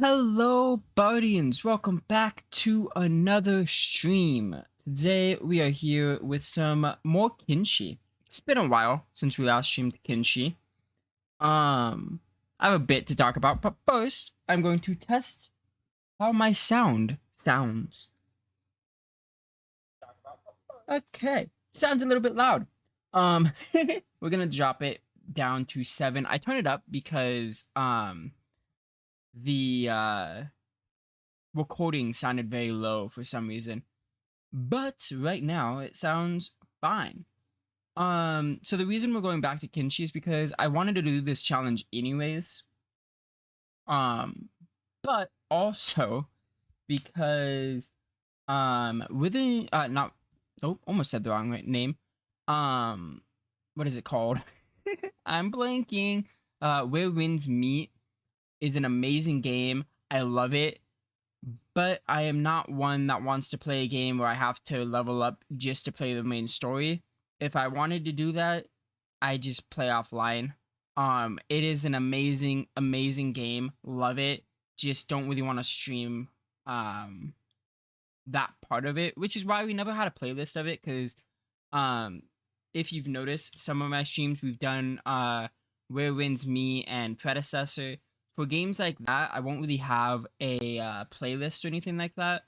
Hello, Guardians. Welcome back to another stream. Today we are here with some more Kenshi. It's been a while since we last streamed Kenshi. I have a bit to talk about, but first I'm going to test how my sound sounds. Okay, sounds a little bit loud. We're gonna drop it down to 7. I turned it up because the recording sounded very low for some reason, but right now it sounds fine. So the reason we're going back to Kenshi is because I wanted to do this challenge anyways, but also because within not almost said the wrong name. What is it called? I'm blanking. Where Winds Meet is an amazing game. I love it, but I am not one that wants to play a game where I have to level up just to play the main story. If I wanted to do that, I just play offline. It is an amazing game. Love it. Just don't really want to stream that part of it, which is why we never had a playlist of it, because if you've noticed, some of my streams we've done Where Winds Me and Predecessor. For games like that, I won't really have a playlist or anything like that,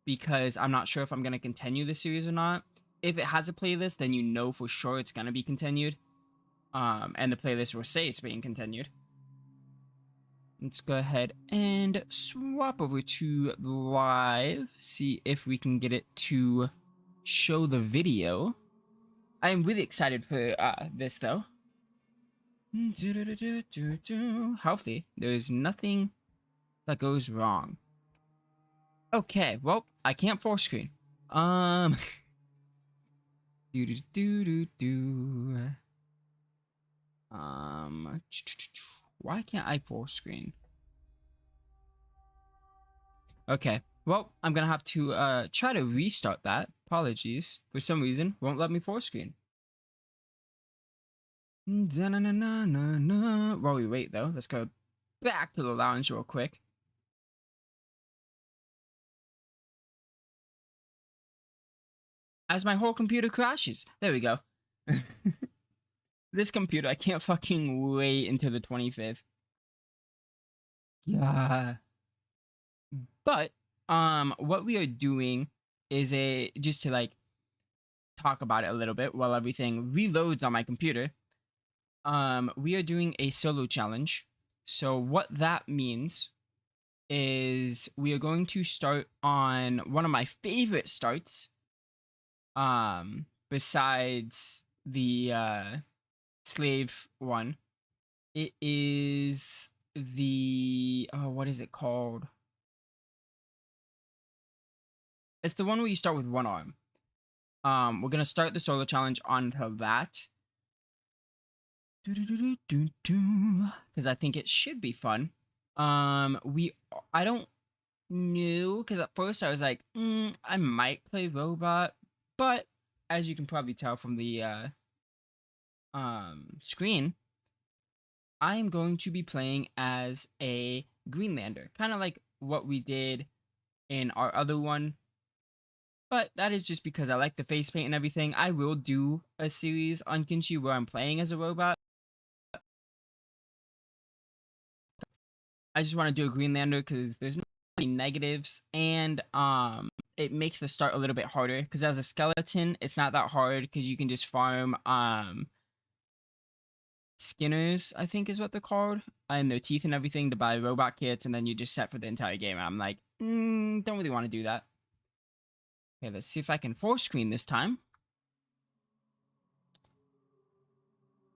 because I'm not sure if I'm going to continue the series or not. If it has a playlist, then you know for sure it's going to be continued. And the playlist will say it's being continued. Let's go ahead and swap over to live. See if we can get it to show the video. I'm really excited for this though. Healthy. There's nothing that goes wrong. Okay, well, I can't full screen. Why can't I full screen? Okay, well, I'm gonna have to try to restart that. Apologies. For some reason, won't let me full screen. While we wait though, let's go back to the lounge real quick. As my whole computer crashes. There we go. This computer, I can't fucking wait until the 25th. Yeah. But what we are doing is just to like talk about it a little bit while everything reloads on my computer. We are doing a solo challenge. So what that means is we are going to start on one of my favorite starts. Besides the slave one, it is the what is it called? It's the one where you start with one arm. We're gonna start the solo challenge on that. Because I think it should be fun. I don't know, because at first I was like, I might play robot, but as you can probably tell from the screen, I am going to be playing as a Greenlander, kind of like what we did in our other one. But that is just because I like the face paint and everything. I will do a series on Kenshi where I'm playing as a robot. I just want to do a Greenlander because there's no negatives, and it makes the start a little bit harder, because as a skeleton it's not that hard, because you can just farm skinners, I think is what they're called, and their teeth and everything to buy robot kits, and then you just set for the entire game. I'm like, don't really want to do that. Okay, let's see if I can full screen this time.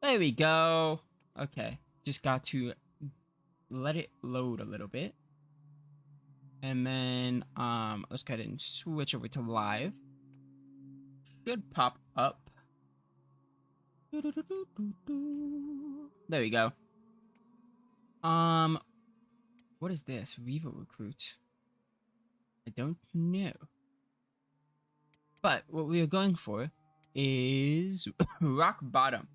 There we go. Okay, just got to let it load a little bit. And then let's go ahead and switch over to live. Should pop up. There we go. What is this? Revo Recruit. I don't know. But what we are going for is rock bottom.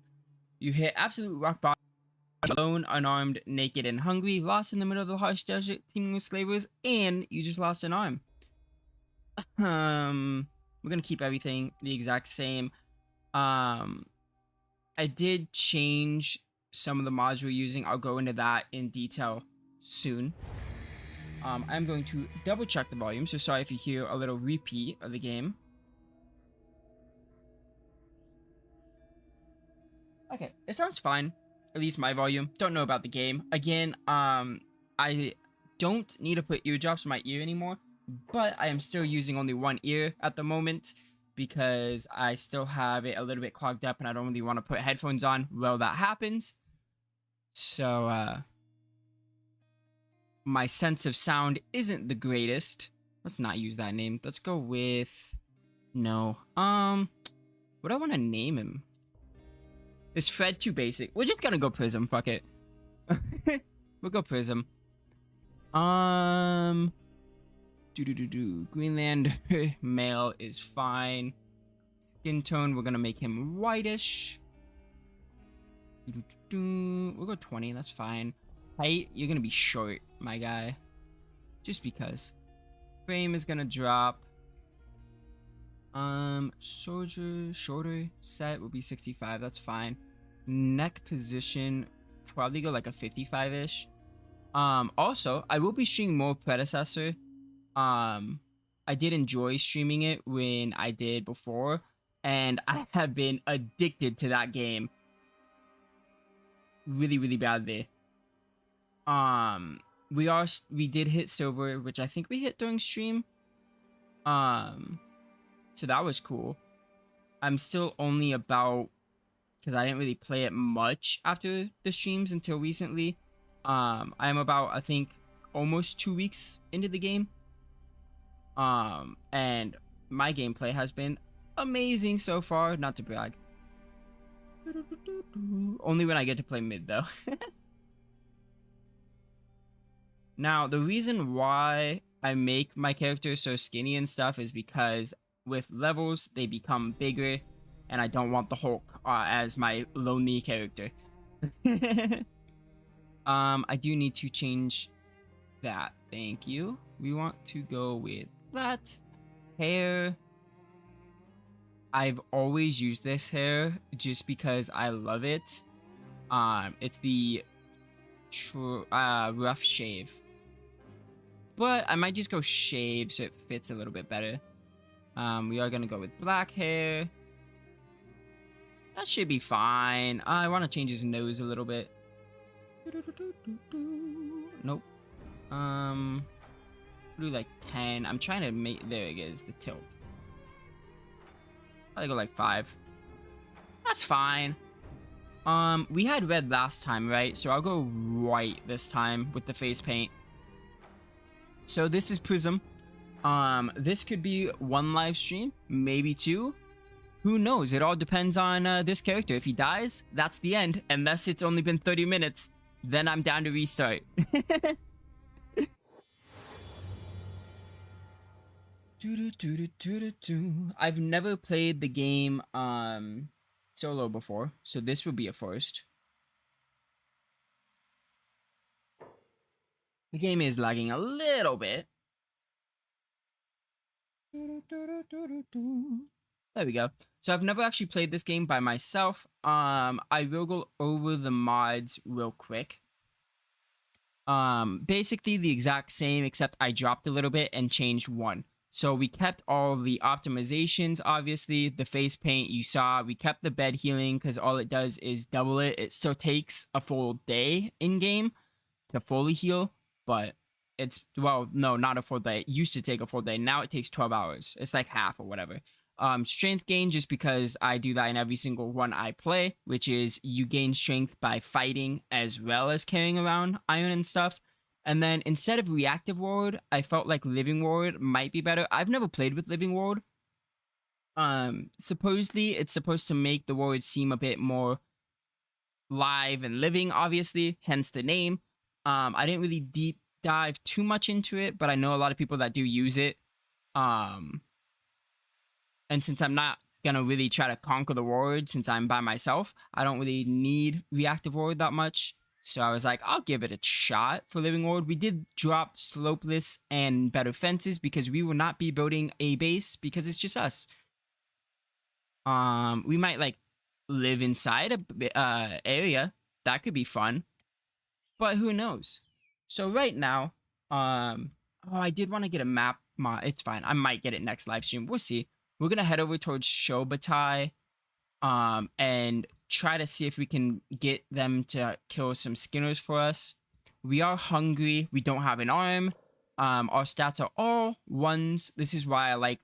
You hit absolute rock bottom alone, unarmed, naked, and hungry, lost in the middle of the harsh desert, teeming with slavers, and you just lost an arm. We're gonna keep everything the exact same. I did change some of the mods we're using. I'll go into that in detail soon. I'm going to double check the volume, so sorry if you hear a little repeat of the game. Okay, it sounds fine. At least my volume. Don't know about the game. Again, I don't need to put eardrops in my ear anymore, but I am still using only one ear at the moment because I still have it a little bit clogged up and I don't really want to put headphones on while that happens. So, my sense of sound isn't the greatest. Let's not use that name. Let's go with... No. What do I want to name him? Is Fred too basic? We're just gonna go Prism. Fuck it. We'll go Prism. Greenland male is fine. Skin tone, we're gonna make him whitish. We'll go 20. That's fine. Height, you're gonna be short, my guy. Just because. Frame is gonna drop. Soldier shorter set will be 65. That's fine. Neck position, probably go like a 55-ish. Also, I will be streaming more Predecessor. I did enjoy streaming it when I did before, and I have been addicted to that game really, really badly. We did hit silver, which I think we hit during stream. So that was cool. I'm still only about, because I didn't really play it much after the streams until recently. I'm about, I think, almost 2 weeks into the game. And my gameplay has been amazing so far, not to brag. Only when I get to play mid, though. Now, the reason why I make my characters so skinny and stuff is because with levels, they become bigger, and I don't want the Hulk as my lonely character. I do need to change that. Thank you. We want to go with that. Hair. I've always used this hair just because I love it. It's the rough shave. But I might just go shave so it fits a little bit better. We are going to go with black hair. That should be fine. I want to change his nose a little bit. Nope. Do like 10. I'm trying to make... There it is, the tilt. I'll go like 5. That's fine. We had red last time, right? So I'll go white this time with the face paint. So this is Prism. This could be 1 live stream, maybe 2. Who knows? It all depends on this character. If he dies, that's the end. Unless it's only been 30 minutes, then I'm down to restart. I've never played the game solo before, so this would be a first. The game is lagging a little bit. There we go. So I've never actually played this game by myself. I will go over the mods real quick. Basically the exact same, except I dropped a little bit and changed one. So we kept all the optimizations, obviously. The face paint you saw. We kept the bed healing because all it does is double it. It still takes a full day in-game to fully heal. But it's, well, no, not a full day. It used to take a full day. Now it takes 12 hours. It's like half or whatever. Strength gain, just because I do that in every single one I play, which is you gain strength by fighting as well as carrying around iron and stuff. And then instead of reactive ward, I felt like living ward might be better. I've never played with living ward. Supposedly it's supposed to make the ward seem a bit more live and living, obviously, hence the name. I didn't really deep dive too much into it, but I know a lot of people that do use it. And since I'm not gonna really try to conquer the ward since I'm by myself, I don't really need reactive ward that much. So I was like, I'll give it a shot for Living World. We did drop slopeless and better fences because we will not be building a base because it's just us. We might like live inside a area. That could be fun. But who knows? So right now, oh, I did want to get a map mod. It's fine. I might get it next live stream. We'll see. We're gonna head over towards Shobatai, and try to see if we can get them to kill some skinners for us. We are hungry. We don't have an arm. Our stats are all ones. This is why I like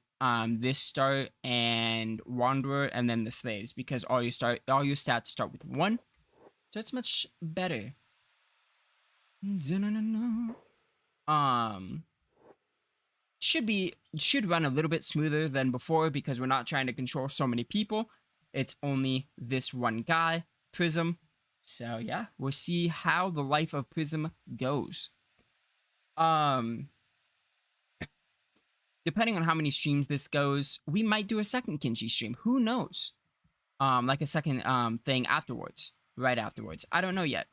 this start and Wanderer and then the slaves, because all your stats start with 1. So it's much better. Should run a little bit smoother than before because we're not trying to control so many people. It's only this one guy, Prism. So yeah, we'll see how the life of Prism goes. Depending on how many streams this goes, we might do a second Kenshi stream. Who knows? Like a second thing afterwards, right afterwards. I don't know yet.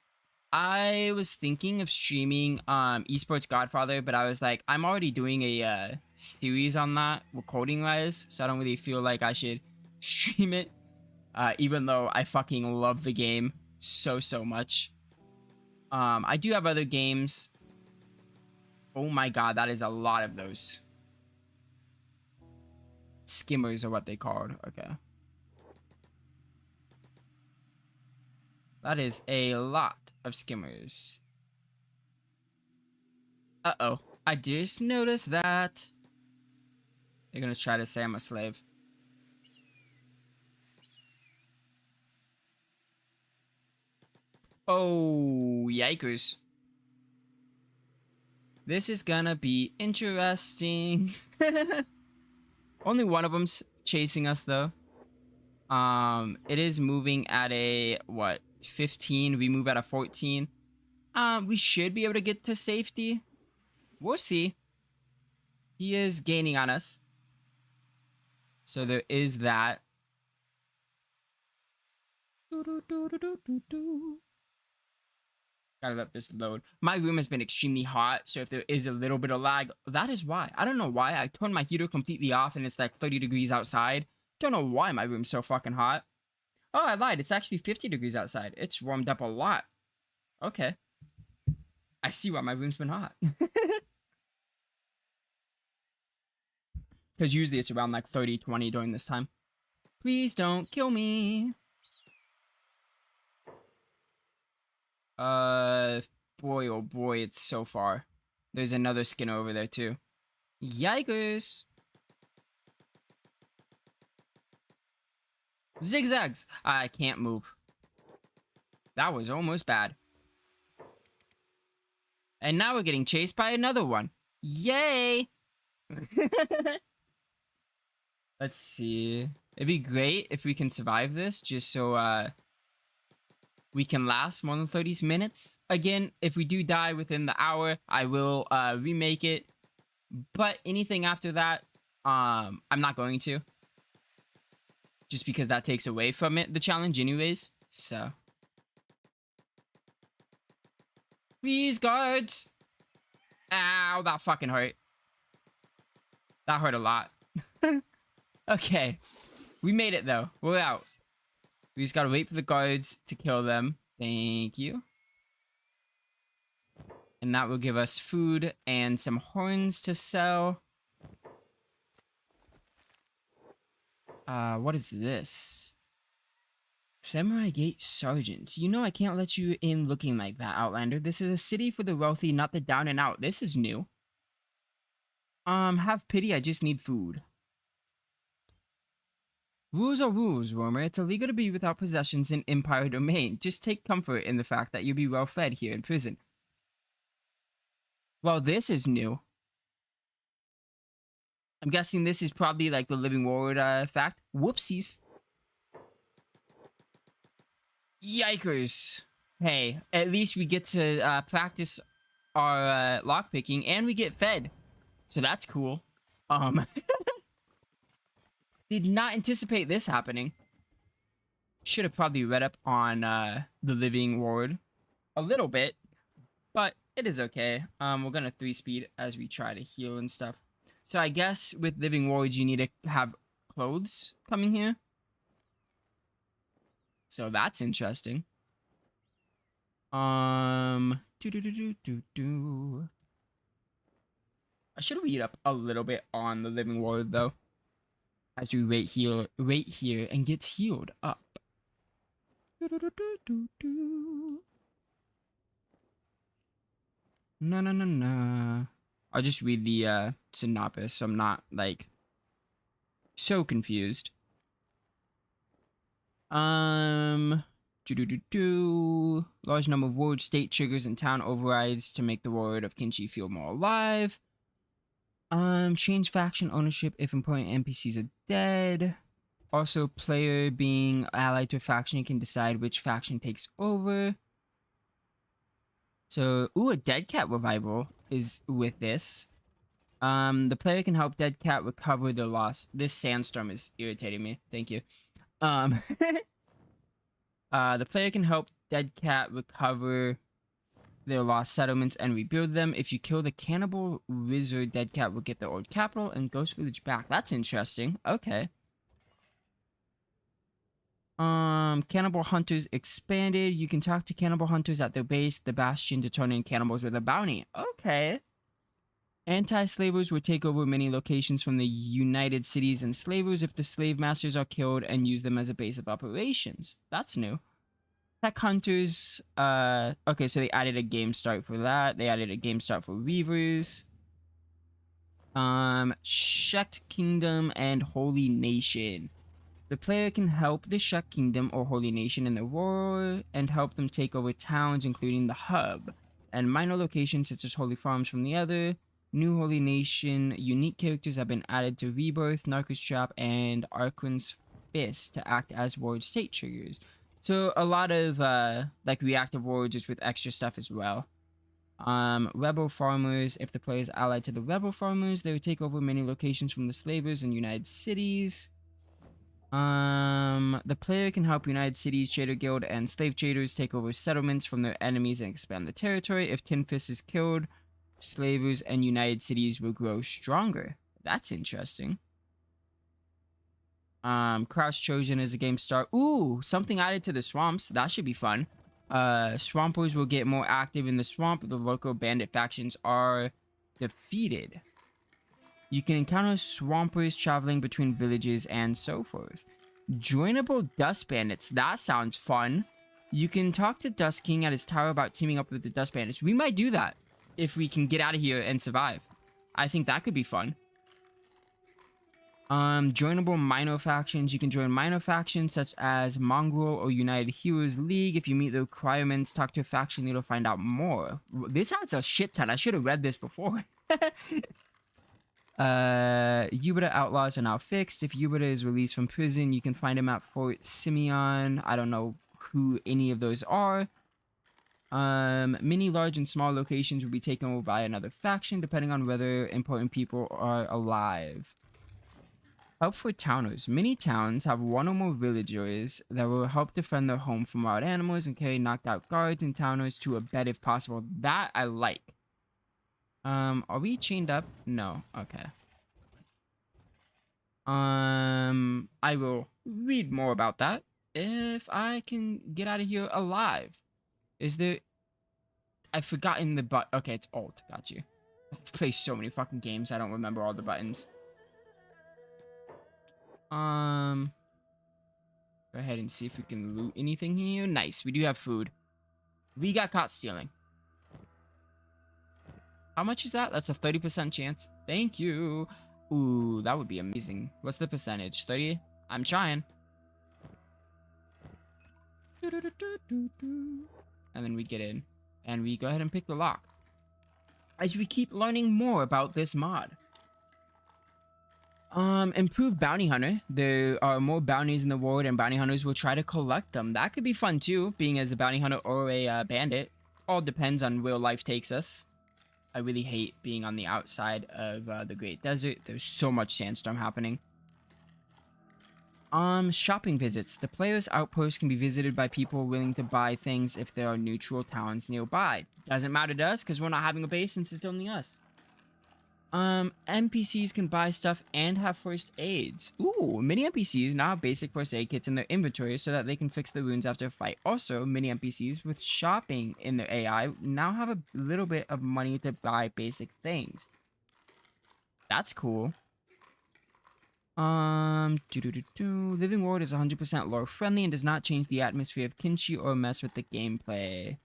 I was thinking of streaming Esports Godfather, but I was like, I'm already doing a series on that, recording-wise, so I don't really feel like I should stream it, even though I fucking love the game so much. I do have other games. Oh my god, that is a lot of those. Skimmers are what they called. Okay. That is a lot of skimmers. Uh-oh. I just noticed that. They're gonna try to say I'm a slave. Oh, yikers. This is gonna be interesting. Only one of them's chasing us, though. It is moving at a, what, 15? We move at a 14. We should be able to get to safety. We'll see. He is gaining on us. So there is that. Gotta let this load. My room has been extremely hot, so if there is a little bit of lag, that is why. I don't know why. I turned my heater completely off and it's like 30 degrees outside. Don't know why my room's so fucking hot. Oh, I lied. It's actually 50 degrees outside. It's warmed up a lot. Okay. I see why my room's been hot. Because usually it's around like 30, 20 during this time. Please don't kill me. Boy, oh boy, it's so far. There's another skin over there too. Yikers. Zigzags. I can't move. That was almost bad. And now we're getting chased by another one. Yay! Let's see. It'd be great if we can survive this, just so we can last more than 30 minutes. Again, if we do die within the hour, I will remake it. But anything after that, I'm not going to. Just because that takes away from it, the challenge anyways. So. Please, guards! Ow, that fucking hurt. That hurt a lot. Okay. We made it, though. We're out. We just gotta wait for the guards to kill them. Thank you. And that will give us food and some horns to sell. What is this? Samurai Gate Sergeant. You know I can't let you in looking like that, Outlander. This is a city for the wealthy, not the down and out. This is new. Have pity, I just need food. Rules are rules, Romer. It's illegal to be without possessions in Empire domain. Just take comfort in the fact that you'll be well fed here in prison. Well, this is new. I'm guessing this is probably like the Living World fact. Whoopsies. Yikers. Hey, at least we get to practice our lockpicking and we get fed. So that's cool. Did not anticipate this happening. Should have probably read up on the Living World a little bit, but it is okay. We're gonna 3-speed as we try to heal and stuff. So I guess with living warriors, you need to have clothes coming here. So that's interesting. Do. I should read up a little bit on the living warrior though, as we wait here, and get healed up. No. I'll just read the synopsis, so I'm not like so confused. Large number of ward state triggers and town overrides to make the ward of Kenshi feel more alive. Change faction ownership if important NPCs are dead. Also, player being allied to a faction can decide which faction takes over. So, a dead cat revival is with this. The player can help dead cat recover their loss. This sandstorm is irritating me. Thank you. The player can help dead cat recover their lost settlements and rebuild them. If you kill the cannibal wizard, dead cat will get the old capital and ghost village back. That's interesting. Okay. Cannibal hunters expanded. You can talk to cannibal hunters at their base, the bastion, to turn in cannibals with a bounty. Okay. Anti-slavers will take over many locations from the United Cities and slavers if the slave masters are killed and use them as a base of operations. That's new. Tech hunters, okay, so they added a game start for that. They added a game start for Reavers. Shekt Kingdom and Holy Nation. The player can help the Shekt Kingdom or Holy Nation in the war and help them take over towns, including the hub, and minor locations such as Holy Farms from the other. New Holy Nation unique characters have been added to Rebirth, Narcos Trap, and Arquin's Fist to act as ward state triggers. So a lot of like reactive wards just with extra stuff as well. Rebel farmers, if the player is allied to the rebel farmers, they will take over many locations from the slavers in United Cities. The player can help United Cities, Trader Guild, and slave traders take over settlements from their enemies and expand the territory. If Tin Fist is killed, slavers and United Cities will grow stronger. That's interesting. Crouch Trojan is a game start. Ooh, something added to the swamps. That should be fun. Swampers will get more active in the swamp if the local bandit factions are defeated. You can encounter swampers traveling between villages and so forth. Joinable dust bandits. That sounds fun. You can talk to Dust King at his tower about teaming up with the dust bandits. We might do that if we can get out of here and survive. I think that could be fun. Joinable minor factions. You can join minor factions such as Mongrel or United Heroes League. If you meet the requirements, talk to a faction leader to find out more. This has a shit ton. I should have read this before. Ubita outlaws are now fixed. If Ubita is released from prison, you can find him at Fort Simeon. I don't know who any of those are. Many large and small locations will be taken over by another faction, depending on whether important people are alive. Help for towners. Many towns have one or more villagers that will help defend their home from wild animals and carry knocked out guards and towners to a bed if possible. That I like. Are we chained up? No. Okay. I will read more about that if I can get out of here alive. Is there... I've forgotten the okay, it's Alt. Got you. I've played so many fucking games, I don't remember all the buttons. Go ahead and see if we can loot anything here. Nice, we do have food. We got caught stealing. How much is that? That's a 30% chance. Thank you. Ooh, that would be amazing. What's the percentage? 30? I'm trying. And then we get in. And we go ahead and pick the lock. As we keep learning more about this mod. Improved bounty hunter. There are more bounties in the world and bounty hunters will try to collect them. That could be fun too, being as a bounty hunter or a bandit. All depends on where life takes us. I really hate being on the outside of the Great Desert. There's so much sandstorm happening. Shopping visits. The player's outpost can be visited by people willing to buy things if there are neutral towns nearby. Doesn't matter to us because we're not having a base since it's only us. NPCs can buy stuff and have first aids. Ooh, many NPCs now have basic first aid kits in their inventory so that they can fix the wounds after a fight. Also, many NPCs with shopping in their AI now have a little bit of money to buy basic things. That's cool. Living World is 100% lore friendly and does not change the atmosphere of Kenshi or mess with the gameplay.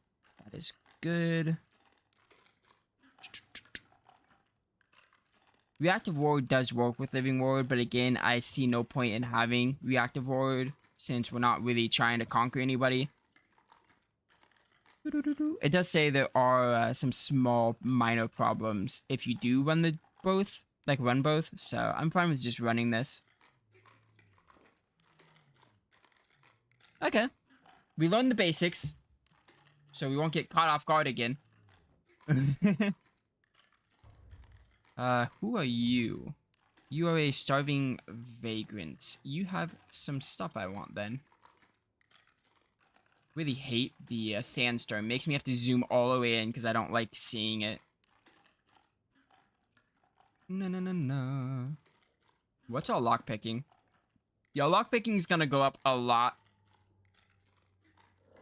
That is good. Reactive World does work with Living World, but again, I see no point in having Reactive World since we're not really trying to conquer anybody. It does say there are some small minor problems if you do run both. Run both, so I'm fine with just running this. Okay. We learned the basics, so we won't get caught off guard again. Who are you? You are a starving vagrant. You have some stuff I want then. Really hate the sandstorm. Makes me have to zoom all the way in because I don't like seeing it. No. What's all lockpicking? Yeah, lockpicking is gonna go up a lot.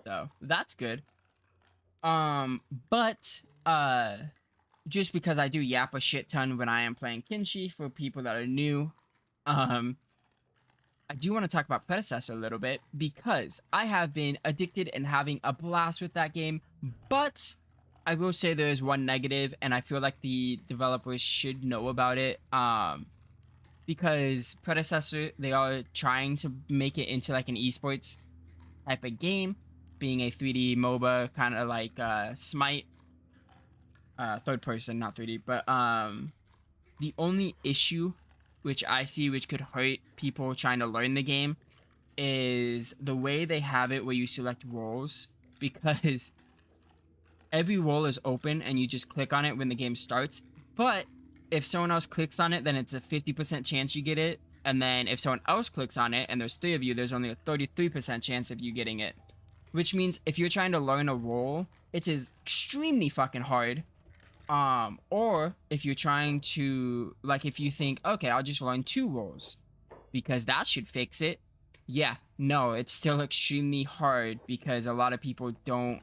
So, that's good. Just because I do yap a shit ton when I am playing Kenshi, for people that are new, I do want to talk about Predecessor a little bit, because I have been addicted and having a blast with that game, but I will say there is one negative, and I feel like the developers should know about it, because Predecessor, they are trying to make it into like an esports type of game, being a 3D MOBA, kind of like Smite, third person, not 3D, but the only issue which I see which could hurt people trying to learn the game is the way they have it where you select roles, because every role is open and you just click on it when the game starts, but if someone else clicks on it, then it's a 50% chance you get it, and then if someone else clicks on it and there's 3 of you, there's only a 33% chance of you getting it, which means if you're trying to learn a role, it is extremely fucking hard. Or if you're trying to, like, if you think, okay, I'll just learn 2 roles because that should fix it. Yeah, no, it's still extremely hard because a lot of people don't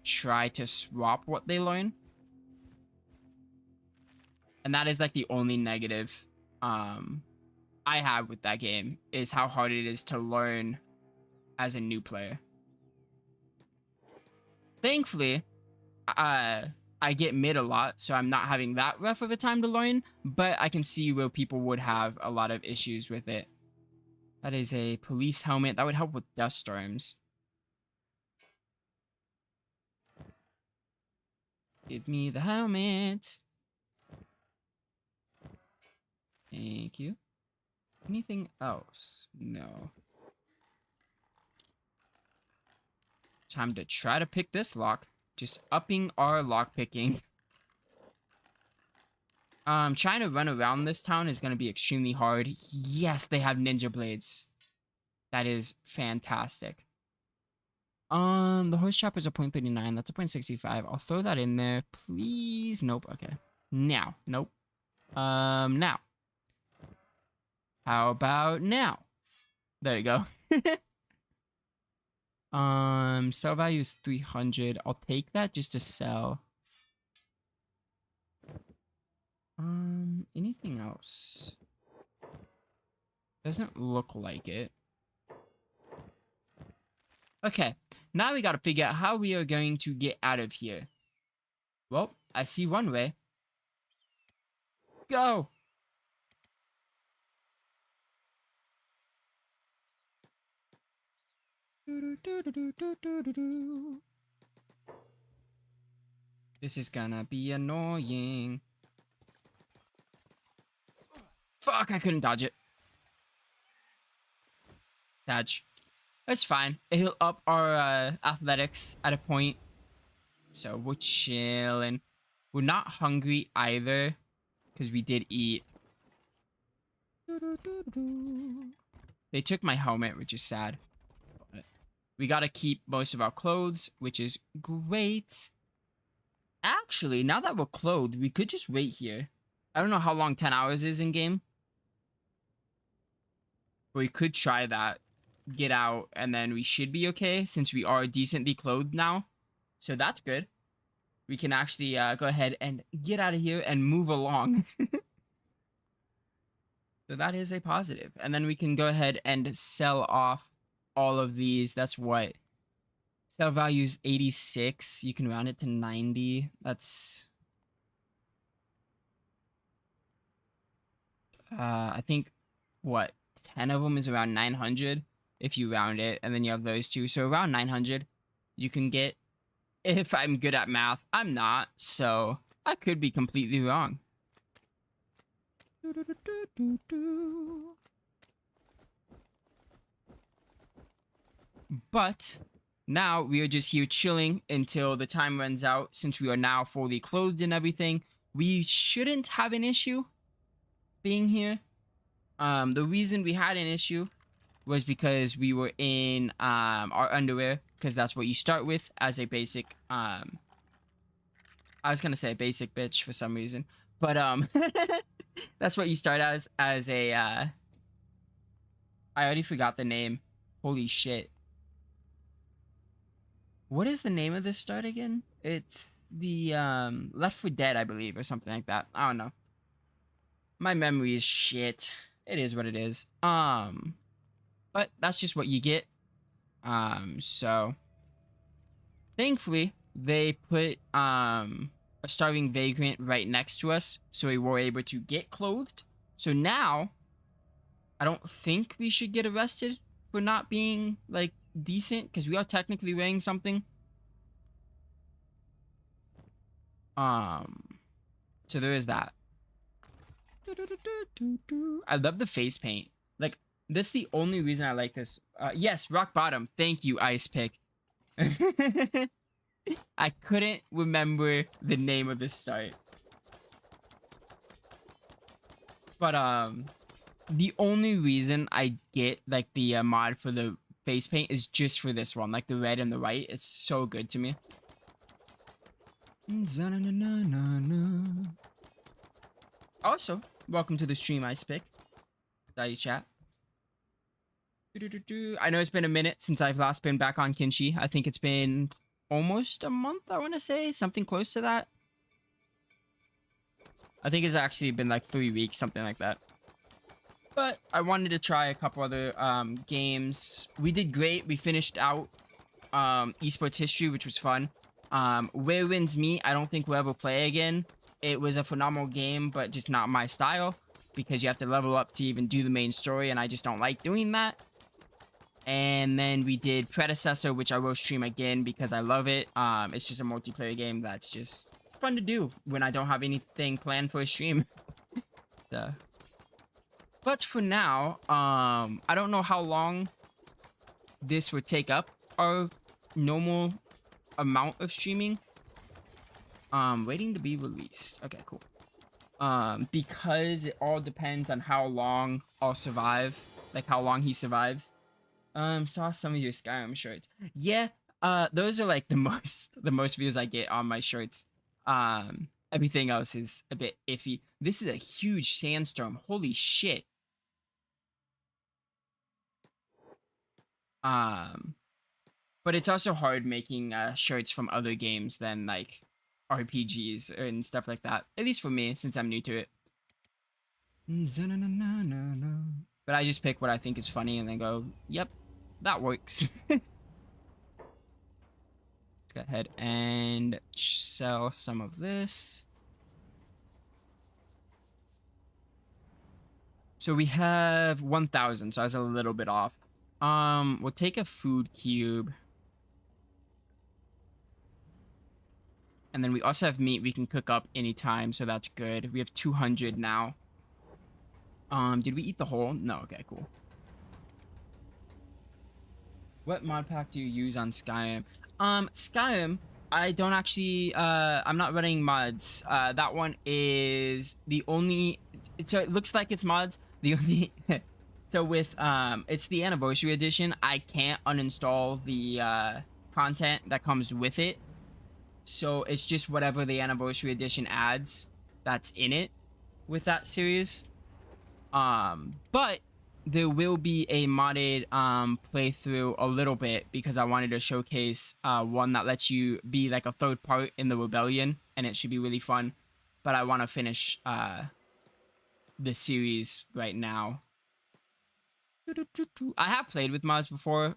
try to swap what they learn, and that is like the only negative I have with that game, is how hard it is to learn as a new player. Thankfully, I get mid a lot, so I'm not having that rough of a time to learn, but I can see where people would have a lot of issues with it. That is a police helmet. That would help with dust storms. Give me the helmet. Thank you. Anything else? No. Time to try to pick this lock. Just upping our lock picking. Trying to run around this town is going to be extremely hard. Yes, they have ninja blades. That is fantastic. The horse choppers are 0.39. That's a 0.65. I'll throw that in there. Please. Nope. Okay. Now. Nope. Now. How about now? There you go. Sell value is 300. I'll take that just to sell. Anything else? Doesn't look like it. Okay, now we gotta figure out how we are going to get out of here. Well, I see one way. Go! This is gonna be annoying. Fuck, I couldn't dodge it. Dodge. That's fine. It'll up our athletics at a point. So we're chilling. We're not hungry either, because we did eat. They took my helmet, which is sad. But we gotta keep most of our clothes, which is great. Actually, now that we're clothed, we could just wait here. I don't know how long 10 hours is in game. But we could try that. Get out, and then we should be okay since we are decently clothed now. So that's good. We can actually go ahead and get out of here and move along. So that is a positive. And then we can go ahead and sell off all of these. That's what? Sell value is 86. You can round it to 90. That's... I think, what? 10 of them is around 900 if you round it. And then you have those two. So around 900 you can get. If I'm good at math, I'm not. So I could be completely wrong. But now we are just here chilling until the time runs out. Since we are now fully clothed and everything, we shouldn't have an issue being here. The reason we had an issue was because we were in our underwear, because that's what you start with as a basic I was gonna say basic bitch for some reason, but that's what you start as a I already forgot the name. Holy shit. What is the name of this start again? It's the Left 4 Dead, I believe, or something like that. I don't know. My memory is shit. It is what it is. But that's just what you get. So thankfully they put a starving vagrant right next to us, so we were able to get clothed. So now I don't think we should get arrested for not being like decent, because we are technically wearing something. So there is that. I love the face paint. Like, that's the only reason I like this. Yes, rock bottom. Thank you, Ice Pick. I couldn't remember the name of this site. But the only reason I get like the mod for the face paint is just for this one, like the red and the white. It's so good to me. Also, welcome to the stream, Ice Pick. Value chat. I know it's been a minute since I've last been back on Kenshi. I think it's been almost a month, I want to say. Something close to that. I think it's actually been like 3 weeks, something like that. But I wanted to try a couple other games. We did great. We finished out esports history, which was fun. Where Wins Me, I don't think we'll ever play again. It was a phenomenal game, but just not my style, because you have to level up to even do the main story, and I just don't like doing that. And then we did Predecessor, which I will stream again because I love it. It's just a multiplayer game that's just fun to do when I don't have anything planned for a stream. So. But for now, I don't know how long this would take up our normal amount of streaming. Waiting to be released. Okay, cool. Because it all depends on how long I'll survive, like how long he survives. Saw some of your Skyrim shirts. Yeah, those are like the most views I get on my shirts. Everything else is a bit iffy. This is a huge sandstorm. Holy shit. But it's also hard making shirts from other games than like RPGs and stuff like that. At least for me, since I'm new to it. But I just pick what I think is funny and then go, yep, that works. Let's go ahead and sell some of this. So we have 1,000, so I was a little bit off. We'll take a food cube. And then we also have meat we can cook up anytime, so that's good. We have 200 now. Did we eat the whole? No, okay, cool. What mod pack do you use on Skyrim? Skyrim, I don't actually, I'm not running mods. That one is the only, so it looks like it's mods. The only, So with it's the anniversary edition. I can't uninstall the content that comes with it. So it's just whatever the anniversary edition adds that's in it with that series. But there will be a modded playthrough a little bit because I wanted to showcase one that lets you be like a third part in the rebellion, and it should be really fun. But I want to finish the series right now. I have played with mods before.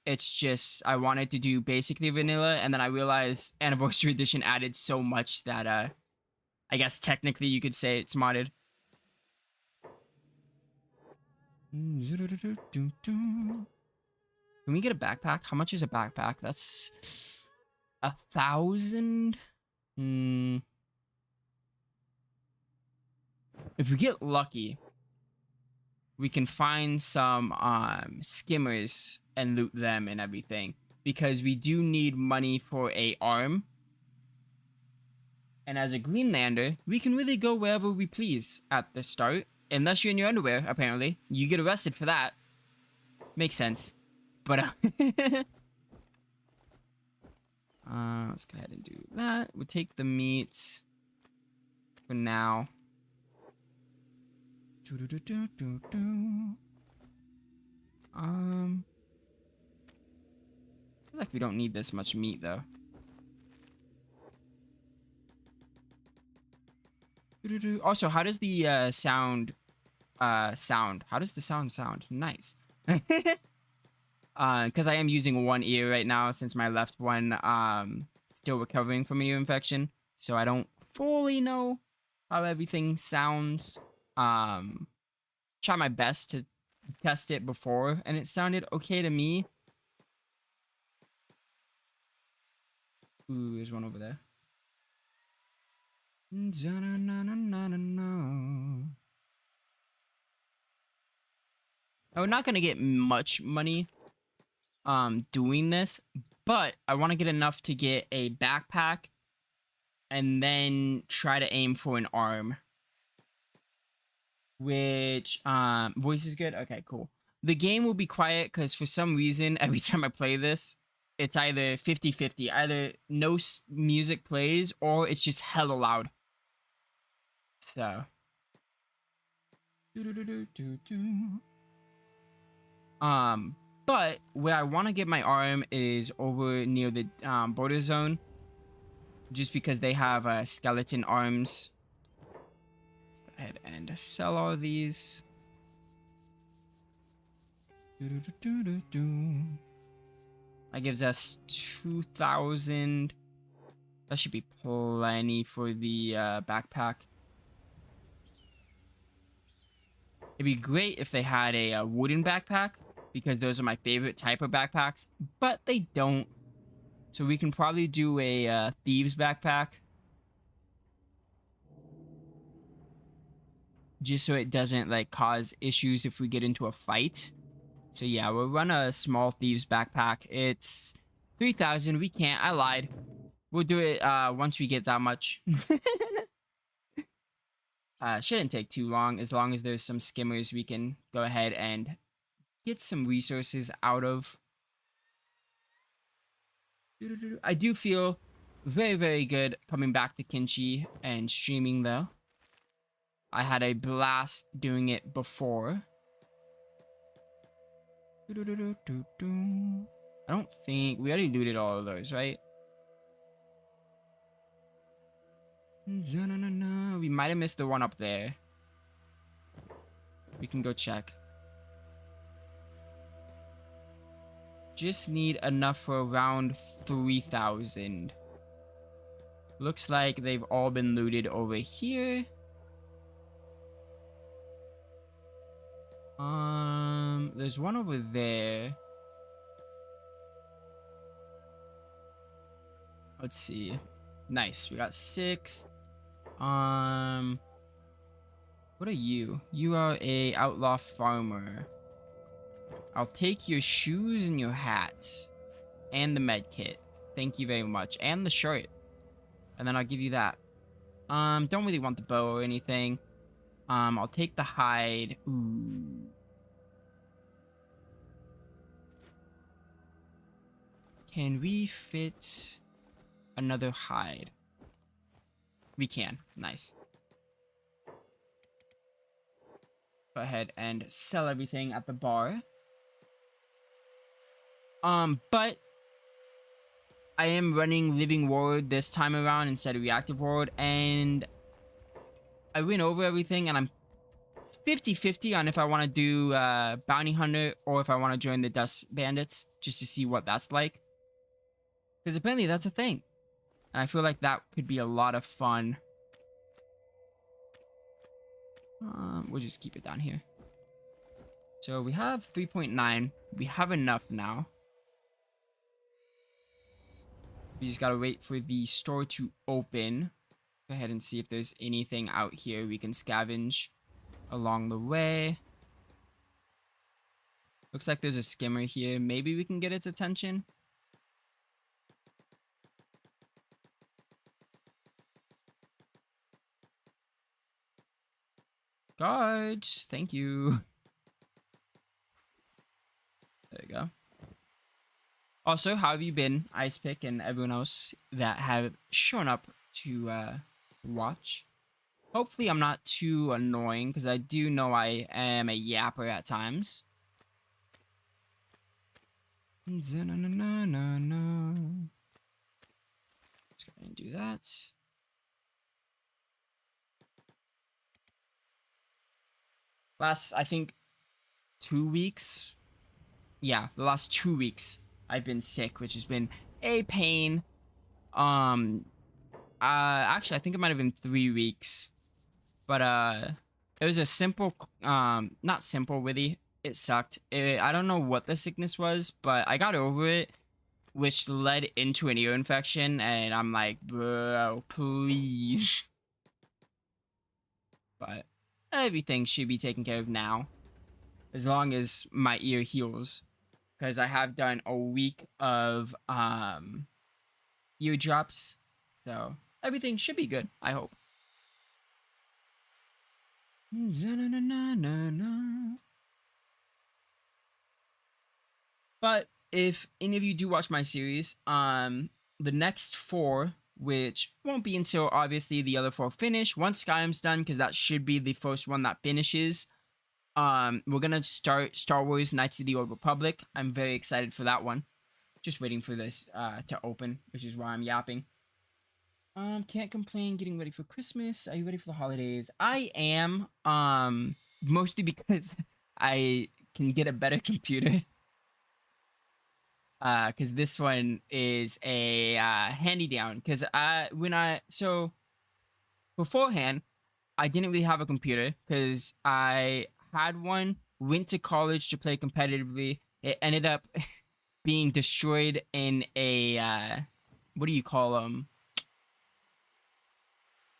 It's just I wanted to do basically vanilla, and then I realized Anniversary Edition added so much that I guess technically you could say it's modded. Can we get a backpack? How much is a backpack? That's 1,000. If we get lucky, we can find some skimmers and loot them and everything, because we do need money for a arm. And as a Greenlander, we can really go wherever we please at the start, unless you're in your underwear. Apparently, you get arrested for that. Makes sense, but let's go ahead and do that. We'll take the meat for now. I feel like we don't need this much meat though. Also, how does the sound sound? How does the sound sound? Nice. Because I am using one ear right now since my left one still recovering from an ear infection, so I don't fully know how everything sounds. Try my best to test it before, and it sounded okay to me. Ooh, there's one over there. We're not gonna get much money doing this, but I want to get enough to get a backpack and then try to aim for an arm. Which voice is good. Okay, cool. The game will be quiet because for some reason every time I play this, it's either 50-50. Either no music plays or it's just hella loud. So but where I want to get my arm is over near the border zone, just because they have skeleton arms. Let's go ahead and sell all of these. That gives us 2,000. That should be plenty for the backpack. It'd be great if they had a wooden backpack, because those are my favorite type of backpacks, but they don't. So we can probably do a thieves backpack, just so it doesn't like cause issues if we get into a fight. So yeah, we'll run a small thieves backpack. It's 3,000. We can't. I lied. We'll do it once we get that much. Shouldn't take too long, as long as there's some skimmers we can go ahead and get some resources out of. I do feel very, very good coming back to Kenshi and streaming though. I had a blast doing it before. I don't think we already looted all of those, right? We might have missed the one up there. We can go check. Just need enough for around 3,000. Looks like they've all been looted over here. There's one over there. Let's see. Nice. We got 6. What are you? You are a outlaw farmer. I'll take your shoes and your hat. And the med kit. Thank you very much. And the shirt. And then I'll give you that. Don't really want the bow or anything. I'll take the hide. Ooh. Can we fit another hide? We can. Nice. Go ahead and sell everything at the bar. But I am running Living World this time around instead of Reactive World, and I went over everything, and I'm 50-50 on if I want to do Bounty Hunter or if I want to join the Dust Bandits, just to see what that's like. Because apparently that's a thing. And I feel like that could be a lot of fun. We'll just keep it down here. So we have 3.9. We have enough now. We just gotta wait for the store to open. Go ahead and see if there's anything out here we can scavenge along the way. Looks like there's a skimmer here. Maybe we can get its attention. Guards, thank you. There you go. Also, how have you been, Icepick, and everyone else that have shown up to watch? Hopefully I'm not too annoying, because I do know I am a yapper at times. Let's go ahead and do that. Last, I think, 2 weeks. Yeah, the last 2 weeks I've been sick, which has been a pain. Actually, I think it might have been 3 weeks. But it was a simple, not simple, really. It sucked. I don't know what the sickness was, but I got over it, which led into an ear infection, and I'm like, bro, please. But everything should be taken care of now, as long as my ear heals, because I have done a week of ear drops, so everything should be good, I hope. But if any of you do watch my series, the next 4, which won't be until obviously the other 4 finish, once Skyrim's done, because that should be the first one that finishes, we're gonna start Star Wars Knights of the Old Republic. I'm very excited for that one. Just waiting for this to open, which is why I'm yapping. Can't complain, getting ready for Christmas. Are you ready for the holidays? I am, mostly because I can get a better computer. Because this one is a handy-down. Because so beforehand, I didn't really have a computer because I had one, went to college to play competitively. It ended up being destroyed in a, what do you call them?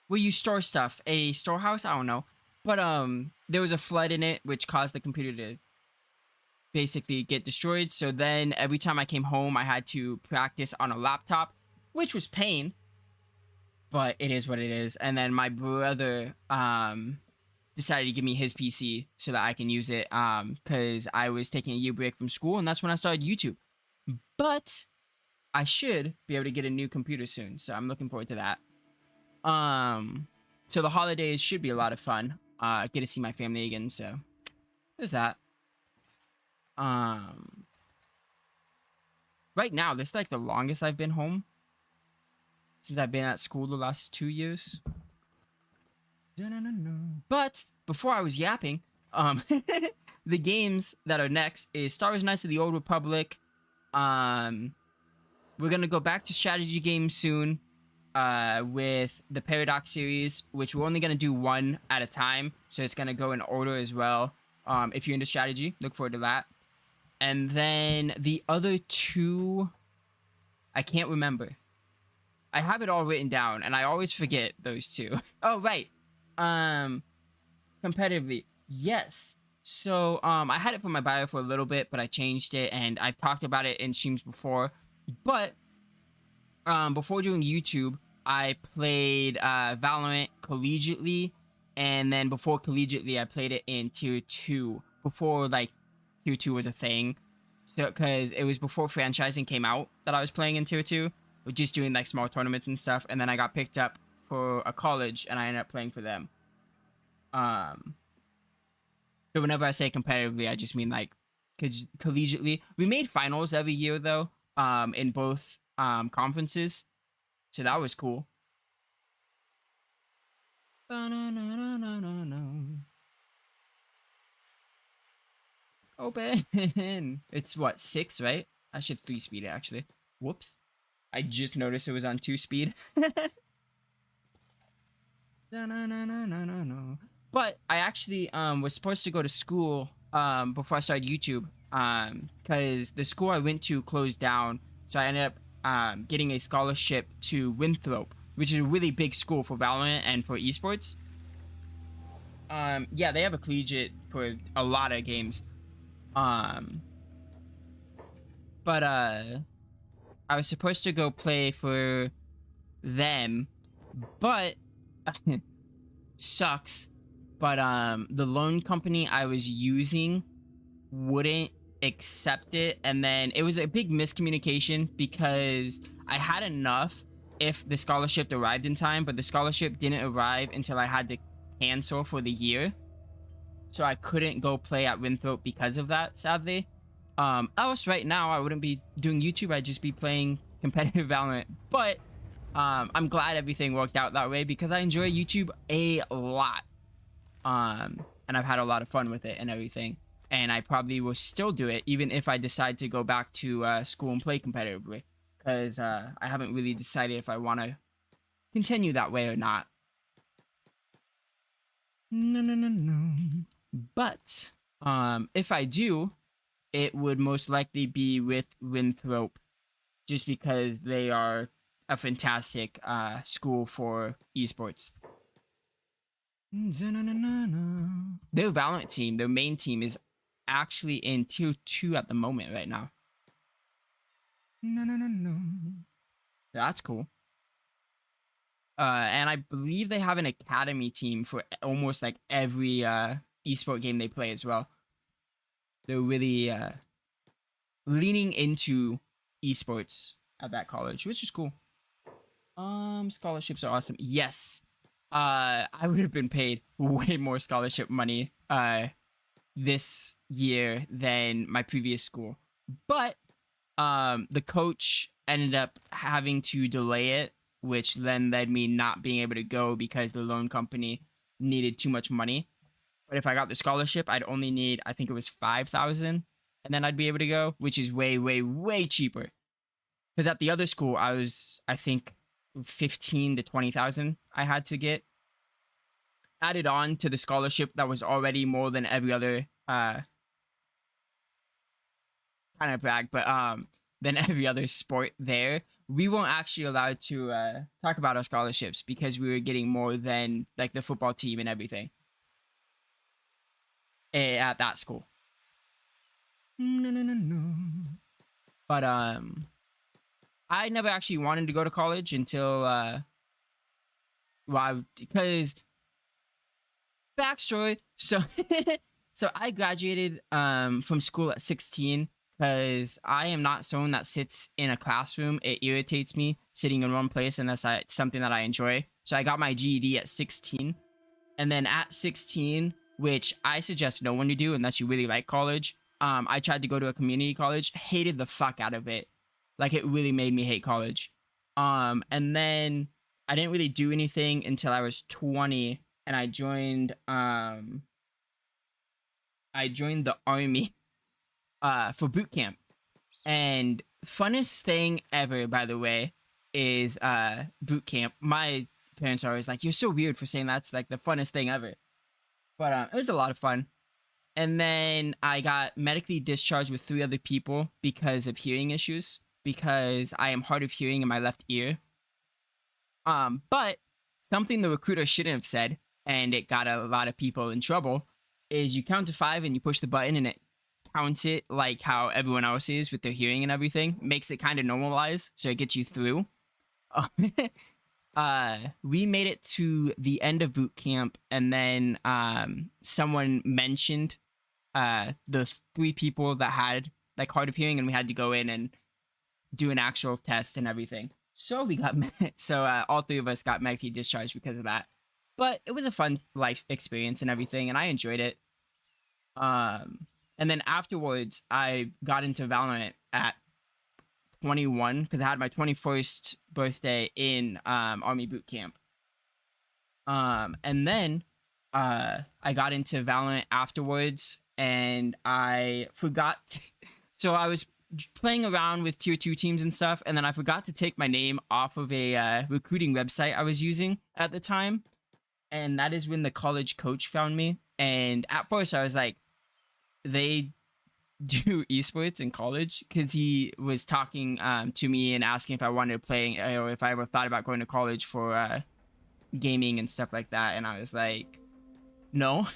Where you store stuff, a storehouse? I don't know. But there was a flood in it, which caused the computer to basically get destroyed. So then every time I came home, I had to practice on a laptop, which was pain, but it is what it is. And then my brother decided to give me his PC so that I can use it, because I was taking a year break from school, and that's when I started YouTube. But I should be able to get a new computer soon, so I'm looking forward to that. So the holidays should be a lot of fun. Get to see my family again, so there's that. Right now, this is like the longest I've been home since I've been at school the last 2 years. But before I was yapping, the games that are next is Star Wars Knights of the Old Republic. We're gonna go back to strategy games soon, with the Paradox series, which we're only gonna do one at a time, so it's gonna go in order as well. If you're into strategy, look forward to that. And then the other 2, I can't remember. I have it all written down, and I always forget those 2. Oh, right. Competitively, yes. So, I had it for my bio for a little bit, but I changed it, and I've talked about it in streams before. But, before doing YouTube, I played, Valorant collegiately, and then before collegiately, I played it in Tier 2, before, like, Tier 2 was a thing. So because it was before franchising came out that I was playing in tier 2, with just doing like small tournaments and stuff, and then I got picked up for a college and I ended up playing for them. Um so whenever I say competitively, I just mean like collegiately. We made finals every year though, in both conferences. So that was cool. Open. It's what, 6, right? I should 3 speed it actually. Whoops. I just noticed it was on 2 speed. But I actually was supposed to go to school before I started YouTube, because the school I went to closed down. So I ended up getting a scholarship to Winthrop, which is a really big school for Valorant and for esports. Yeah, they have a collegiate for a lot of games. But I was supposed to go play for them, but sucks. But the loan company I was using wouldn't accept it, and then it was a big miscommunication because I had enough if the scholarship arrived in time, but the scholarship didn't arrive until I had to cancel for the year. So I couldn't go play at Winthrop because of that, sadly. Else right now I wouldn't be doing YouTube, I'd just be playing competitive Valorant. But I'm glad everything worked out that way because I enjoy YouTube a lot. And I've had a lot of fun with it and everything. And I probably will still do it even if I decide to go back to school and play competitively. Because I haven't really decided if I want to continue that way or not. No. But if I do, it would most likely be with Winthrop, just because they are a fantastic school for esports. Their Valorant team, their main team, is actually in tier 2 at the moment right now. That's cool. And I believe they have an academy team for almost like every esport game they play as well. They're really leaning into esports at that college, which is cool. Scholarships are awesome. Yes. I would have been paid way more scholarship money this year than my previous school. But the coach ended up having to delay it, which then led me not being able to go because the loan company needed too much money. But if I got the scholarship, I'd only need, I think it was 5,000, and then I'd be able to go, which is way cheaper. Because at the other school, I was, I think, 15 to 20,000 I had to get added on to the scholarship that was already more than every other kind of brag, but than every other sport there. We weren't actually allowed to talk about our scholarships because we were getting more than like the football team and everything at that school. No. But I never actually wanted to go to college until because backstory. So so I graduated from school at 16 because I am not someone that sits in a classroom. It irritates me sitting in one place unless it's something that I enjoy. So I got my GED at 16. And then at 16, which I suggest no one to do unless you really like college, I tried to go to a community college, hated the fuck out of it. Like, it really made me hate college. And then I didn't really do anything until I was 20, and I joined the army for boot camp. And funnest thing ever, by the way, is boot camp. My parents are always like, "You're so weird for saying that's like the funnest thing ever." But it was a lot of fun. And then I got medically discharged with 3 other people because of hearing issues, because I am hard of hearing in my left ear. But something the recruiter shouldn't have said, and it got a lot of people in trouble, is you count to 5 and you push the button and it counts it like how everyone else is with their hearing and everything. Makes it kind of normalize, so it gets you through. We made it to the end of boot camp, and then someone mentioned the 3 people that had like hard of hearing, and we had to go in and do an actual test and everything. So we got all three of us got medically discharged because of that. But it was a fun life experience and everything, and I enjoyed it. And then afterwards, I got into Valorant at 21 because I had my 21st birthday in Army boot camp. And then I got into Valorant afterwards, and I forgot. So I was playing around with tier 2 teams and stuff, and then I forgot to take my name off of a recruiting website I was using at the time. And that is when the college coach found me. And at first I was like, they do esports in college, because he was talking to me and asking if I wanted to play, or if I ever thought about going to college for gaming and stuff like that. And I was like, no.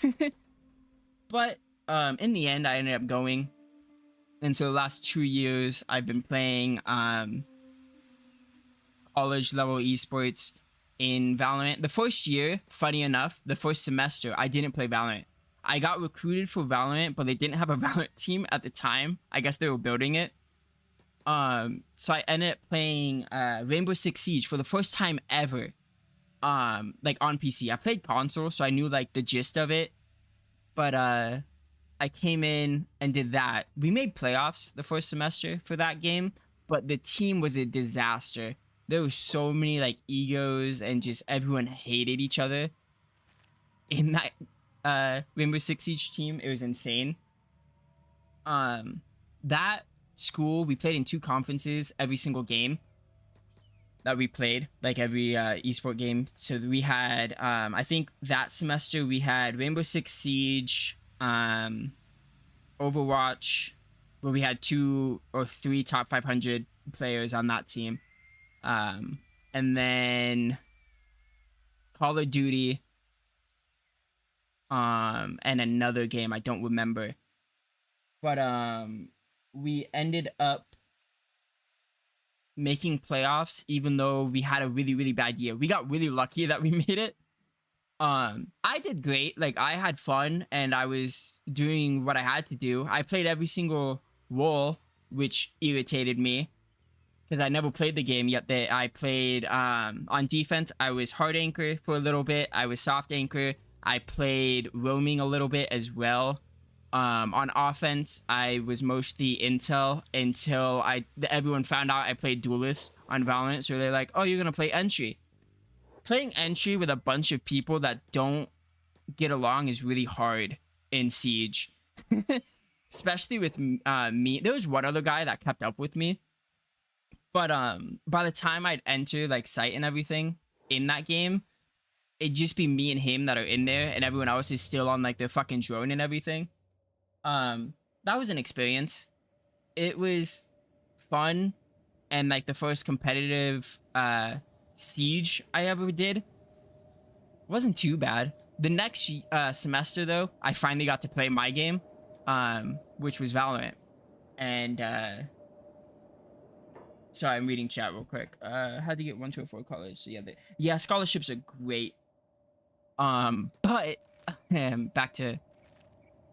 But in the end, I ended up going. And so the last 2 years, I've been playing college level esports in Valorant. The first year, funny enough, the first semester, I didn't play Valorant. I got recruited for Valorant, but they didn't have a Valorant team at the time. I guess they were building it. So I ended up playing Rainbow Six Siege for the first time ever. Like on PC. I played console, so I knew like the gist of it. But I came in and did that. We made playoffs the first semester for that game, but the team was a disaster. There were so many like egos, and just everyone hated each other in that Rainbow Six Siege team. It was insane. That school, we played in 2 conferences every single game that we played, like every esport game. So we had I think that semester we had Rainbow Six Siege, Overwatch, where we had 2 or 3 top 500 players on that team, and then Call of Duty, and another game I don't remember. But we ended up making playoffs, even though we had a really, really bad year. We got really lucky that we made it. I did great. Like, I had fun, and I was doing what I had to do. I played every single role, which irritated me, because I never played the game yet. I played on defense. I was hard anchor for a little bit. I was soft anchor. I played roaming a little bit as well. On offense, I was mostly intel until everyone found out I played duelist on Valorant. So they're like, "Oh, you're gonna play entry." Playing entry with a bunch of people that don't get along is really hard in Siege, especially with me. There was one other guy that kept up with me, but by the time I'd enter like site and everything in that game, it'd just be me and him that are in there, and everyone else is still on like their fucking drone and everything. That was an experience. It was fun, and like the first competitive Siege I ever did. Wasn't too bad. The next semester though, I finally got to play my game, which was Valorant. And sorry, I'm reading chat real quick. Had to get 1-4 college. So yeah, scholarships are great. But back to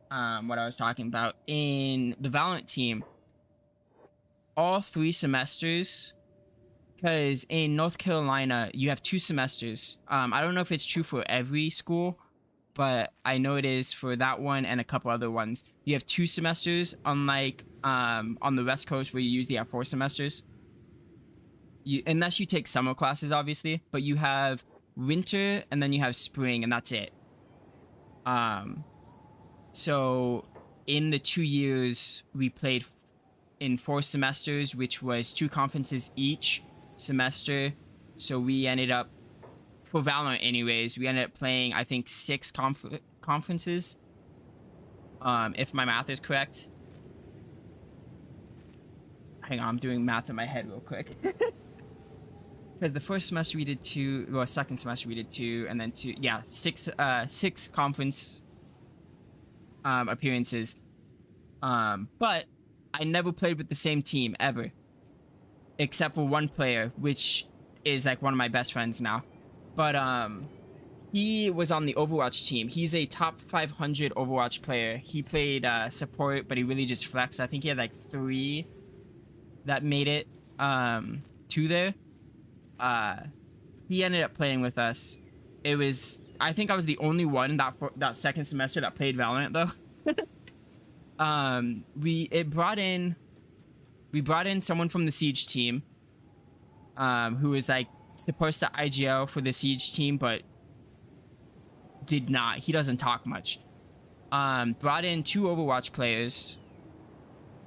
what I was talking about. In the Valorant team, all 3 semesters, because in North Carolina, you have 2 semesters. I don't know if it's true for every school, but I know it is for that one and a couple other ones. You have 2 semesters, unlike on the West Coast where you usually have 4 semesters. Unless you take summer classes, obviously, but you have winter and then you have spring, and that's it. So in the 2 years, we played in 4 semesters, which was 2 conferences each semester. So we ended up, for Valorant anyways, we ended up playing, I think, 6 conferences, if my math is correct. Hang on, I'm doing math in my head real quick. Because the first semester we did 2, well, second semester we did 2, and then 2, yeah, 6 conference appearances. But I never played with the same team ever, except for one player, which is like one of my best friends now. But he was on the Overwatch team. He's a top 500 Overwatch player. He played support, but he really just flexed. I think he had like 3 that made it to there. He ended up playing with us. It was, I think I was the only one that second semester that played Valorant though. We brought in someone from the Siege team, who was like supposed to IGL for the Siege team, but did not. He doesn't talk much. Brought in 2 Overwatch players.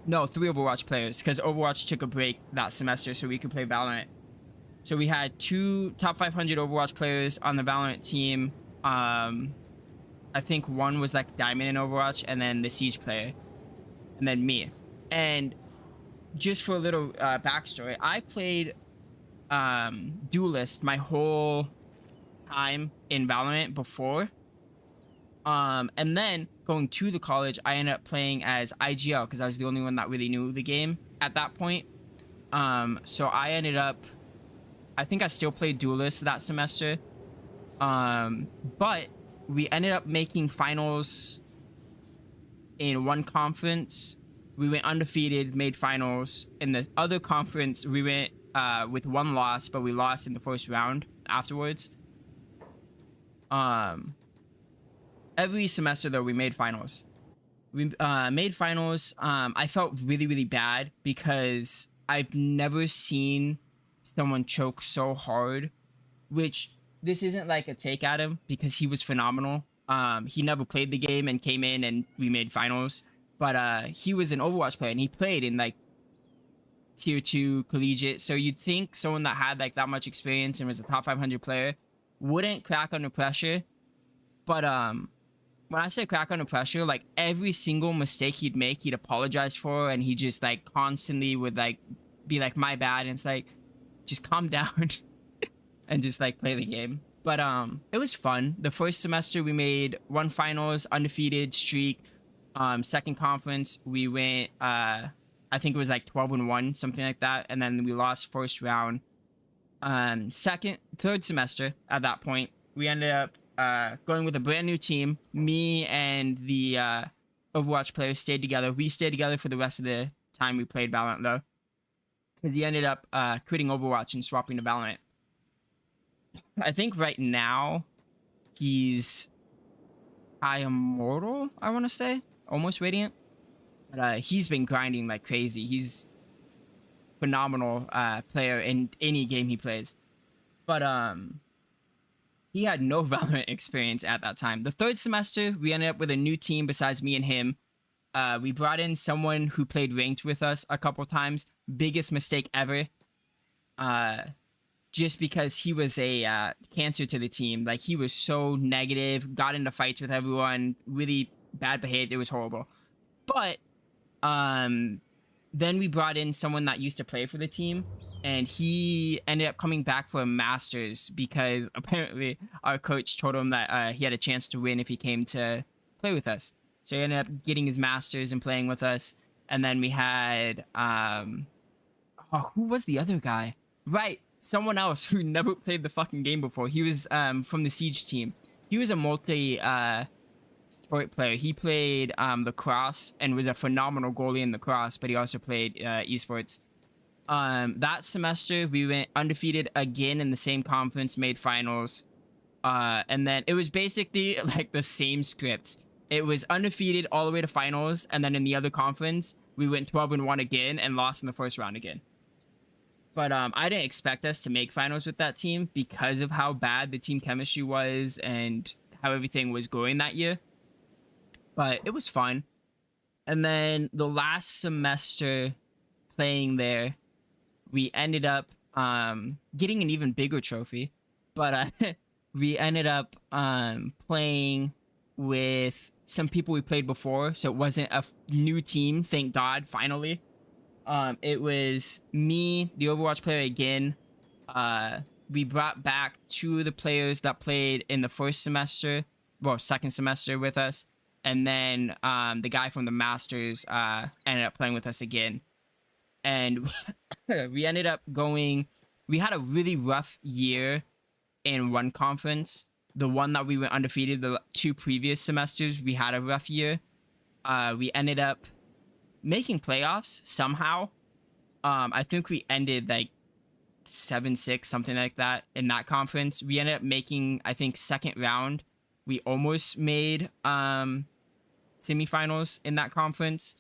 No, 3 Overwatch players, because Overwatch took a break that semester so we could play Valorant. So we had 2 top 500 Overwatch players on the Valorant team. I think one was like Diamond in Overwatch, and then the Siege player, and then me. And just for a little backstory, I played Duelist my whole time in Valorant before. And then going to the college, I ended up playing as IGL because I was the only one that really knew the game at that point. So I ended up, I think I still played Duelist that semester. But we ended up making finals in one conference. We went undefeated, made finals. In the other conference, we went with 1 loss, but we lost in the first round afterwards. Every semester though, we made finals. We made finals. I felt really, really bad because I've never seen someone choke so hard, which this isn't like a take at him because he was phenomenal. He never played the game and came in and we made finals, but he was an Overwatch player and he played in like tier 2 collegiate. So you'd think someone that had like that much experience and was a top 500 player wouldn't crack under pressure. But when I say crack under pressure, like every single mistake he'd make, he'd apologize for, and he just like constantly would like be like, my bad, and it's like, just calm down and just like play the game. But it was fun. The first semester we made 1 finals, undefeated streak. Second conference we went I think it was like 12-1, something like that, and then we lost first round. Third semester at that point, we ended up going with a brand new team. Me and the Overwatch players stayed together. We stayed together for the rest of the time we played Valorant though, because he ended up quitting Overwatch and swapping to Valorant. I think right now he's high immortal, I want to say, almost radiant. But he's been grinding like crazy. He's phenomenal player in any game he plays. But he had no Valorant experience at that time. The third semester, we ended up with a new team besides me and him. We brought in someone who played ranked with us a couple times. Biggest mistake ever. Just because he was a cancer to the team. Like, he was so negative, got into fights with everyone, really bad behaved. It was horrible. But then we brought in someone that used to play for the team, and he ended up coming back for a master's because apparently our coach told him that he had a chance to win if he came to play with us. So he ended up getting his master's and playing with us. And then we had who was the other guy? Right, someone else who never played the fucking game before. He was from the Siege team. He was a multi sport player. He played lacrosse and was a phenomenal goalie in lacrosse, but he also played esports. That semester we went undefeated again in the same conference, made finals, and then it was basically like the same script. It was undefeated all the way to finals, and then in the other conference we went 12-1 again and lost in the first round again. But I didn't expect us to make finals with that team because of how bad the team chemistry was and how everything was going that year. But it was fun. And then the last semester playing there, we ended up getting an even bigger trophy. But we ended up playing with some people we played before. So it wasn't a new team, thank God, finally. It was me, the Overwatch player again. We brought back 2 of the players that played in the second semester with us. And then the guy from the Masters ended up playing with us again. And we ended up going... We had a really rough year in one conference. the one that we went undefeated, the 2 previous semesters, we had a rough year. We ended up making playoffs somehow. I think we ended like 7-6, something like that in that conference. We ended up making, I think, second round. We almost made semifinals in that conference.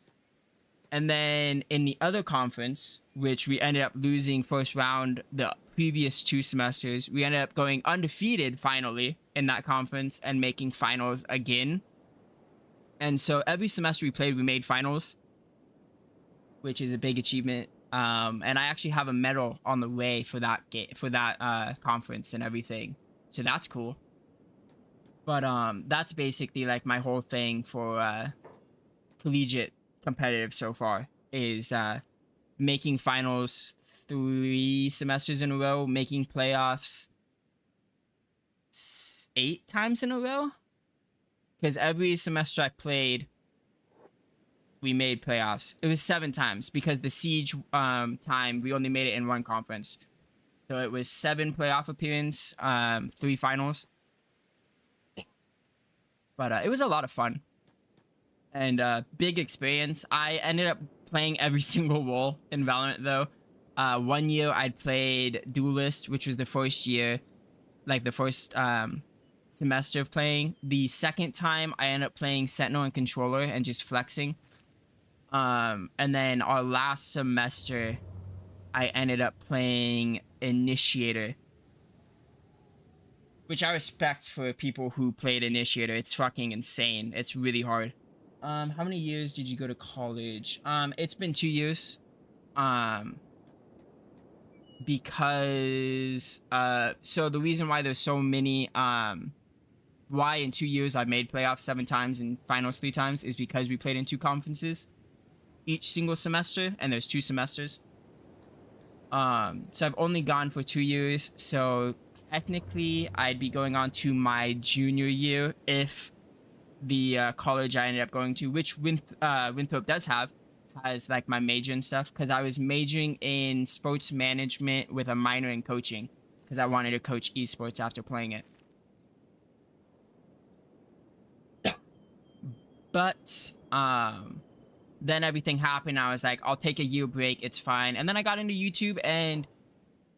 And then in the other conference, which we ended up losing first round the previous 2 semesters, we ended up going undefeated finally in that conference and making finals again. And so every semester we played, we made finals, which is a big achievement. And I actually have a medal on the way for that conference and everything. So that's cool. But that's basically like my whole thing for collegiate competitive so far is making finals 3 semesters in a row, making playoffs 8 times in a row, because every semester I played we made playoffs. It was 7 times because the siege time we only made it in 1 conference, so it was 7 playoff appearances, 3 finals. But it was a lot of fun and big experience. I ended up playing every single role in Valorant though. 1 year I played Duelist, which was the first year, like the first semester of playing. The second time I ended up playing Sentinel and Controller and just flexing. And then our last semester I ended up playing Initiator, which I respect for people who played Initiator. It's fucking insane. It's really hard. How many years did you go to college? It's been 2 years. Because so the reason why there's so many why in 2 years I made playoffs 7 times and finals 3 times is because we played in 2 conferences each single semester, and there's 2 semesters. So I've only gone for 2 years, so technically I'd be going on to my junior year if the college I ended up going to, which Winthrop does have, has like my major and stuff, because I was majoring in sports management with a minor in coaching because I wanted to coach esports after playing it. But then everything happened. I was like, I'll take a year break, it's fine. And then I got into YouTube and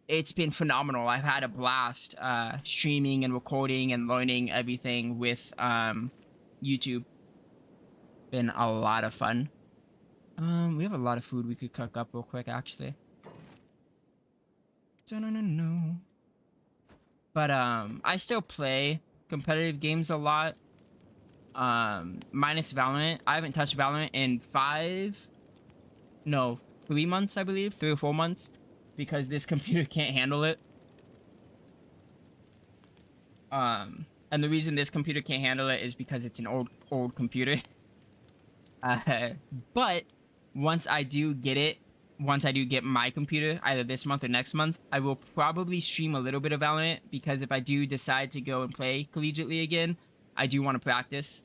it's been phenomenal. I've had a blast streaming and recording and learning everything with YouTube. Been a lot of fun. We have a lot of food we could cook up real quick, actually. But I still play competitive games a lot. Minus Valorant. I haven't touched Valorant in 3 months, I believe. 3 or 4 months. Because this computer can't handle it. And the reason this computer can't handle it is because it's an old computer. But once I do get my computer, either this month or next month, I will probably stream a little bit of Valorant, because if I do decide to go and play collegiately again, I do want to practice,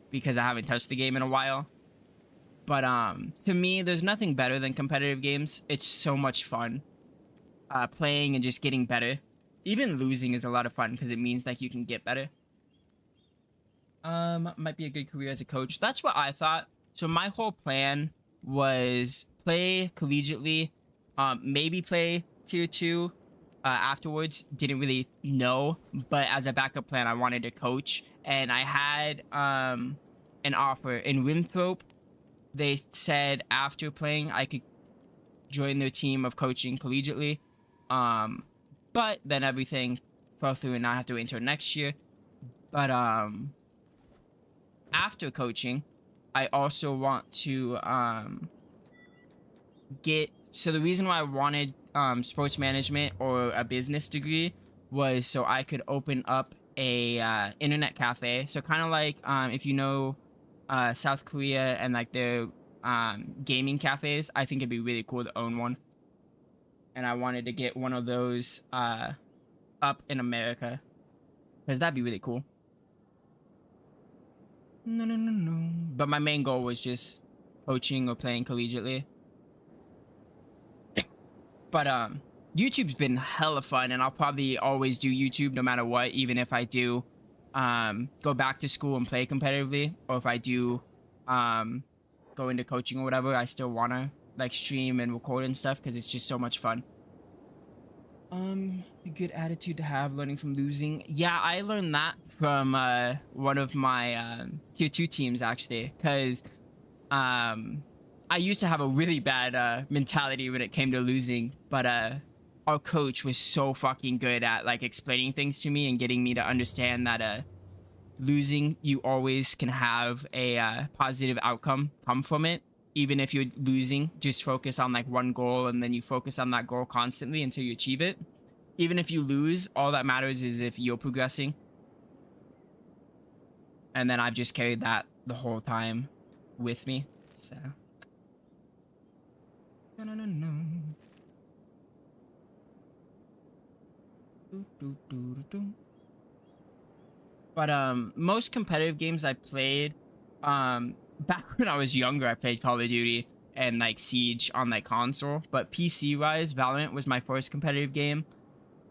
because I haven't touched the game in a while. But to me, there's nothing better than competitive games. It's so much fun. Playing and just getting better. Even losing is a lot of fun, because it means like you can get better. Might be a good career as a coach. That's what I thought. So my whole plan was play collegiately, maybe play tier 2 afterwards. Didn't really know, but as a backup plan I wanted to coach, and I had an offer in Winthrop. They said after playing I could join their team of coaching collegiately, but then everything fell through and I have to wait until next year. But after coaching I also want to so the reason why I wanted sports management or a business degree was so I could open up a internet cafe. So kind of like if you know South Korea and like their gaming cafes, I think it'd be really cool to own one. And I wanted to get one of those up in America, because that'd be really cool. No. But my main goal was just coaching or playing collegiately. But YouTube's been hella fun, and I'll probably always do YouTube no matter what, even if I do go back to school and play competitively, or if I do go into coaching or whatever. I still wanna like stream and record and stuff because it's just so much fun. A good attitude to have, learning from losing. Yeah, I learned that from one of my tier 2 teams actually, because I used to have a really bad mentality when it came to losing, but our coach was so fucking good at like explaining things to me and getting me to understand that losing, you always can have a positive outcome come from it. Even if you're losing, just focus on like one goal, and then you focus on that goal constantly until you achieve it. Even if you lose, all that matters is if you're progressing. And then I've just carried that the whole time with me. So but most competitive games I played, back when I was younger, I played Call of Duty and like Siege on like console. But PC wise, Valorant was my first competitive game.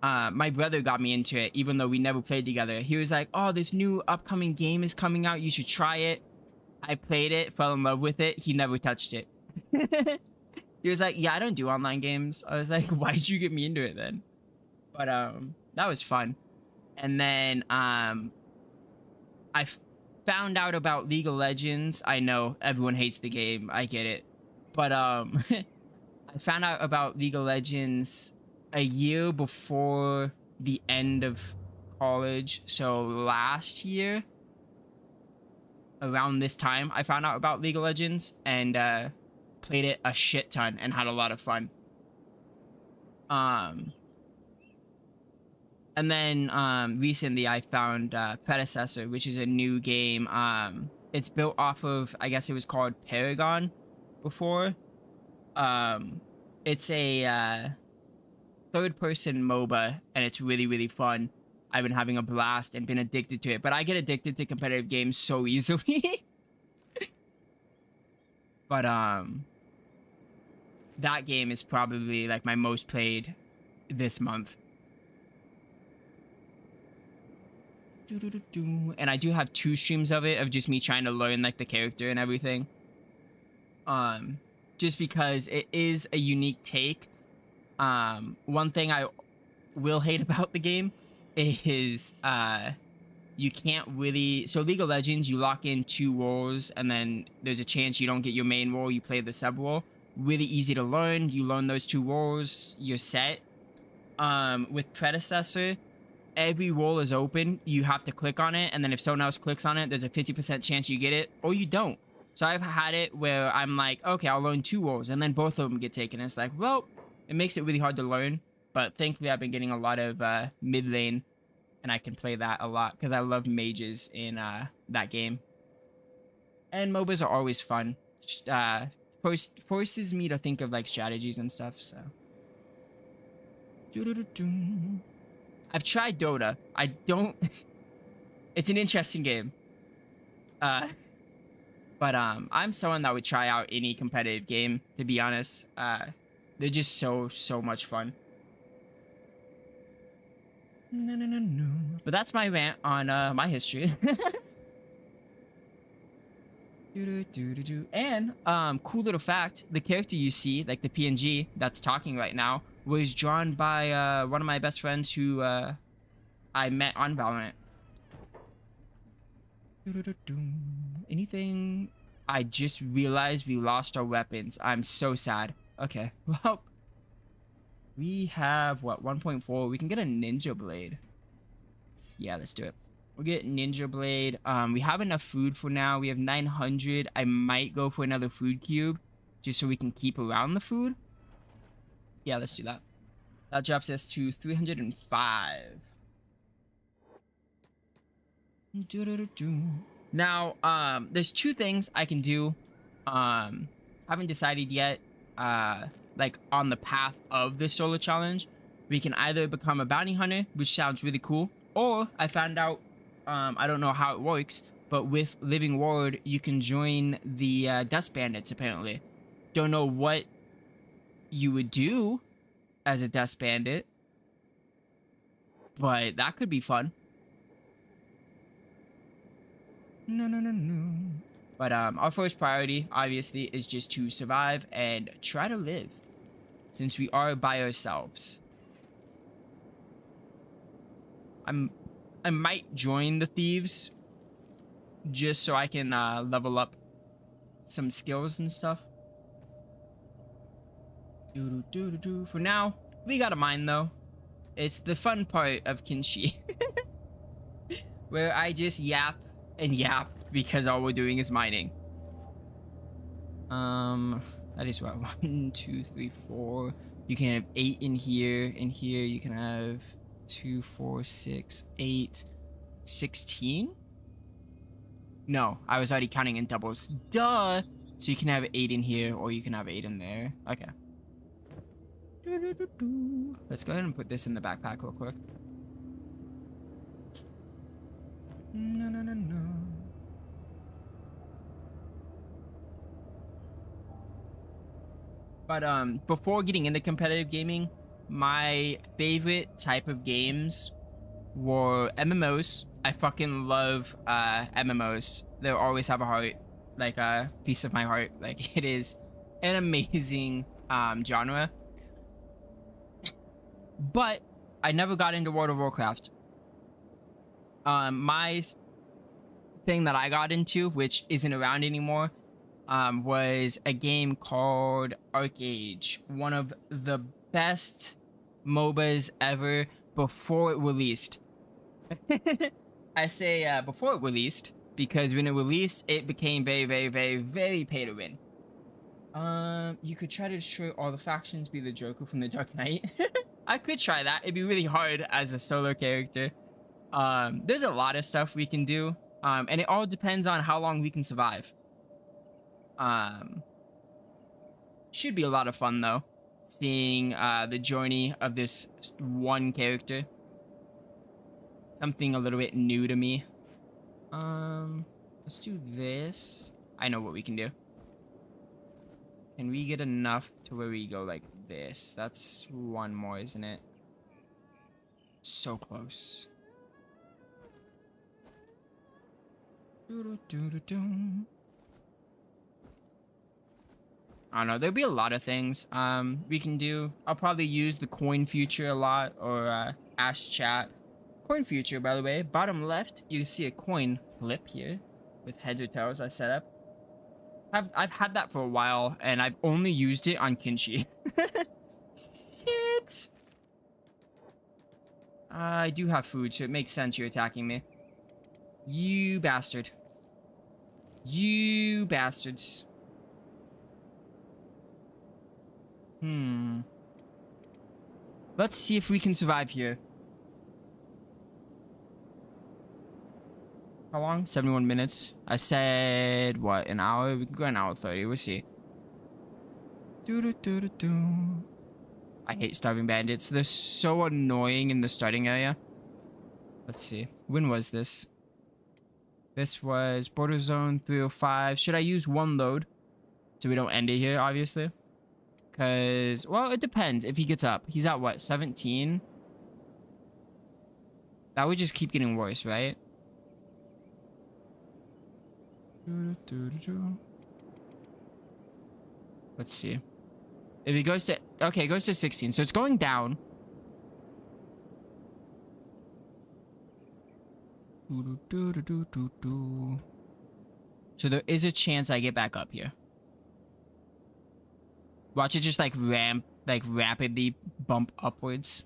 My brother got me into it, even though we never played together. He was like, "Oh, this new upcoming game is coming out. You should try it." I played it, fell in love with it. He never touched it. He was like, "Yeah, I don't do online games." I was like, "Why did you get me into it then?" But that was fun. And then I found out about League of Legends. I know everyone hates the game. I get it. But I found out about League of Legends a year before the end of college. So last year, around this time, I found out about League of Legends and played it a shit ton and had a lot of fun. And then recently I found Predecessor, which is a new game. It's built off of, I guess it was called Paragon before. It's a third-person MOBA, and it's really, really fun. I've been having a blast and been addicted to it, but I get addicted to competitive games so easily. But that game is probably like my most played this month. And I do have 2 streams of it, of just me trying to learn like the character and everything. Just because it is a unique take. One thing I will hate about the game is you can't really, so League of Legends, you lock in 2 roles and then there's a chance you don't get your main role, you play the sub role. Really easy to learn. You learn those 2 roles, you're set. With Predecessor, every role is open. You have to click on it, and then if someone else clicks on it, there's a 50% chance you get it, or you don't. So I've had it where I'm like, okay, I'll learn 2 roles, and then both of them get taken. It's like, well, it makes it really hard to learn. But thankfully, I've been getting a lot of mid lane, and I can play that a lot because I love mages in that game. And MOBAs are always fun. Forces me to think of like strategies and stuff. So. I've tried Dota. I don't. It's an interesting game. But I'm someone that would try out any competitive game, to be honest. They're just so much fun. No. But that's my rant on my history. And cool little fact, the character you see, like the PNG that's talking right now, was drawn by one of my best friends who I met on Valorant. Anything? I just realized we lost our weapons. I'm so sad. Okay, well, we have what, 1.4. We can get a ninja blade. Yeah, let's do it. We'll get ninja blade. We have enough food for now. We have 900. I might go for another food cube just so we can keep around the food. Yeah, let's do that. That drops us to 305. Now, there's 2 things I can do. Haven't decided yet. Like on the path of this solo challenge, we can either become a bounty hunter, which sounds really cool, or I found out, I don't know how it works, but with Living Ward, you can join the Dust Bandits, apparently. Don't know what you would do as a desk bandit, but that could be fun. No, no, no, no. But our first priority, obviously, is just to survive and try to live, since we are by ourselves. I might join the thieves just so I can level up some skills and stuff. For now, we got a mine though. It's the fun part of Kenshi, where I just yap and yap because all we're doing is mining. That is what, 1, 2, 3, 4. You can have 8 in here. In here, you can have 2, 4, 6, 8, 16. No, I was already counting in doubles. Duh. So you can have 8 in here, or you can have 8 in there. Okay. Let's go ahead and put this in the backpack real quick. No, no, no, no. But before getting into competitive gaming, my favorite type of games were MMOs. I fucking love MMOs. They'll always have a heart, like a piece of my heart. Like, it is an amazing genre. But I never got into World of Warcraft. My thing that I got into, which isn't around anymore, was a game called Arcade, one of the best MOBAs ever before it released. I say before it released because when it released, it became very, very, very, very pay to win. You could try to destroy all the factions, be the Joker from the Dark Knight. I could try that. It'd be really hard as a solo character. There's a lot of stuff we can do, and it all depends on how long we can survive. Should be a lot of fun though, seeing the journey of this one character. Something a little bit new to me. Let's do this. I know what we can do. Can we get enough to where we go like this? That's one more, isn't it? So close. I don't know. There'll be a lot of things we can do. I'll probably use the coin future a lot, or Ash Chat. Coin future, by the way, bottom left, you see a coin flip here with heads or tails I set up. I've had that for a while, and I've only used it on Kenshi. Shit. I do have food, so it makes sense you're attacking me. You bastard. You bastards. Let's see if we can survive here. How long? 71 minutes. I said, what, an hour? We can go an hour 30. We'll see. I hate starving bandits. They're so annoying in the starting area. Let's see. When was this? This was border zone 305. Should I use one load so we don't end it here, obviously? Because, well, it depends if he gets up. He's at what, 17? That would just keep getting worse, right? Let's see. If he goes to... Okay, it goes to 16. So it's going down. So there is a chance I get back up here. Watch it just like rapidly bump upwards.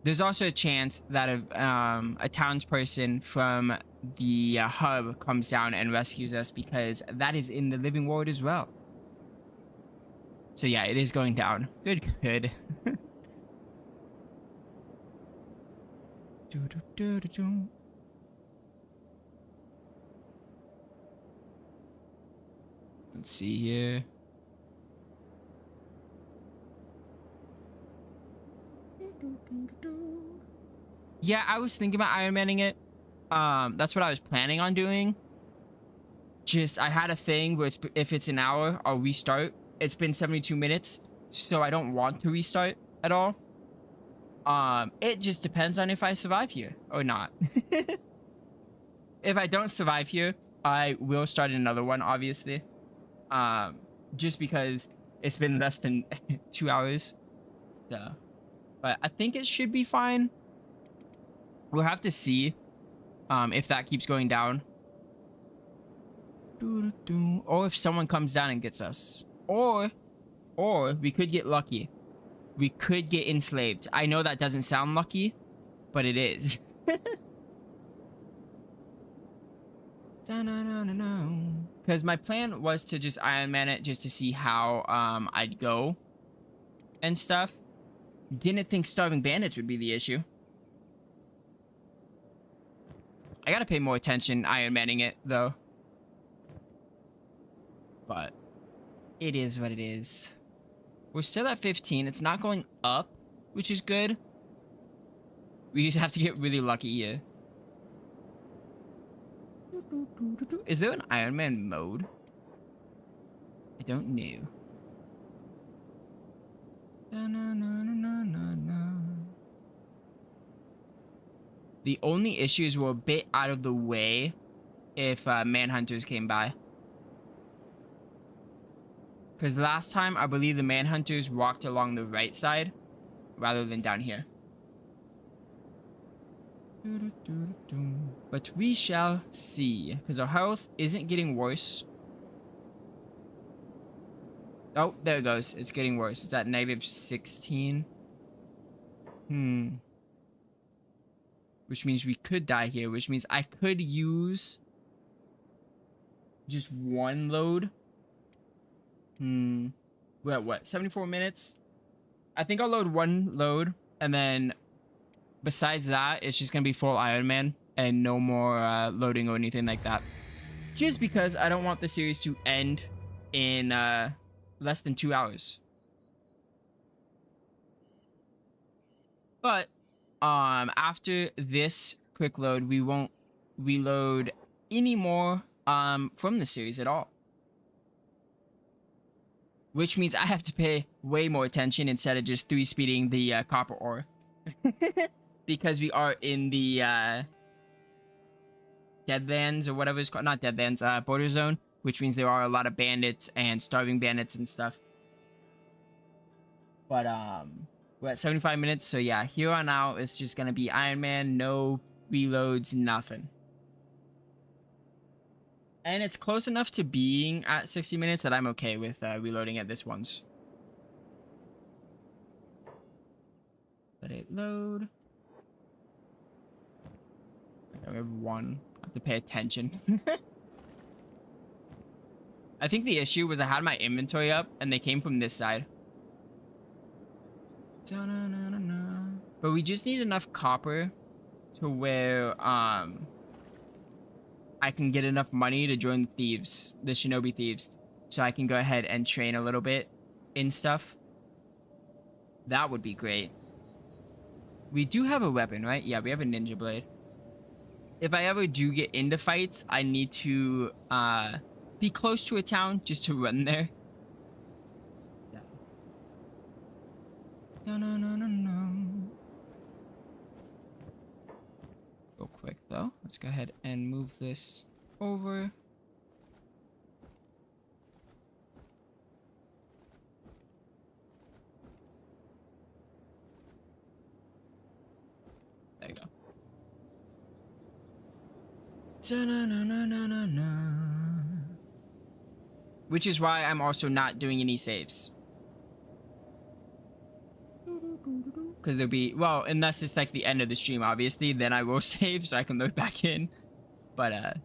There's also a chance that a townsperson from the hub comes down and rescues us, because that is in the living world as well. So yeah, it is going down. Good, good. Let's see here. Yeah, I was thinking about Iron Manning it. That's what I was planning on doing. just I had a thing where if it's an hour, I'll restart. It's been 72 minutes, so I don't want to restart at all. It just depends on if I survive here or not. If I don't survive here, I will start another one, obviously. Just because it's been less than 2 hours. So, but I think it should be fine. We'll have to see if that keeps going down. Or if someone comes down and gets us. Or we could get lucky. We could get enslaved. I know that doesn't sound lucky, but it is. Because my plan was to just Iron Man it just to see how I'd go and stuff. Didn't think starving bandits would be the issue. I gotta pay more attention Iron Manning it though. But it is what it is. We're still at 15. It's not going up, which is good. We just have to get really lucky here. Is there an Iron Man mode? I don't know. The only issue is we're a bit out of the way if manhunters came by. Because last time, I believe the manhunters walked along the right side rather than down here. But we shall see. Because our health isn't getting worse. Oh, there it goes. It's getting worse. It's at -16. Which means we could die here. Which means I could use just one load. We're at what? 74 minutes? I think I'll load one load. And then besides that, it's just going to be full Iron Man. And no more loading or anything like that. Just because I don't want the series to end in less than 2 hours. But after this quick load, we won't reload any more from the series at all. Which means I have to pay way more attention instead of just 3-speeding the copper ore. Because we are in the Deadlands or whatever it's called. Not Deadlands, border zone. Which means there are a lot of bandits and starving bandits and stuff. But we're at 75 minutes. So yeah, here on out, it's just going to be Iron Man. No reloads, nothing. And it's close enough to being at 60 minutes that I'm okay with reloading at this once. Let it load. Okay, we have one. I have to pay attention. I think the issue was I had my inventory up and they came from this side. But we just need enough copper to where I can get enough money to join the thieves, the shinobi thieves, so I can go ahead and train a little bit in stuff. That would be great. We do have a weapon, right? Yeah, we have a ninja blade. If I ever do get into fights, I need to be close to a town just to run there. Real quick though, let's go ahead and move this over. There you go. Which is why I'm also not doing any saves. Because there'll be, well, unless it's like the end of the stream, obviously, then I will save so I can load back in. But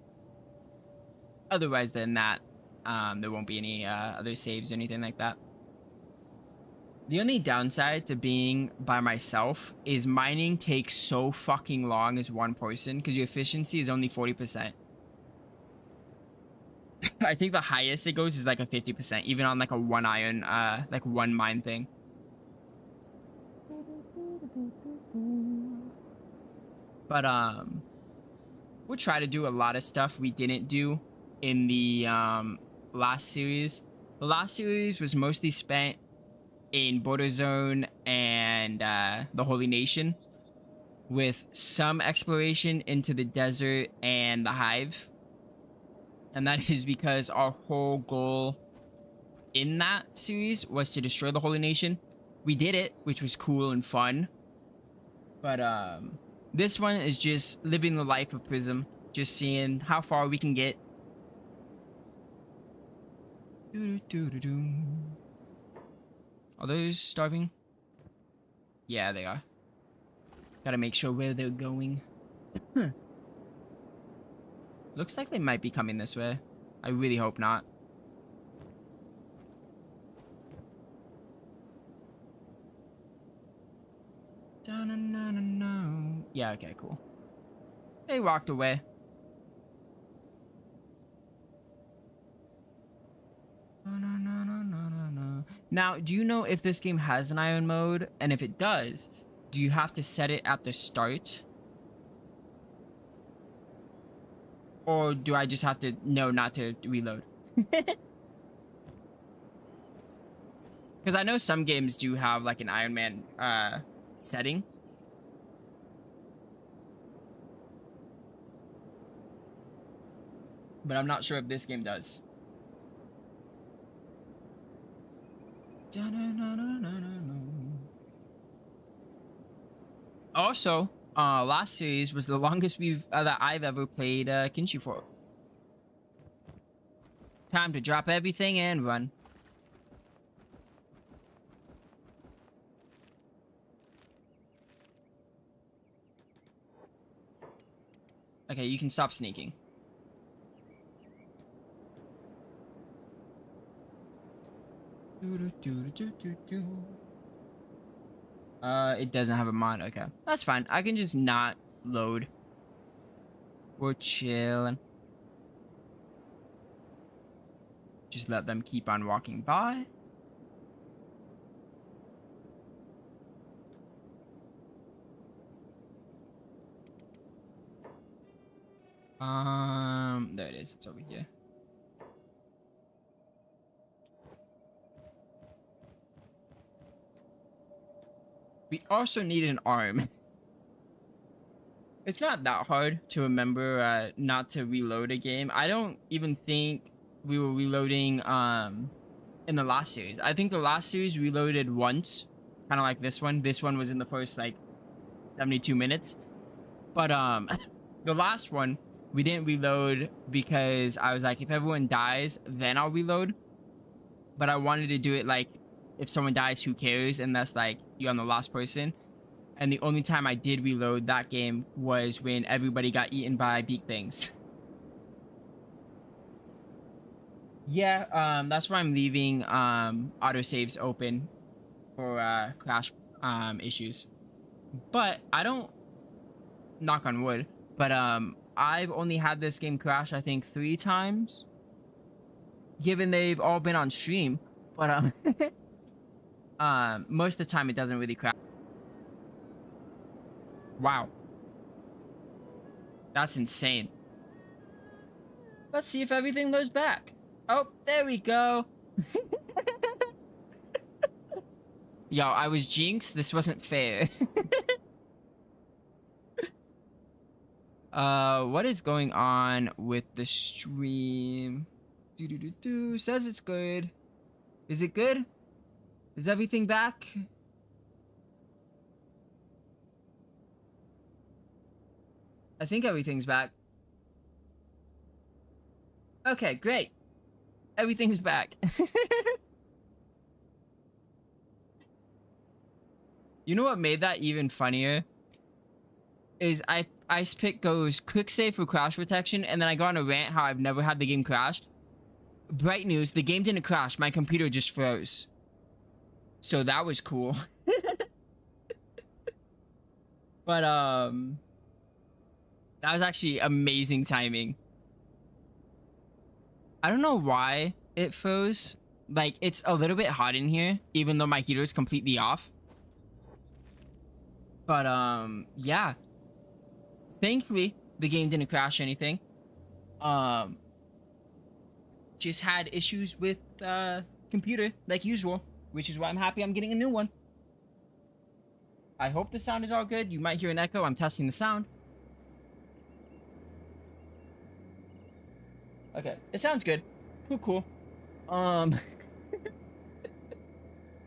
otherwise than that, there won't be any other saves or anything like that. The only downside to being by myself is mining takes so fucking long as one person because your efficiency is only 40%. I think the highest it goes is like a 50%, even on like a one iron, like one mine thing. But we'll try to do a lot of stuff we didn't do in the last series. The last series was mostly spent in Border Zone and the Holy Nation, with some exploration into the desert and the Hive. And that is because our whole goal in that series was to destroy the Holy Nation. We did it, which was cool and fun. But this one is just living the life of Prism, just seeing how far we can get. Are those starving? Yeah, they are. Gotta make sure where they're going. Looks like they might be coming this way. I really hope not. Yeah, okay, cool. They walked away. Now, do you know if this game has an iron mode? And if it does, do you have to set it at the start? Or do I just have to know not to reload? Because I know some games do have like an Iron Man setting. But I'm not sure if this game does. Also, last series was the longest that I've ever played Kenshi for. Time to drop everything and run. Okay, you can stop sneaking. It doesn't have a mod. Okay, that's fine. I can just not load. We're chilling. Just let them keep on walking by. There it is. It's over here. We also need an arm. It's not that hard to remember not to reload a game. I don't even think we were reloading in the last series. I think the last series reloaded once, kind of like this one. This one was in the first like 72 minutes. But the last one we didn't reload because I was like, if everyone dies, then I'll reload. But I wanted to do it like, if someone dies, who cares? And that's like, you're on the last person. And the only time I did reload that game was when everybody got eaten by beak things. Yeah, that's why I'm leaving autosaves open for crash issues. But I don't, knock on wood, but I've only had this game crash I think 3 times, given they've all been on stream. But most of the time it doesn't really crash. Wow, that's insane. Let's see if everything goes back. Oh, there we go. Yo, I was jinxed. This wasn't fair. What is going on with the stream? Says it's good. Is it good? Is everything back? I think everything's back. Okay, great. Everything's back. You know what made that even funnier? Is Ice Pick goes quick save for crash protection, and then I go on a rant how I've never had the game crash. Bright news, the game didn't crash, my computer just froze. So that was cool. But that was actually amazing timing. I don't know why it froze. Like, it's a little bit hot in here, even though my heater is completely off. But yeah. Thankfully, the game didn't crash or anything. just had issues with computer like usual, which is why I'm happy I'm getting a new one. I hope the sound is all good. You might hear an echo. I'm testing the sound. Okay, it sounds good. Cool.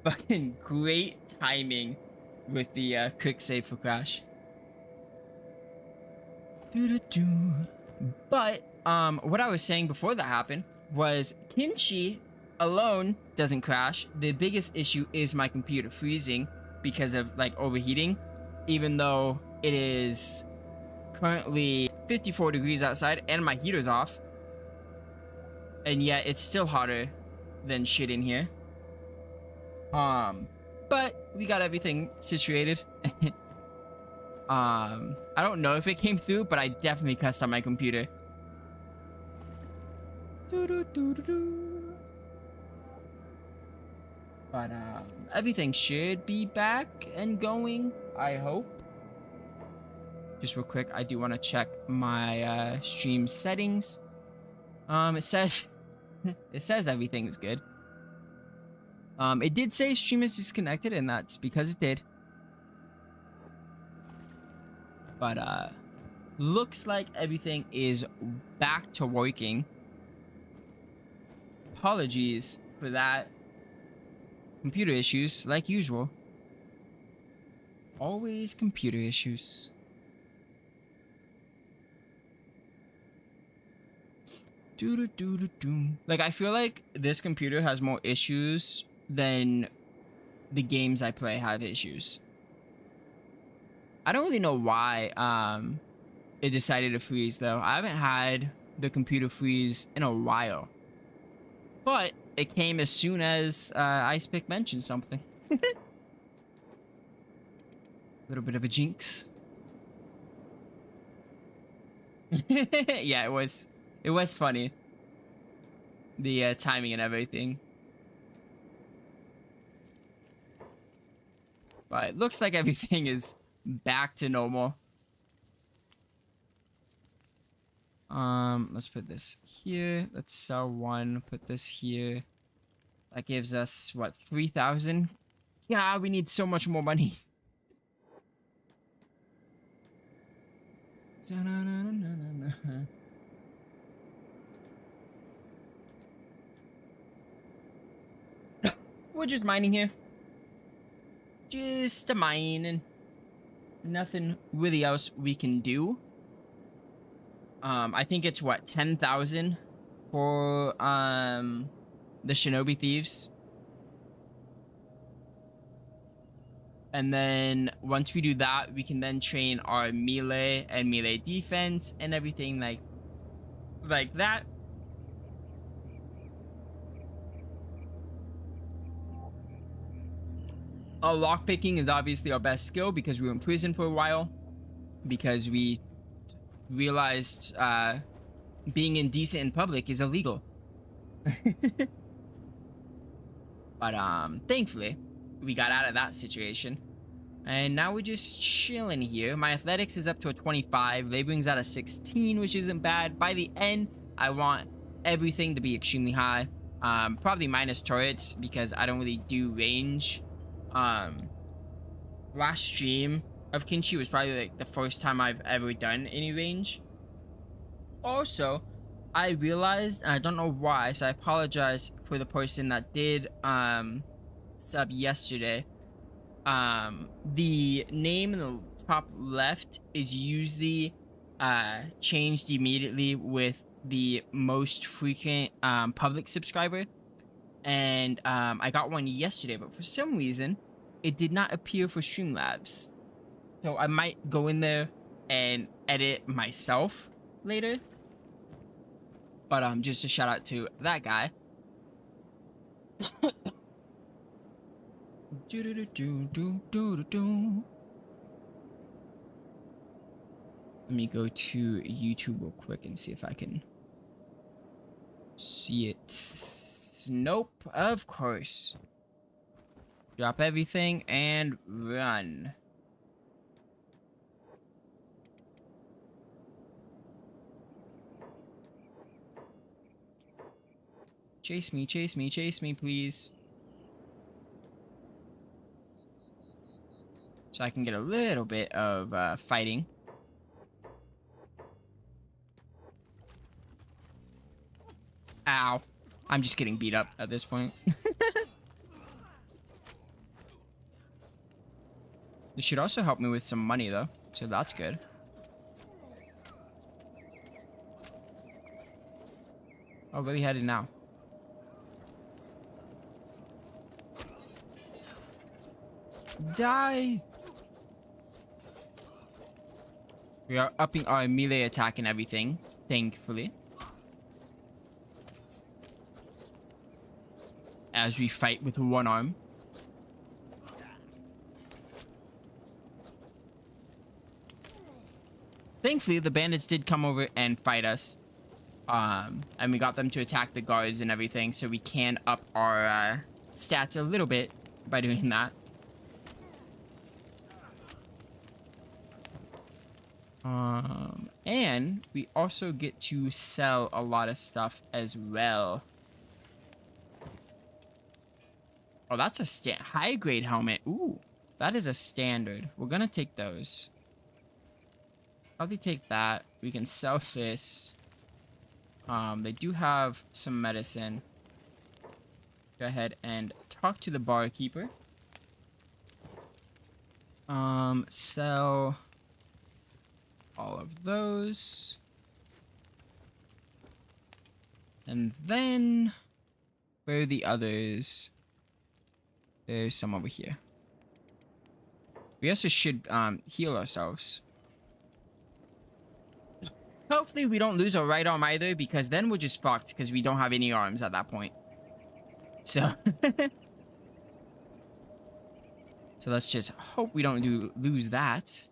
Fucking great timing with the quick save for Crash. But what I was saying before that happened was Kenshi alone doesn't crash. The biggest issue is my computer freezing because of like overheating, even though it is currently 54 degrees outside and my heater's off, and yet it's still hotter than shit in here. But we got everything situated. I don't know if it came through, but I definitely cussed on my computer. But everything should be back and going, I hope. Just real quick, I do want to check my stream settings. It says it says everything is good. It did say stream is disconnected, and that's because it did. But looks like everything is back to working. Apologies for that. Computer issues, like usual. Always computer issues. Like, I feel like this computer has more issues than the games I play have issues. I don't really know why it decided to freeze, though. I haven't had the computer freeze in a while. But it came as soon as Icepick mentioned something. A little bit of a jinx. Yeah, it was funny. The timing and everything. But it looks like everything is back to normal. Let's put this here. Let's sell one. Put this here. That gives us, what, 3,000? Yeah, we need so much more money. We're just mining here. Just a mining. Nothing really else we can do. I think it's what, 10,000 for the Shinobi Thieves. And then once we do that, we can then train our melee and melee defense and everything like that. Our lockpicking is obviously our best skill because we were in prison for a while. Because we realized being indecent in public is illegal. But thankfully, we got out of that situation. And now we're just chilling here. My athletics is up to a 25. Laboring's at a 16, which isn't bad. By the end, I want everything to be extremely high. Probably minus turrets because I don't really do range. Last stream of Kenshi was probably like the first time I've ever done any range. Also, I realized, and I don't know why, so I apologize for the person that did sub yesterday. The name in the top left is usually changed immediately with the most frequent public subscriber, and I got one yesterday, but for some reason it did not appear for Streamlabs, so I might go in there and edit myself later. But just a shout out to that guy. Let me go to YouTube real quick and see if I can see it. Nope, of course. Drop everything and run. Chase me, chase me, chase me, please. So I can get a little bit of fighting. Ow. I'm just getting beat up at this point. This should also help me with some money, though. So that's good. Oh, where are we headed now? Die! We are upping our melee attack and everything, thankfully. As we fight with one arm. Thankfully, the bandits did come over and fight us. And we got them to attack the guards and everything, so we can up our stats a little bit by doing that. And we also get to sell a lot of stuff as well. Oh, that's a high-grade helmet. Ooh, that is a standard. We're gonna take those. Probably take that. We can sell this. They do have some medicine. Go ahead and talk to the barkeeper. Sell all of those. And then where are the others? There's some over here. We also should heal ourselves. Hopefully we don't lose our right arm either, because then we're just fucked because we don't have any arms at that point. So so let's just hope we don't lose that.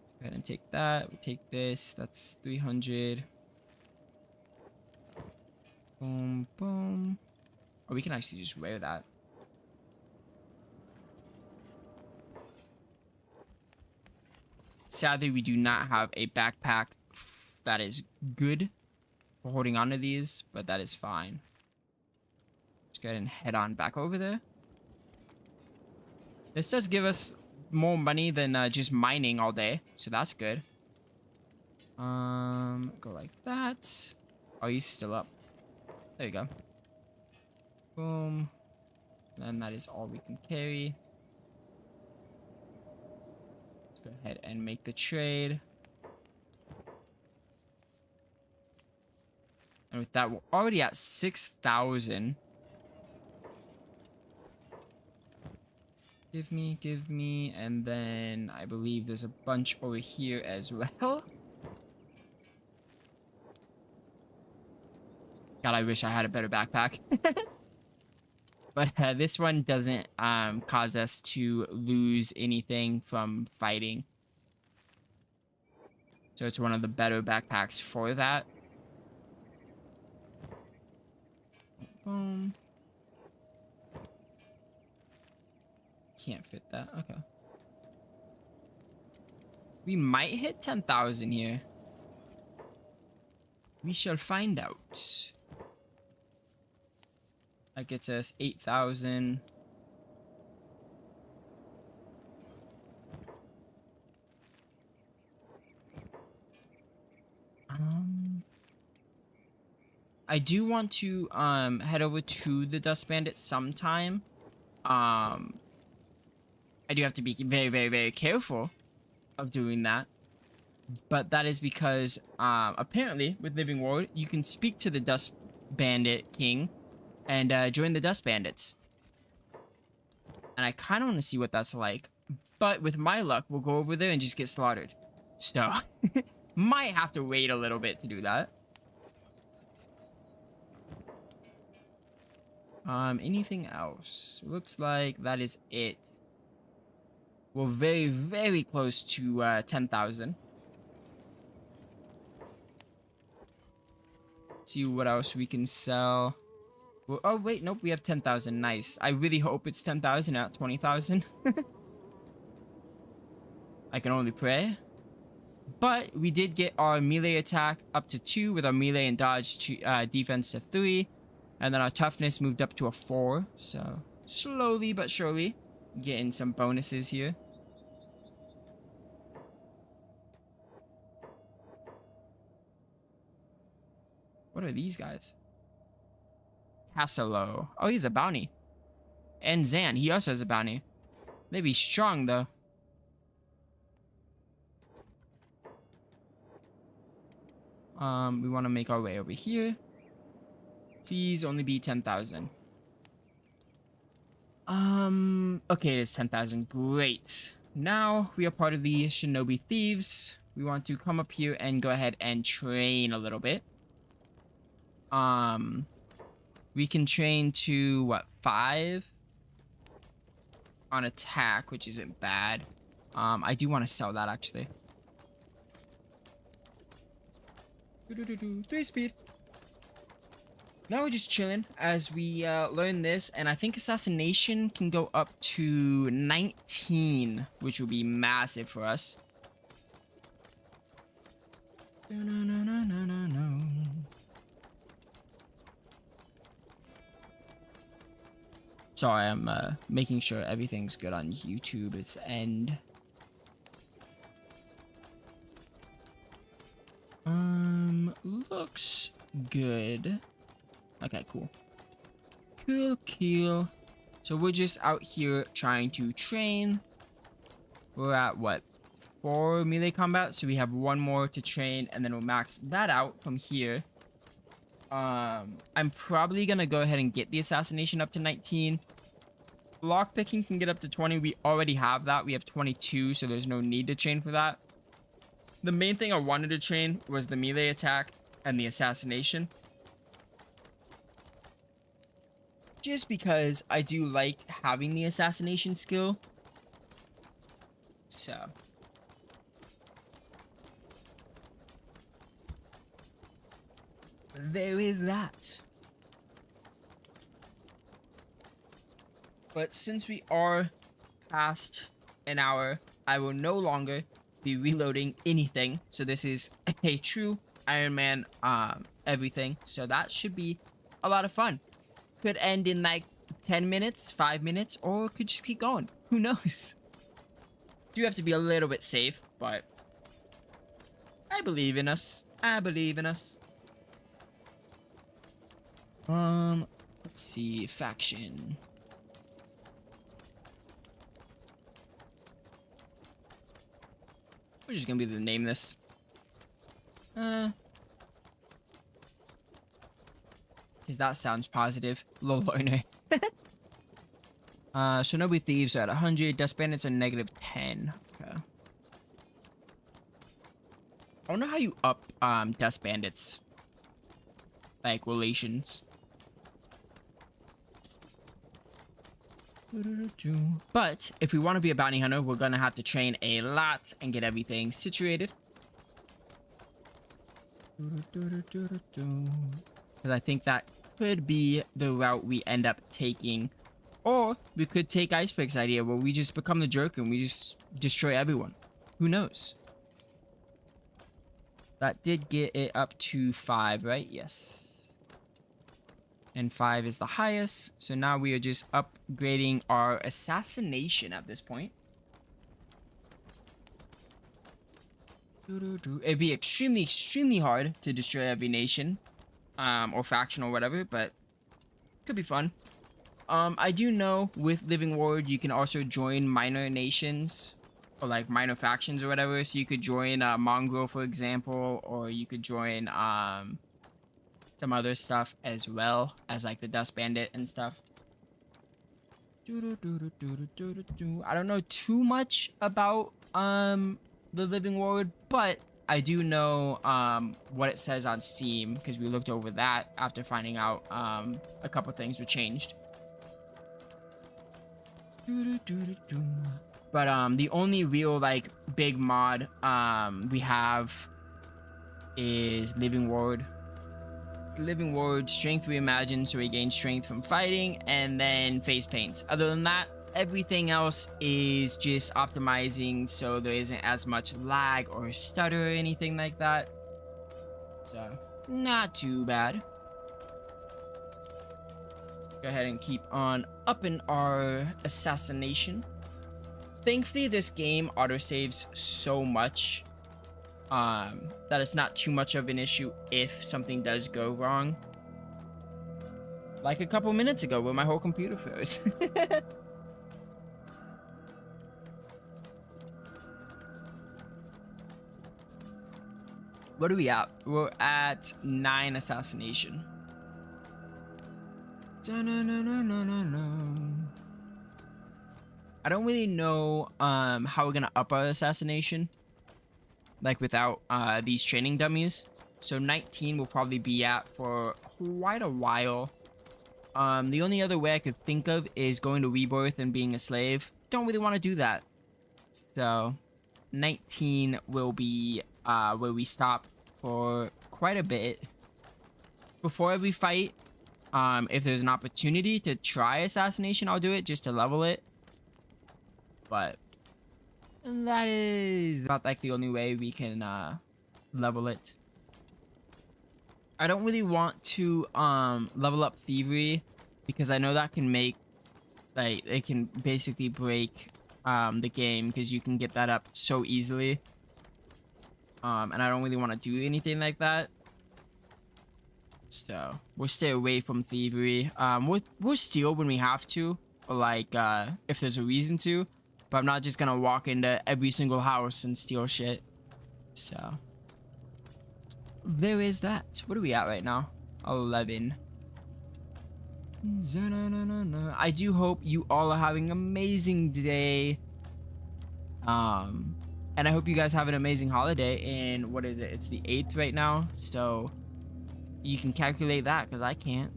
Let's go ahead and take that. We take this. That's 300. Boom, boom. Oh, we can actually just wear that. Sadly, we do not have a backpack that is good for holding on to these, but that is fine. Let's go ahead and head on back over there. This does give us more money than just mining all day, so that's good. Go like that. Oh, he's still up. There you go. Boom. And that is all we can carry. Let's go ahead and make the trade. And with that, we're already at 6,000. Give me, and then I believe there's a bunch over here as well. God, I wish I had a better backpack. But this one doesn't cause us to lose anything from fighting. So it's one of the better backpacks for that. Boom. Can't fit that. Okay. We might hit 10,000 here. We shall find out. That gets us 8,000. I do want to head over to the Dust Bandit sometime. I do have to be very, very, very careful of doing that. But that is because apparently with Living World, you can speak to the Dust Bandit King and join the Dust Bandits. And I kind of want to see what that's like. But with my luck, we'll go over there and just get slaughtered. So, might have to wait a little bit to do that. Anything else? Looks like that is it. We're very, very close to 10,000. See what else we can sell. Well, oh, wait, nope, we have 10,000. Nice. I really hope it's 10,000, not 20,000. I can only pray. But we did get our melee attack up to 2 with our melee and dodge to, defense to 3. And then our toughness moved up to a 4. So slowly but surely getting some bonuses here. What are these guys? Tassalo. Oh, he's a bounty. And Zan, he also has a bounty. They be strong though. We want to make our way over here. Please only be 10,000. Okay, it is 10,000. Great. Now we are part of the Shinobi Thieves. We want to come up here and go ahead and train a little bit. We can train to what, 5 on attack, which isn't bad. I do want to sell that actually. 3 speed. Now we're just chilling as we learn this, and I think assassination can go up to 19, which will be massive for us. Sorry, I'm making sure everything's good on YouTube. It's end. Looks good. Okay, cool. Cool. So we're just out here trying to train. We're at what? 4 melee combat, so we have 1 more to train, and then we'll max that out from here. I'm probably gonna go ahead and get the assassination up to 19. Lockpicking can get up to 20. We already have that. We have 22, so there's no need to train for that. The main thing I wanted to train was the melee attack and the assassination. Just because I do like having the assassination skill. So. There is that. But since we are past an hour, I will no longer be reloading anything. So this is a true Iron Man everything. So that should be a lot of fun. Could end in like 10 minutes, 5 minutes, or could just keep going. Who knows? Do have to be a little bit safe, but I believe in us. I believe in us. Let's see, faction. We're just gonna be able to name this. Because that sounds positive. Low loner. Shinobi Thieves are at 100. Dust Bandits are -10. Okay. I wonder how you up Dust Bandits. Like relations. But if we want to be a bounty hunter, we're gonna have to train a lot and get everything situated. Because I think that could be the route we end up taking. Or we could take Iceberg's idea where we just become the jerk and we just destroy everyone. Who knows? That did get it up to 5, right? Yes. And 5 is the highest. So now we are just upgrading our assassination at this point. It'd be extremely hard to destroy every nation. Or faction or whatever, but could be fun. I do know with Living Ward you can also join minor nations or like minor factions or whatever. So you could join Mongrel, for example, or you could join some other stuff as well as like the Dust Bandit and stuff. I don't know too much about the Living Ward, but I do know what it says on Steam because we looked over that after finding out a couple things were changed. But the only real like big mod we have is Living Ward. It's Living Ward, Strength Reimagined, so we gain strength from fighting, and then face paints. Other than that, everything else is just optimizing so there isn't as much lag or stutter or anything like that. So, not too bad. Go ahead and keep on upping our assassination. Thankfully, this game autosaves so much that it's not too much of an issue if something does go wrong. Like a couple minutes ago where my whole computer froze. What are we at? We're at 9 assassination. I don't really know how we're gonna up our assassination, like without these training dummies. So 19 will probably be at for quite a while. The only other way I could think of is going to Rebirth and being a slave. Don't really want to do that. So 19 will be where we stop for quite a bit. Before every fight, if there's an opportunity to try assassination, I'll do it just to level it. But that is not like the only way we can level it. I don't really want to level up thievery because I know that can make, like, it can basically break the game because you can get that up so easily. And I don't really want to do anything like that. So we'll stay away from thievery. We'll steal when we have to, or like if there's a reason to. But I'm not just gonna walk into every single house and steal shit. So there is that. What are we at right now? 11. I do hope you all are having an amazing day. And I hope you guys have an amazing holiday. And what is it? It's the 8th right now. So you can calculate that because I can't.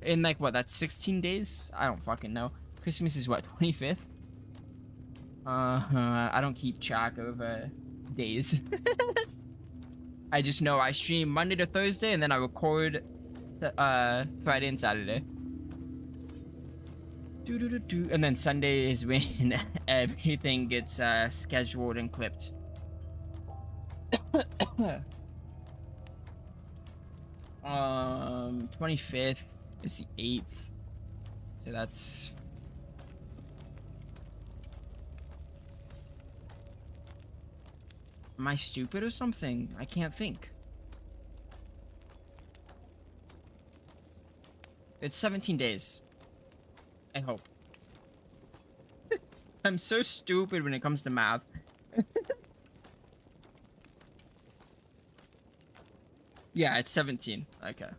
In like what? That's 16 days? I don't fucking know. Christmas is what? 25th? I don't keep track of days. I just know I stream Monday to Thursday and then I record Friday and Saturday. And then Sunday is when everything gets scheduled and clipped. 25th is the 8th. So that's... Am I stupid or something? I can't think. It's 17 days. I hope. I'm so stupid when it comes to math. Yeah, it's 17. Okay.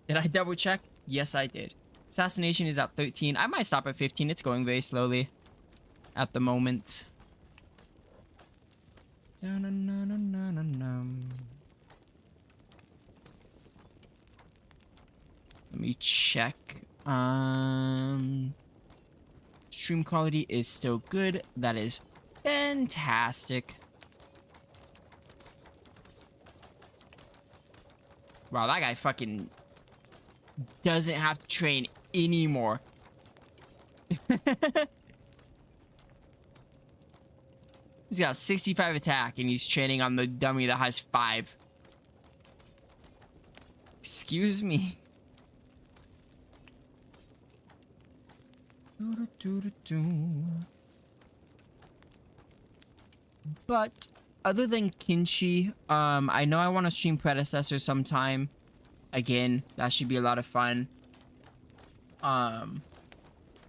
Did I double check? Yes, I did. Assassination is at 13. I might stop at 15. It's going very slowly at the moment. Let me check. Stream quality is still good. That is fantastic. Wow, that guy fucking doesn't have to train anymore. He's got 65 attack and he's training on the dummy that has 5. Excuse me. But other than Kenshi, I know I want to stream Predecessor sometime. Again, that should be a lot of fun. I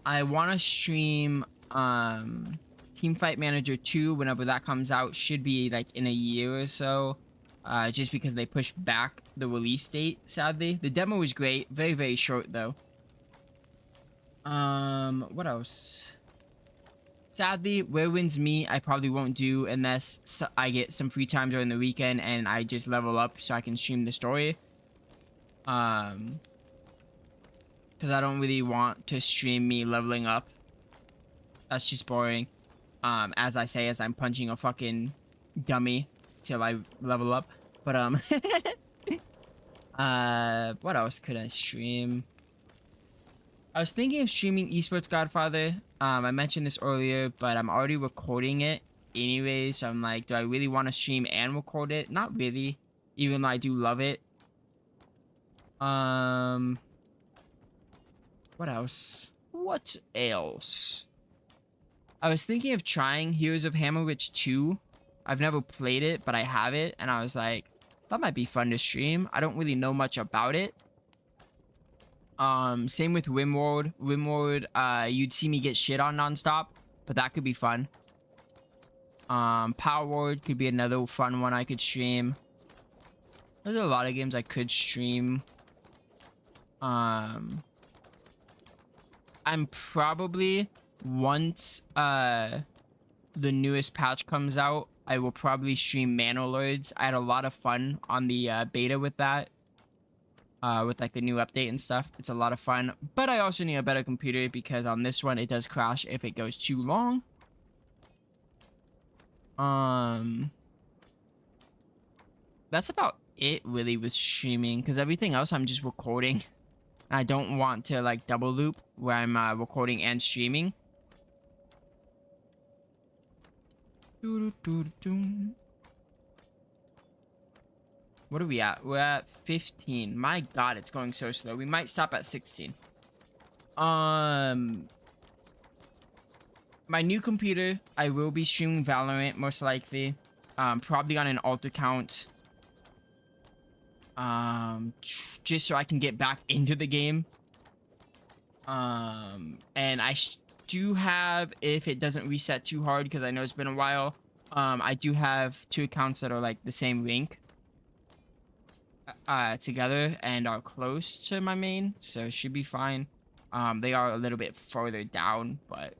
want to stream Teamfight Manager 2 whenever that comes out. Should be like in a year or so. Just because they pushed back the release date, sadly. The demo was great. Very, very short though. What else? Sadly, Where Wins Me, I probably won't do unless I get some free time during the weekend and I just level up so I can stream the story. Because I don't really want to stream me leveling up. That's just boring. As I say, as I'm punching a fucking dummy till I level up. But, what else could I stream? I was thinking of streaming Esports Godfather. I mentioned this earlier, but I'm already recording it anyway. So I'm like, do I really want to stream and record it? Not really, even though I do love it. Um, what else? What else? I was thinking of trying Heroes of Hammerwich 2. I've never played it, but I have it, and I was like, that might be fun to stream. I don't really know much about it. Same with Rimworld. Rimworld, you'd see me get shit on nonstop, but that could be fun. Power Word could be another fun one I could stream. There's a lot of games I could stream. I'm probably, once the newest patch comes out, I will probably stream Mana Lords. I had a lot of fun on the beta with that. With like the new update and stuff. It's a lot of fun. But I also need a better computer because on this one it does crash if it goes too long. That's about it really with streaming, because everything else I'm just recording. I don't want to like double loop where I'm recording and streaming. What are we at? We're at 15. My god, it's going so slow. We might stop at 16. My new computer, I will be streaming Valorant most likely. Probably on an alt account. Just so I can get back into the game. And I do have, if it doesn't reset too hard, because I know it's been a while, I do have 2 accounts that are like the same rank together and are close to my main, so it should be fine. They are a little bit further down, but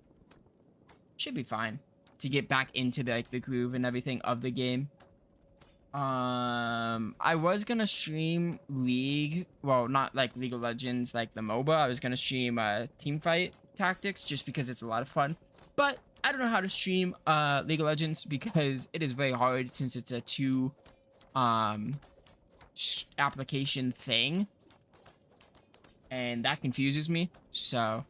should be fine to get back into the, like, the groove and everything of the game. I was gonna stream League, well, not like League of Legends, like the MOBA. I was gonna stream Teamfight Tactics just because it's a lot of fun, but I don't know how to stream League of Legends because it is very hard since it's a 2 application thing, and that confuses me, so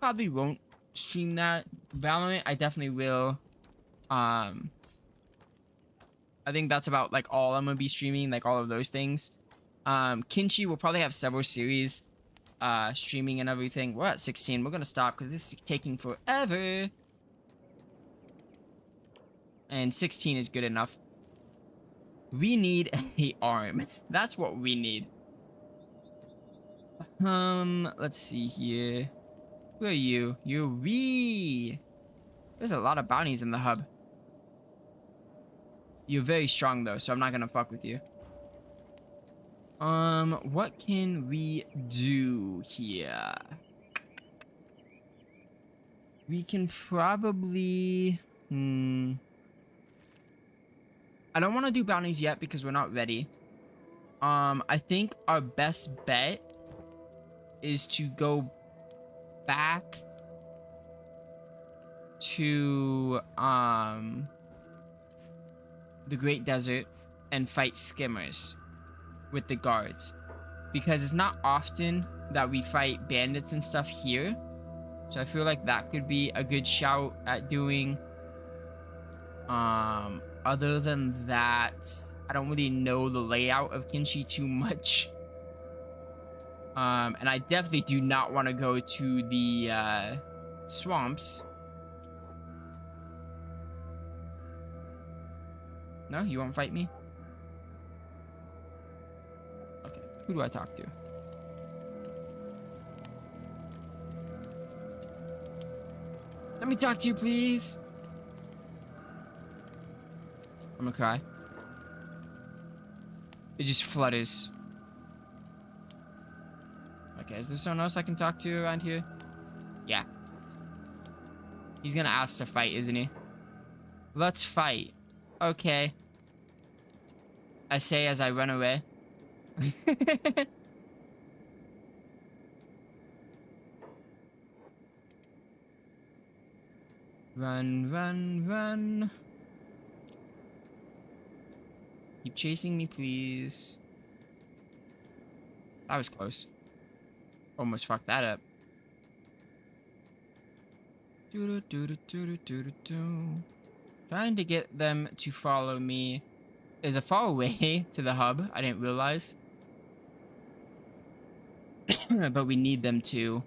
probably won't stream that. Valorant, I definitely will. I think that's about like all I'm gonna be streaming, like all of those things. Kenshi will probably have several series streaming and everything. We're at 16. We're gonna stop because this is taking forever, and 16 is good enough. We need a arm. That's what we need. Let's see here. Who are you? You're we. There's a lot of bounties in the hub. You're very strong though, so I'm not gonna fuck with you. What can we do here? We can probably, I don't want to do bounties yet because we're not ready. I think our best bet is to go back to the Great Desert and fight skimmers with the guards, because it's not often that we fight bandits and stuff here, so I feel like that could be a good shout at doing. Other than that, I don't really know the layout of Kenshi too much, and I definitely do not want to go to the swamps. No, you won't fight me? Okay, who do I talk to? Let me talk to you, please. I'm gonna cry. It just flutters. Okay, is there someone else I can talk to around here? Yeah. He's gonna ask to fight, isn't he? Let's fight. Okay. I say as I run away. Run, run, run. Keep chasing me, please. That was close. Almost fucked that up. Trying to get them to follow me. There's a far way to the hub. I didn't realize. but we need them to,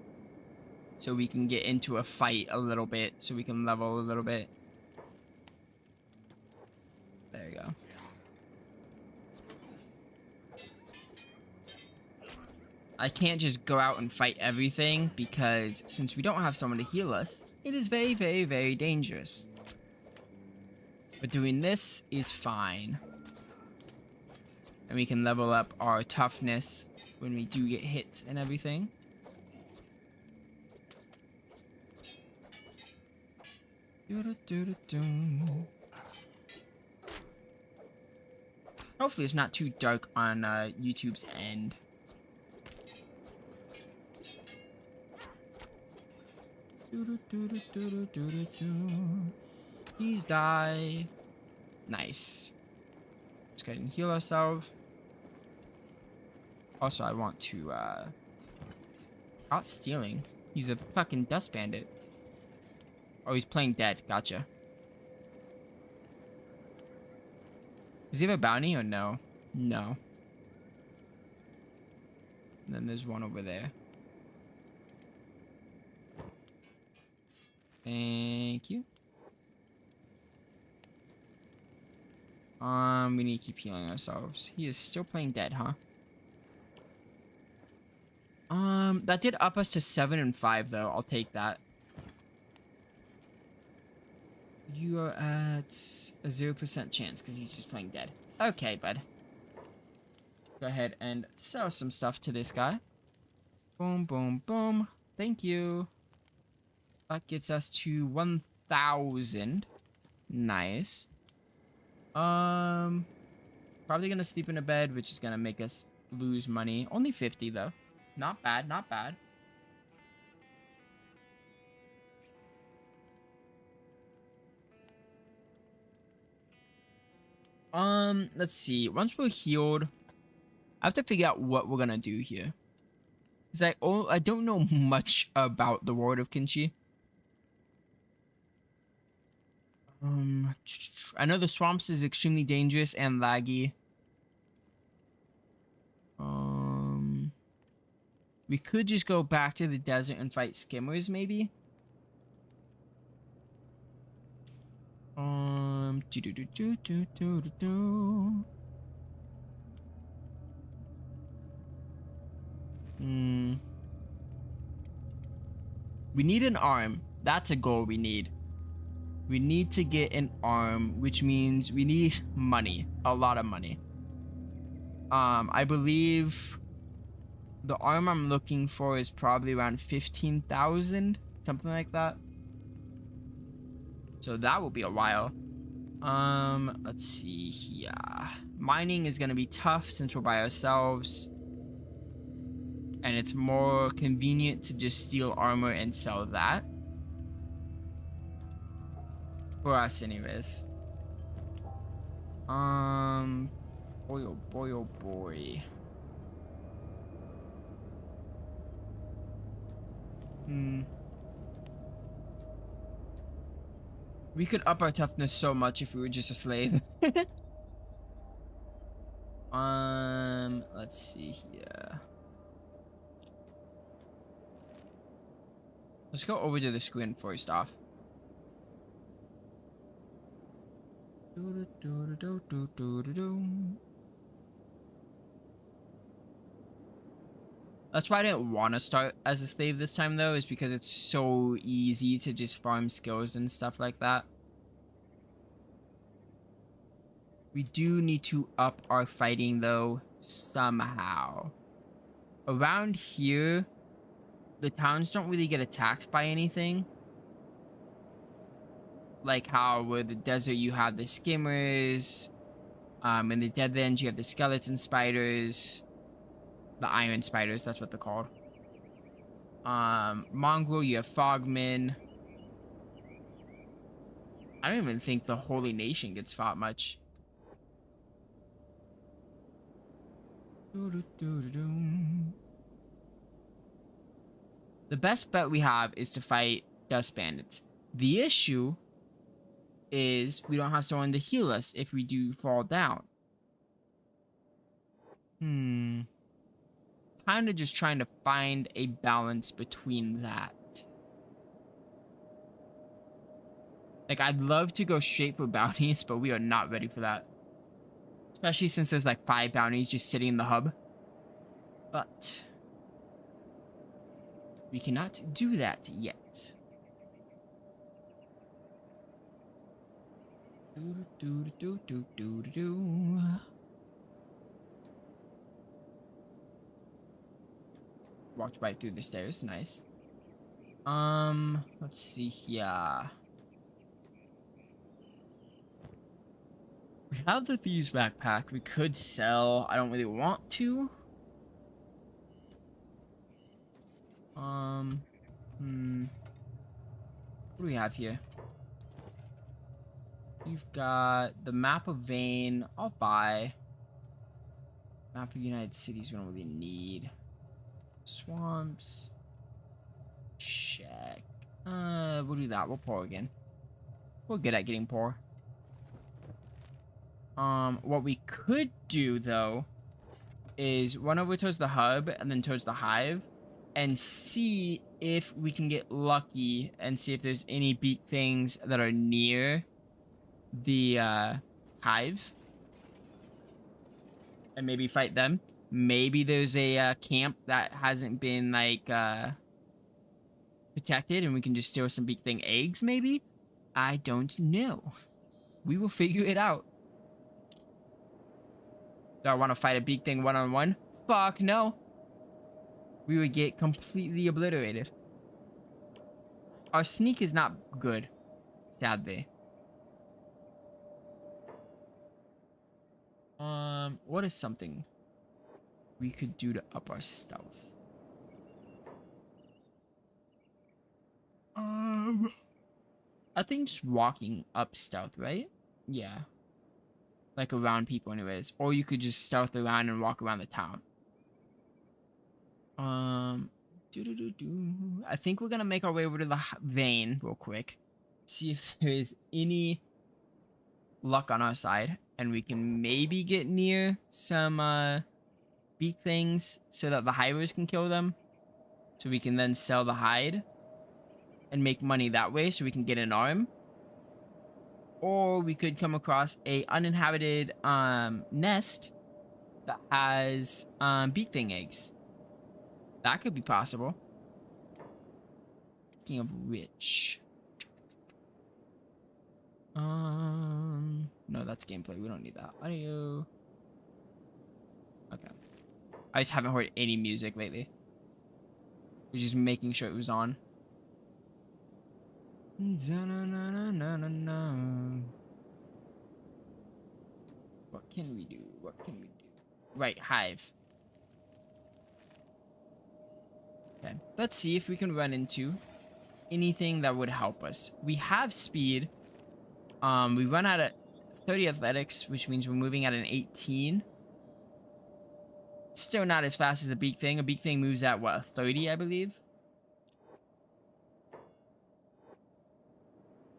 so we can get into a fight a little bit, so we can level a little bit. There you go. I can't just go out and fight everything because since we don't have someone to heal us, it is very, very, very dangerous. But doing this is fine. And we can level up our toughness when we do get hits and everything. Hopefully it's not too dark on YouTube's end. Please die. Nice. Let's go ahead and heal ourselves. Also, I want to, not stealing. He's a fucking dust bandit. Oh, he's playing dead. Gotcha. Does he have a bounty or no? No. And then there's one over there. Thank you. We need to keep healing ourselves. He is still playing dead, huh? That did up us to 7 and 5 though. I'll take that. You are at a 0% chance because he's just playing dead. Okay, bud. Go ahead and sell some stuff to this guy. Boom, boom, boom. Thank you. That gets us to 1,000. Nice. Probably gonna sleep in a bed, which is gonna make us lose money. Only 50 though. Not bad, not bad. Let's see. Once we're healed, I have to figure out what we're gonna do here. Cause I don't know much about the world of Kenshi. I know the swamps is extremely dangerous and laggy. We could just go back to the desert and fight skimmers, maybe. We need an arm. That's a goal we need. We need to get an arm, which means we need money. A lot of money. I believe the arm I'm looking for is probably around 15,000, something like that. So that will be a while. Let's see here. Mining is gonna be tough since we're by ourselves. And it's more convenient to just steal armor and sell that. For us anyways. Boy oh boy oh boy. We could up our toughness so much if we were just a slave. Let's see here. Let's go over to the screen first off. That's why I didn't want to start as a slave this time though, is because it's so easy to just farm skills and stuff like that. We do need to up our fighting though, somehow. Around here, the towns don't really get attacked by anything. Like how with the desert you have the skimmers. In the Deadlands you have the skeleton spiders. The iron spiders, that's what they're called. Mongrel, you have frogmen. I don't even think the Holy Nation gets fought much. The best bet we have is to fight dust bandits. The issue is we don't have someone to heal us if we do fall down. kind of just trying to find a balance between that. Like, I'd love to go straight for bounties, but we are not ready for that. Especially since there's like 5 bounties just sitting in the hub. But we cannot do that yet. Walked right through the stairs. Nice. Let's see here. We have the thieves backpack. We could sell. I don't really want to. What do we have here? You've got the map of Vane. I'll buy. Map of United Cities we don't really need. Swamps. Check. We'll do that. We'll pour again. We're good at getting poor. What we could do though is run over towards the hub and then towards the hive and see if we can get lucky and see if there's any beak things that are near the hive and maybe fight them. Maybe there's a camp that hasn't been like protected and we can just steal some beak thing eggs maybe. I don't know. We will figure it out. Do I want to fight a beak thing one-on-one? Fuck no. We would get completely obliterated. Our sneak is not good, sadly. What is something we could do to up our stealth? I think just walking up stealth, right? Yeah. Like around people anyways. Or you could just stealth around and walk around the town. I think we're gonna make our way over to the vein real quick. See if there is any luck on our side. And we can maybe get near some beak things so that the hivers can kill them. So we can then sell the hide and make money that way so we can get an arm. Or we could come across a uninhabited nest that has beak thing eggs. That could be possible. Speaking of which, no, that's gameplay. We don't need that. Audio. Okay. I just haven't heard any music lately. We're just making sure it was on. What can we do? What can we do? Right, hive. Okay, let's see if we can run into anything that would help us. We have speed. We run out at 30 athletics, which means we're moving at an 18. Still not as fast as a beak thing. A beak thing moves at what, a 30, I believe?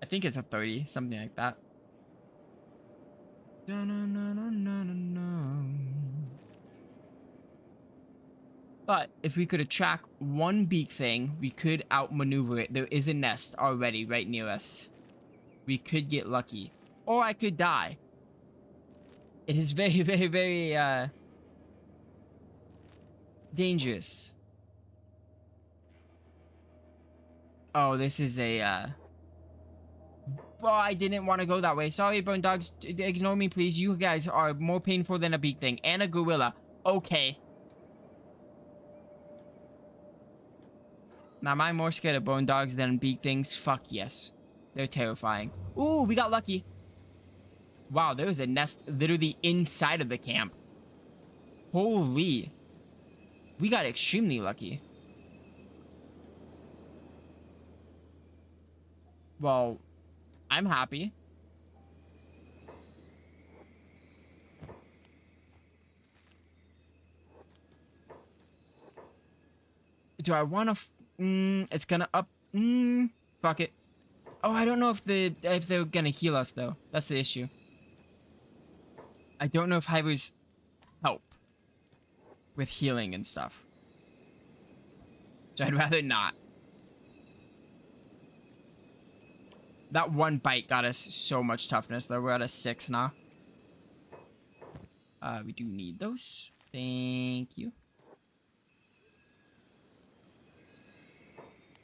I think it's a 30, something like that. But if we could attract one beak thing, we could outmaneuver it. There is a nest already right near us. We could get lucky. Or I could die. It is very, very, very, dangerous. Oh, this is a, Oh, I didn't want to go that way. Sorry, bone dogs. Ignore me, please. You guys are more painful than a beak thing. And a gorilla. Okay. Now, am I more scared of bone dogs than beak things? Fuck yes. They're terrifying. Ooh, we got lucky. Wow, there was a nest literally inside of the camp. Holy. We got extremely lucky. Well, I'm happy. Do I want to... it's gonna up... fuck it. Oh, I don't know if they're gonna heal us, though. That's the issue. I don't know if hivers help with healing and stuff. So I'd rather not. That one bite got us so much toughness, though. We're at a 6 now. We do need those. Thank you.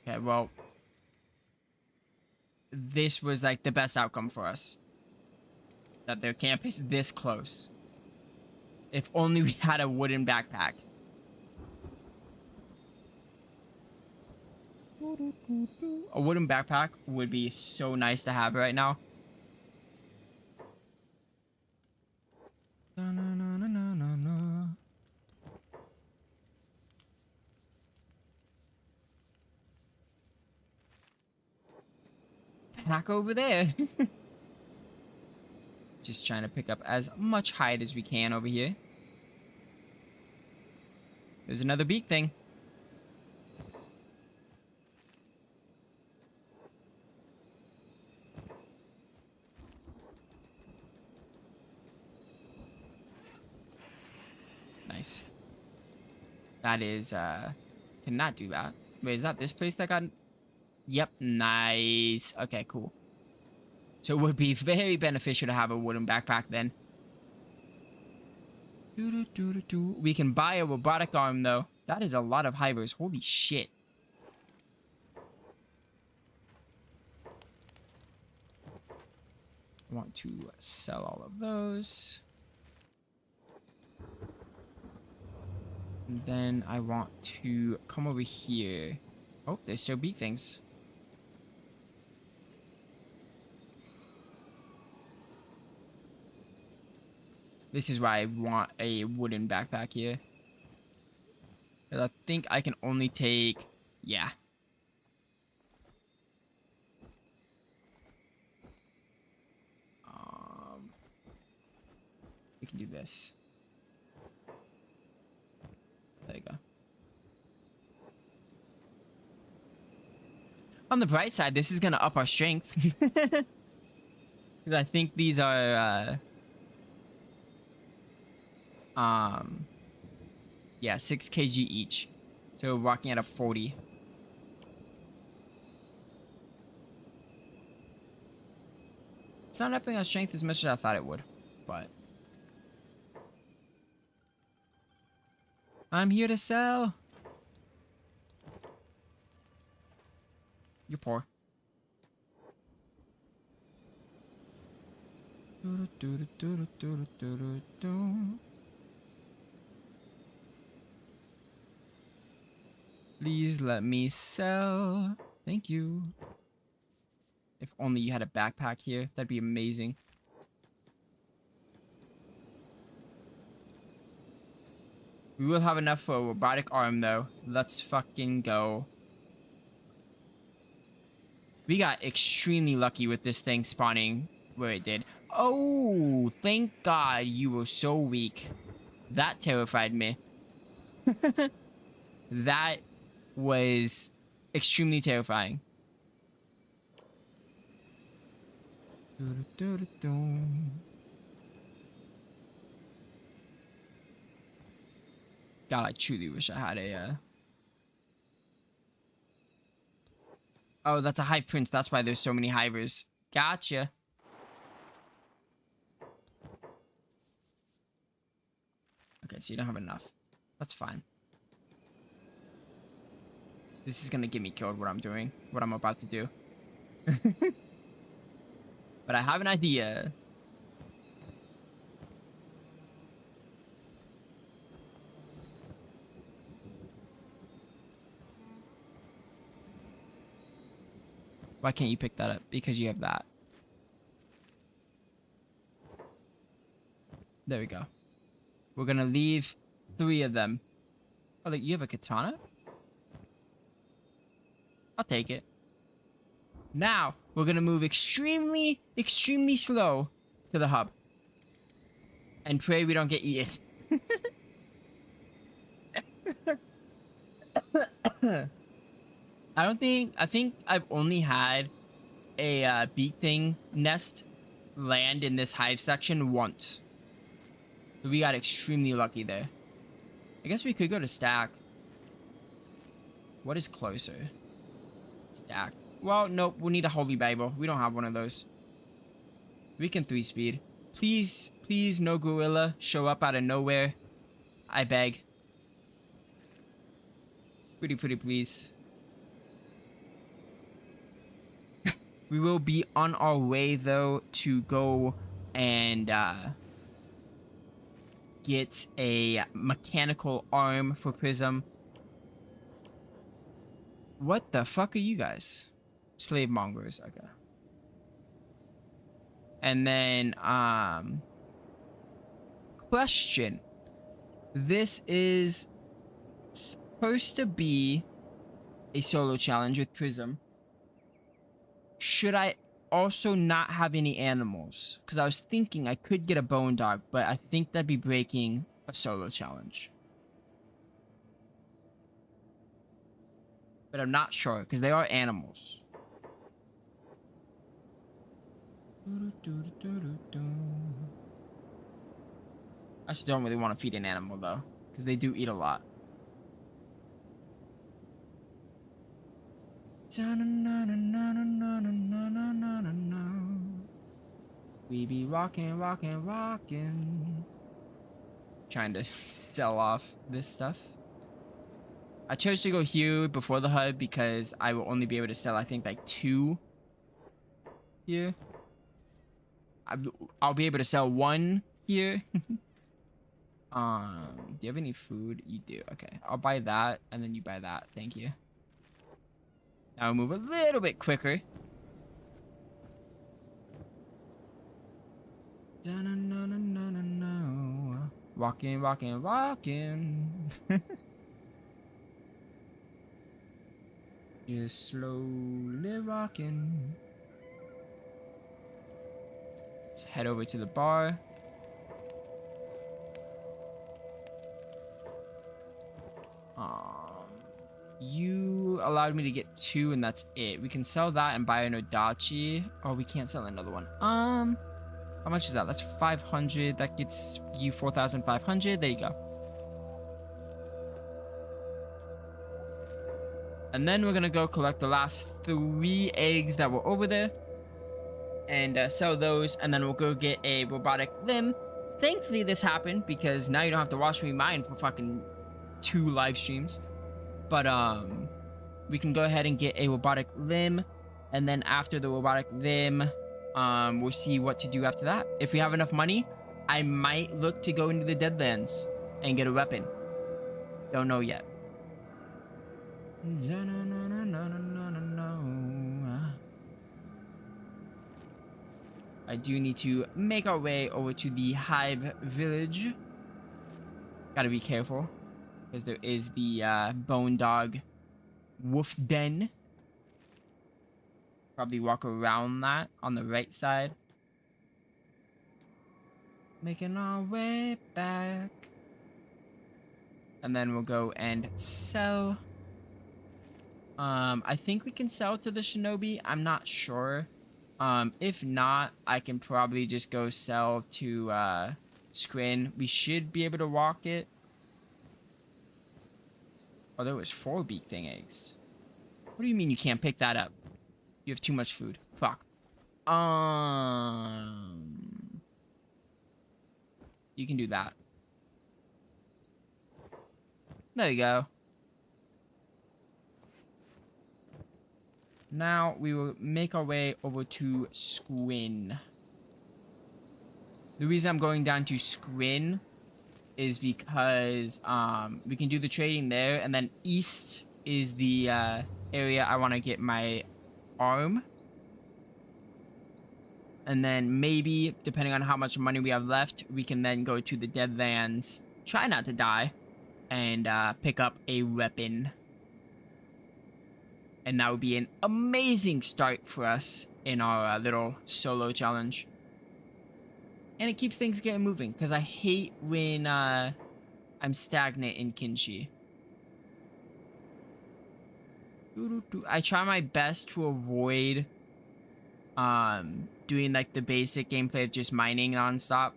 Okay, well. This was like the best outcome for us. That their camp is this close. If only we had a wooden backpack. A wooden backpack would be so nice to have right now. Back over there. Just trying to pick up as much hide as we can over here. There's another beak thing. Nice. That is, cannot do that. Wait, is that this place that got... Yep, nice. Okay, cool. So it would be very beneficial to have a wooden backpack then. We can buy a robotic arm, though. That is a lot of hivers. Holy shit. I want to sell all of those. And then I want to come over here. Oh, there's still beak things. This is why I want a wooden backpack here. Because I think I can only take... Yeah. We can do this. There you go. On the bright side, this is going to up our strength. Because I think these are... yeah, 6 kg each. So we're walking at a 40. It's not upping our strength as much as I thought it would, but I'm here to sell. You're poor. Please let me sell. Thank you. If only you had a backpack here, that'd be amazing. We will have enough for a robotic arm, though. Let's fucking go. We got extremely lucky with this thing spawning where it did. Oh, thank God you were so weak. That terrified me. That was extremely terrifying. God, I truly wish I had a... Oh, that's a hive prince. That's why there's so many hivers. Gotcha. Okay, so you don't have enough. That's fine. This is gonna get me killed, what I'm doing. What I'm about to do. But I have an idea. Why can't you pick that up? Because you have that. There we go. We're gonna leave 3 of them. Oh, like, you have a katana? I'll take it. Now, we're gonna move extremely, extremely slow to the hub. And pray we don't get eaten. I think I've only had a beak thing nest land in this hive section once. So we got extremely lucky there. I guess we could go to stack. What is closer? Stack. Well, nope. We need a holy Bible. We don't have one of those. We can 3-speed. Please, please, no gorilla show up out of nowhere. I beg. Pretty please. We will be on our way though to go and get a mechanical arm for Prism. What the fuck are you guys? Slave mongers, okay. And then question. This is supposed to be a solo challenge with Prism. Should I also not have any animals? Because I was thinking I could get a bone dog, but I think that'd be breaking a solo challenge. But I'm not sure, because they are animals. I just don't really want to feed an animal, though, because they do eat a lot. We be rocking. Trying to sell off this stuff. I chose to go here before the HUD because I will only be able to sell, I think, like 2 here. I'll be able to sell 1 here. Do you have any food? You do. Okay, I'll buy that, and then you buy that. Thank you. Now we'll move a little bit quicker. Walking. Just slowly rocking. Let's head over to the bar. You allowed me to get 2 and that's it. We can sell that and buy an Odachi. Oh, we can't sell another one. How much is that? That's 500. That gets you 4,500. There you go. And then we're gonna go collect the last 3 eggs that were over there and sell those, and then we'll go get a robotic limb. Thankfully this happened because now you don't have to watch me mine for fucking 2 live streams. But we can go ahead and get a robotic limb, and then after the robotic limb, we'll see what to do after that. If we have enough money, I might look to go into the Deadlands and get a weapon. Don't know yet. I do need to make our way over to the Hive Village. Gotta be careful, because there is the Bone Dog Wolf Den. Probably walk around that on the right side. Making our way back. And then we'll go and sell. I think we can sell to the Shinobi. I'm not sure. If not, I can probably just go sell to Scrin. We should be able to walk it. Oh, there was 4 beak thing eggs. What do you mean you can't pick that up? You have too much food. Fuck. You can do that. There you go. Now we will make our way over to Scrin. The reason I'm going down to Scrin is because we can do the trading there, and then east is the area I want to get my arm. And then maybe, depending on how much money we have left, we can then go to the Deadlands, try not to die, and pick up a weapon. And that would be an amazing start for us in our little solo challenge. And it keeps things getting moving, because I hate when I'm stagnant in Kenshi. I try my best to avoid doing like the basic gameplay of just mining nonstop.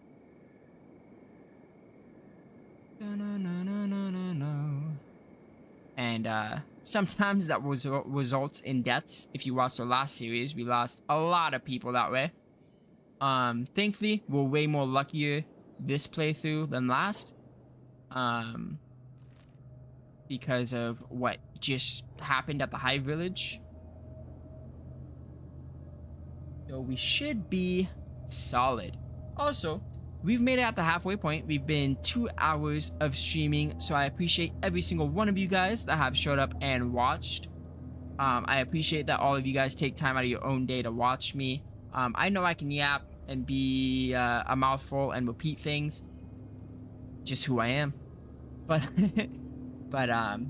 And sometimes that results in deaths. If you watch the last series, we lost a lot of people that way. Thankfully, we're way more luckier this playthrough than last. Because of what just happened at the Hive Village. So we should be solid. Also, we've made it at the halfway point. We've been 2 hours of streaming, so I appreciate every single one of you guys that have showed up and watched. I appreciate that all of you guys take time out of your own day to watch me. I know I can yap and be a mouthful and repeat things. Just who I am. But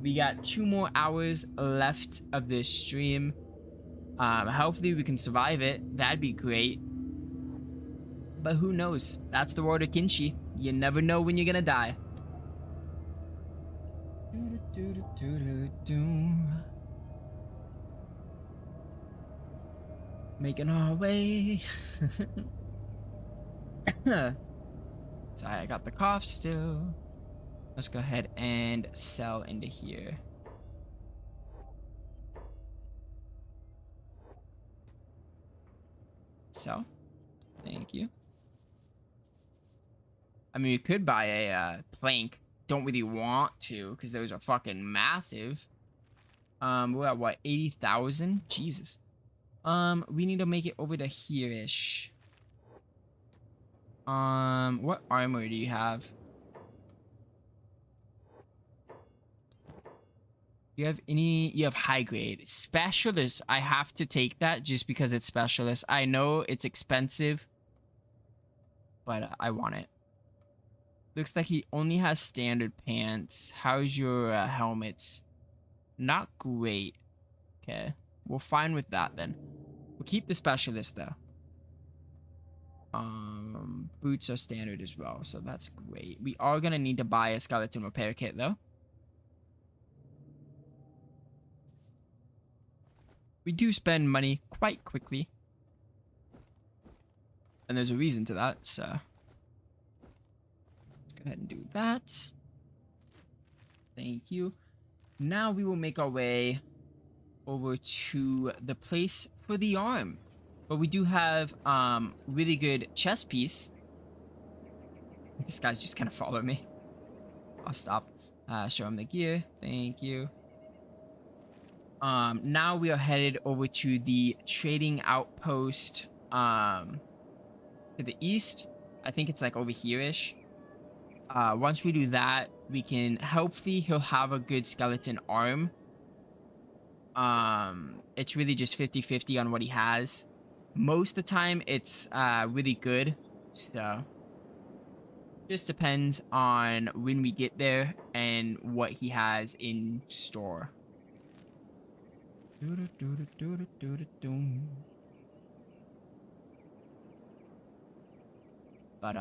we got 2 more hours left of this stream. Hopefully we can survive it. That'd be great. But who knows? That's the world of Kenshi. You never know when you're gonna die. Making our way. Sorry, I got the cough still. Let's go ahead and sell into here. Sell. Thank you. I mean, we could buy a plank. Don't really want to, because those are fucking massive. We're at what, 80,000? Jesus. We need to make it over to here-ish. What armor do you have? You have any? You have high grade. Specialist. I have to take that just because it's specialist. I know it's expensive, but I want it. Looks like he only has standard pants. How's your helmets? Not great. Okay. We're fine with that then. We'll keep the specialist though. Boots are standard as well, so that's great. We are gonna need to buy a skeleton repair kit though. We do spend money quite quickly. And there's a reason to that, so let's go ahead and do that. Thank you. Now we will make our way over to the place for the arm. But we do have really good chest piece. This guy's just gonna follow me. I'll stop. Show him the gear. Thank you. Now we are headed over to the trading outpost to the east. I think it's like over here-ish. Once we do that, we can hopefully he'll have a good skeleton arm. It's really just 50-50 on what he has. Most of the time it's really good, so just depends on when we get there and what he has in store. But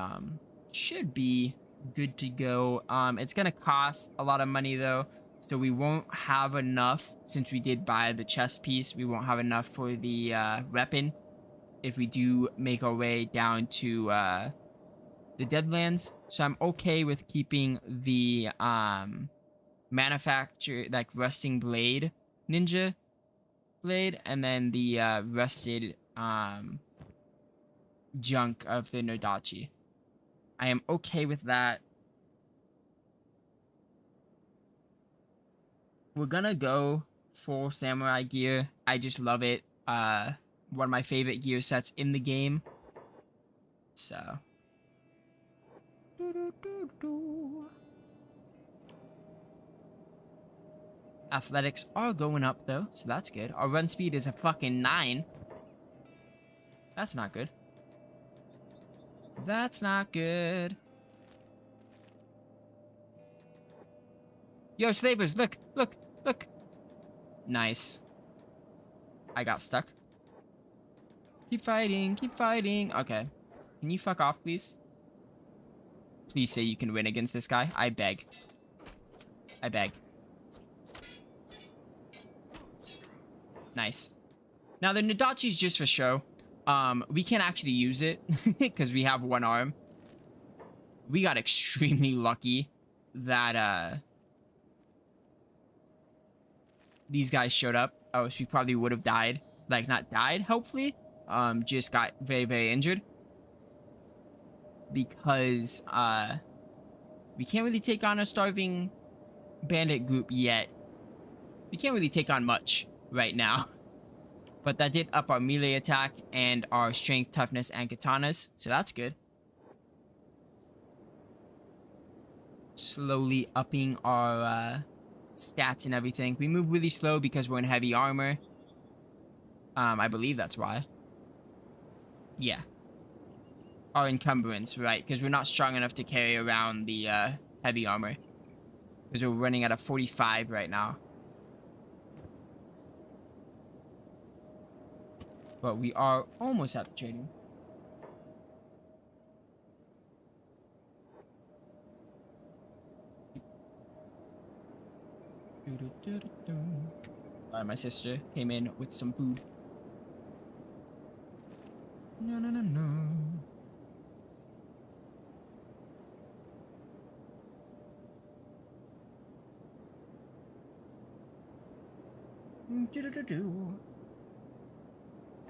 should be good to go. It's gonna cost a lot of money though, so we won't have enough. Since we did buy the chest piece, we won't have enough for the weapon if we do make our way down to the Deadlands. So I'm okay with keeping the manufacture, like rusting blade, ninja blade, and then the rusted junk of the Nodachi. I am okay with that. We're gonna go full samurai gear. I just love it. One of my favorite gear sets in the game. So athletics are going up though, so that's good. Our run speed is a fucking 9. That's not good. That's not good. Yo, slavers, look, look, look. Nice. I got stuck. Keep fighting, keep fighting. Okay. Can you fuck off, please? Please say you can win against this guy. I beg. I beg. Nice. Now, the Nodachi's just for show. We can't actually use it because we have one arm. We got extremely lucky that, these guys showed up, else we probably would have died. Like, not died, hopefully. Just got very, very injured. Because, we can't really take on a starving bandit group yet. We can't really take on much right now. But that did up our melee attack and our strength, toughness, and katanas. So that's good. Slowly upping our stats and everything. We move really slow because we're in heavy armor. I believe that's why. Yeah. Our encumbrance, right? Because we're not strong enough to carry around the heavy armor. Because we're running at a 45 right now. But we are almost at the trading. My sister came in with some food. No, no, no, no.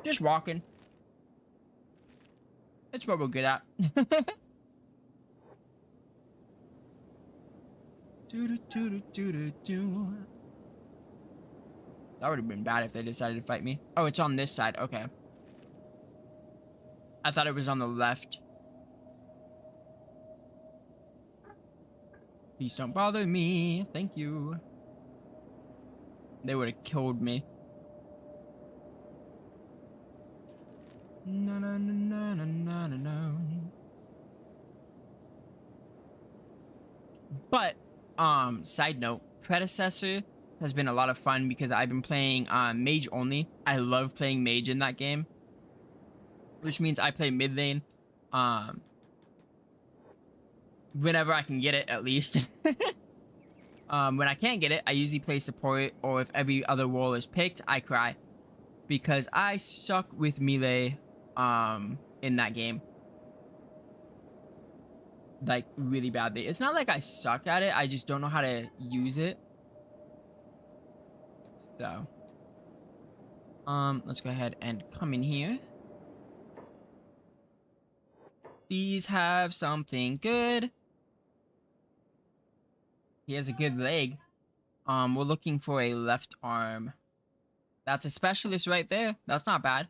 Just walking. That's what we're good at. That would have been bad if they decided to fight me. Oh, it's on this side. Okay. I thought it was on the left. Please don't bother me. Thank you. They would have killed me. No, no, no, no, no, no, no. But, side note, Predecessor has been a lot of fun because I've been playing mage only. I love playing mage in that game, which means I play mid lane whenever I can get it, at least. When I can't get it, I usually play support, or if every other role is picked, I cry because I suck with melee in that game. Like, really badly. It's not like I suck at it, I just don't know how to use it. So, let's go ahead and come in here. These have something good. He has a good leg. We're looking for a left arm. That's a specialist right there. That's not bad.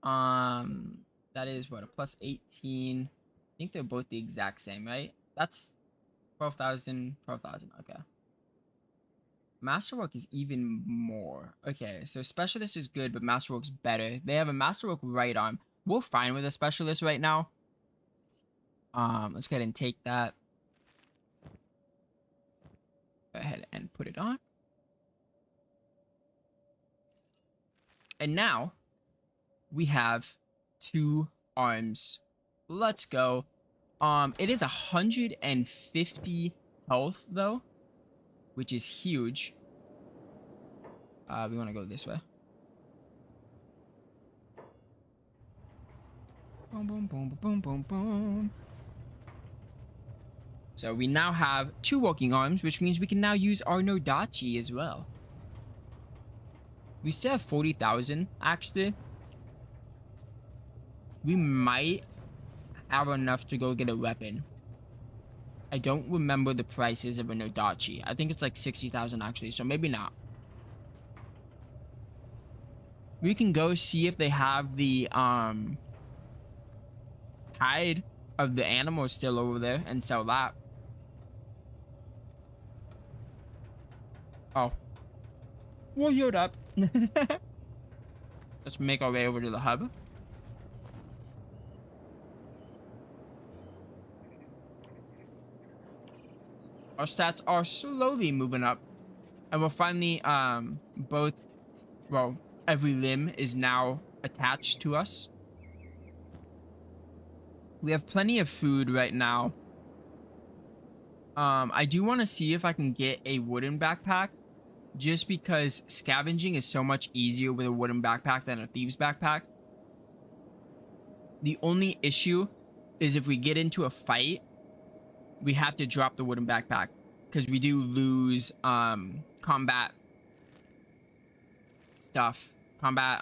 That is what, a plus 18. I think they're both the exact same, right? That's 12,000, 12,000. Okay. Masterwork is even more. Okay, so specialist is good, but masterwork's better. They have a masterwork right arm. We're fine with a specialist right now. Let's go ahead and take that. Go ahead and put it on. And now we have 2 arms. Let's go. It is 150 health though, which is huge. We want to go this way. Boom, boom, boom, boom, boom, boom. So we now have 2 walking arms, which means we can now use our Nodachi as well. We still have 40,000, actually. We might have enough to go get a weapon. I don't remember the prices of a Nodachi. I think it's like 60,000 actually, so maybe not. We can go see if they have the hide of the animal still over there and sell that. Oh. We'll yield up. Let's make our way over to the hub. Our stats are slowly moving up. And we're finally, both, well, every limb is now attached to us. We have plenty of food right now. I do want to see if I can get a wooden backpack. Just because scavenging is so much easier with a wooden backpack than a thieves backpack. The only issue is if we get into a fight, we have to drop the wooden backpack. Because we do lose combat stuff. Combat,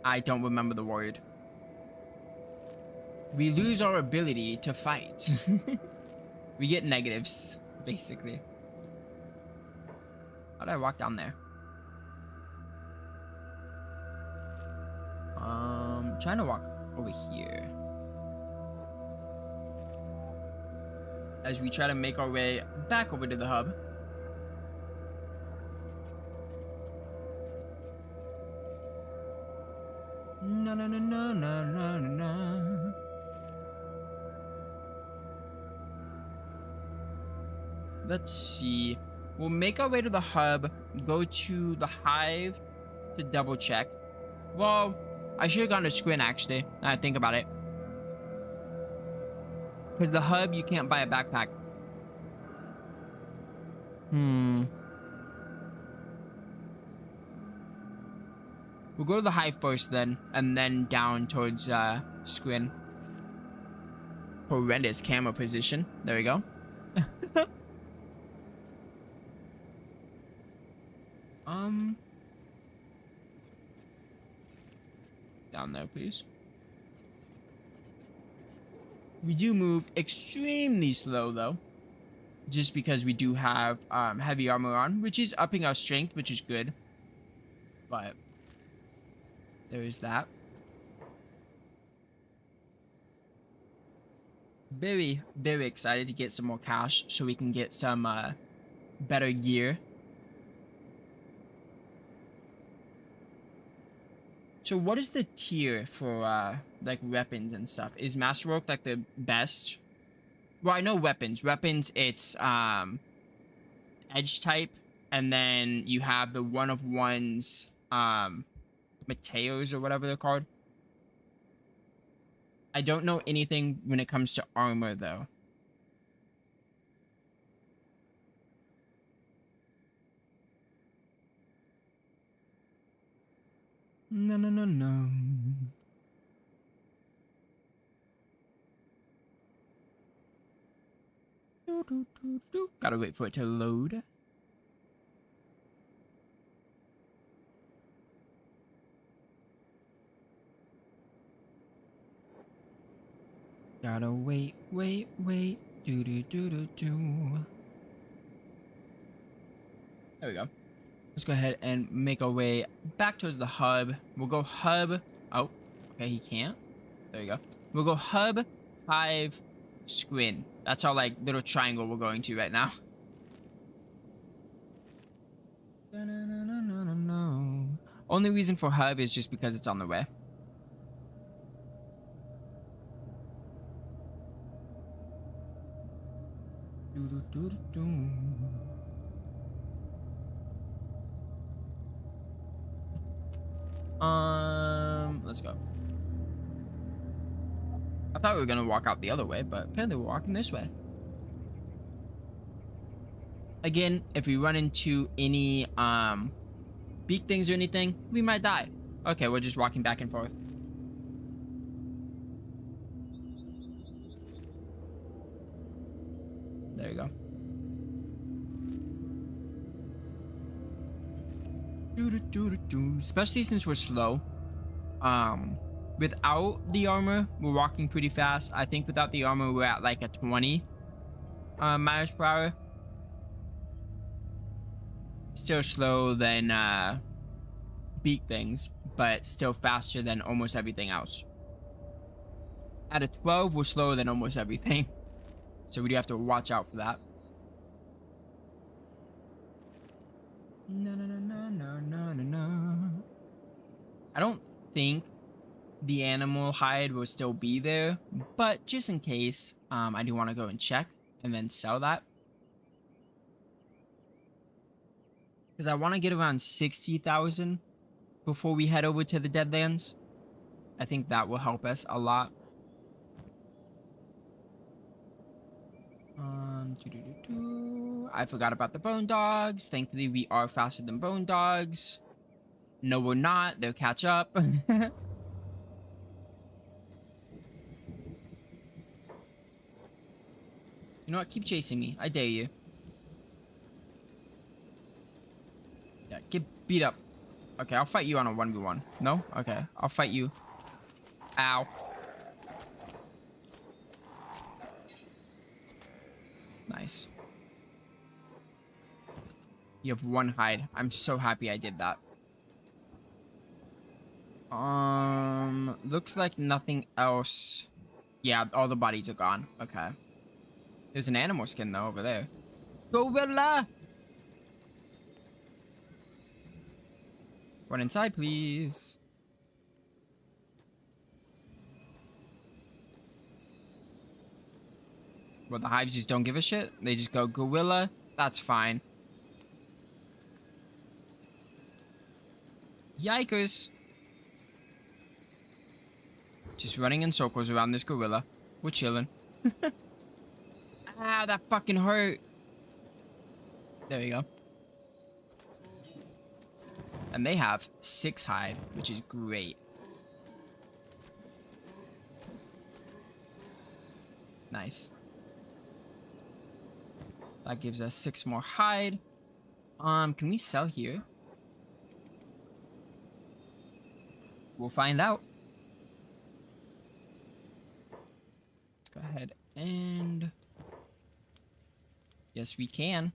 I don't remember the word. We lose our ability to fight. We get negatives, basically. How do I walk down there? Trying to walk over here. As we try to make our way back over to the hub. No, no, no, no, no, no, no. Let's see. We'll make our way to the hub, go to the hive to double check. Well, I should have gone to Squin actually. Now I think about it. Because the hub, you can't buy a backpack. We'll go to the hive first then, and then down towards Squin. Horrendous camera position. There we go. Down there, please. We do move extremely slow, though. Just because we do have heavy armor on, which is upping our strength, which is good. But there is that. Very, very excited to get some more cash so we can get some better gear. So what is the tier for like weapons and stuff? Is Masterwork like the best? Well, I know weapons. Weapons, it's edge type, and then you have the one of ones Mateos or whatever they're called. I don't know anything when it comes to armor though. No, no, no, no. Gotta wait for it to load. Gotta wait. Do. There we go. Let's go ahead and make our way back towards the hub. We'll go hub. Oh, okay, he can't. There we go. We'll go hub, hive, Squin. That's our like little triangle we're going to right now. Only reason for hub is just because it's on the way. Let's go. I thought we were gonna walk out the other way, but apparently we're walking this way. Again, if we run into any beak things or anything, we might die. Okay, we're just walking back and forth. There you go. Especially since we're slow. Without the armor, we're walking pretty fast. I think without the armor, we're at like a 20 miles per hour. Still slow than beak things, but still faster than almost everything else. At a 12, we're slower than almost everything. So we do have to watch out for that. No. I don't think the animal hide will still be there, but just in case, I do want to go and check and then sell that. Because I want to get around 60,000 before we head over to the Deadlands. I think that will help us a lot. I forgot about the bone dogs. Thankfully, we are faster than bone dogs. No, we're not. They'll catch up. You know what? Keep chasing me. I dare you. Beat up. Okay, I'll fight you on a 1v1. No? Okay, I'll fight you. Ow. Nice. You have 1 hide. I'm so happy I did that. Looks like nothing else. Yeah, all the bodies are gone. Okay. There's an animal skin though over there. Gorilla! Run inside, please. Well, the hives just don't give a shit. They just go gorilla. That's fine. Yikers. Just running in circles around this gorilla. We're chilling. Ah, that fucking hurt. There you go. And they have 6 hide, which is great. Nice. That gives us 6 more hide. Can we sell here? We'll find out. Let's go ahead and... Yes, we can.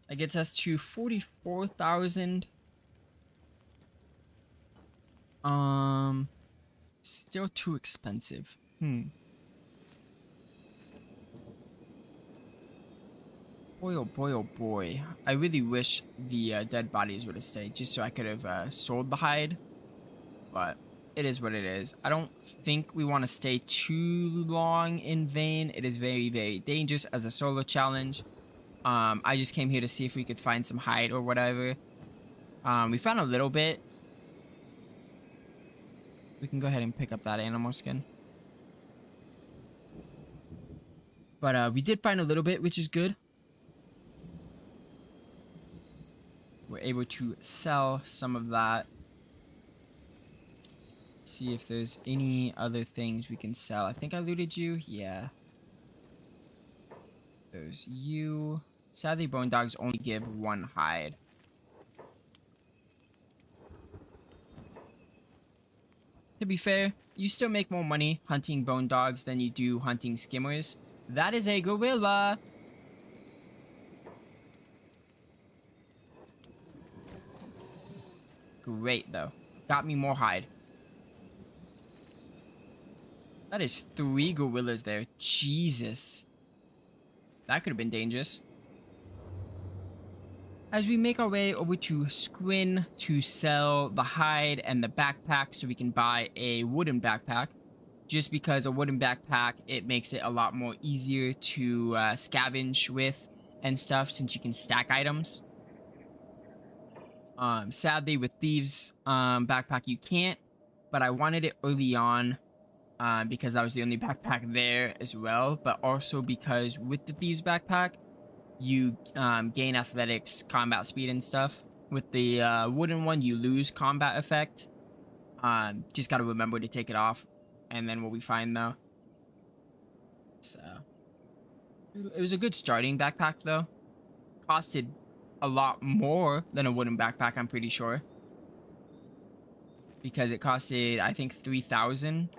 That gets us to 44,000. Still too expensive. Boy, oh boy, oh boy. I really wish the dead bodies would have stayed just so I could have sold the hide. But it is what it is. I don't think we want to stay too long in vain. It is very, very dangerous as a solo challenge. I just came here to see if we could find some hide or whatever. We found a little bit. We can go ahead and pick up that animal skin. But we did find a little bit, which is good. We're able to sell some of that. See if there's any other things we can sell. I think I looted you. Yeah. There's you. Sadly, bone dogs only give 1 hide. To be fair, you still make more money hunting bone dogs than you do hunting skimmers. That is a gorilla. Great, though. Got me more hide. That is 3 gorillas there. Jesus. That could have been dangerous. As we make our way over to Squin to sell the hide and the backpack so we can buy a wooden backpack. Just because a wooden backpack, it makes it a lot more easier to scavenge with and stuff since you can stack items. Sadly, with Thieves' backpack, you can't. But I wanted it early on because that was the only backpack there as well. But also because with the Thieves' backpack, you gain athletics, combat speed, and stuff. With the wooden one, you lose combat effect. Just gotta remember to take it off. And then what we find, though. So, it was a good starting backpack, though. Costed a lot more than a wooden backpack, I'm pretty sure. Because it costed, I think, 3,000,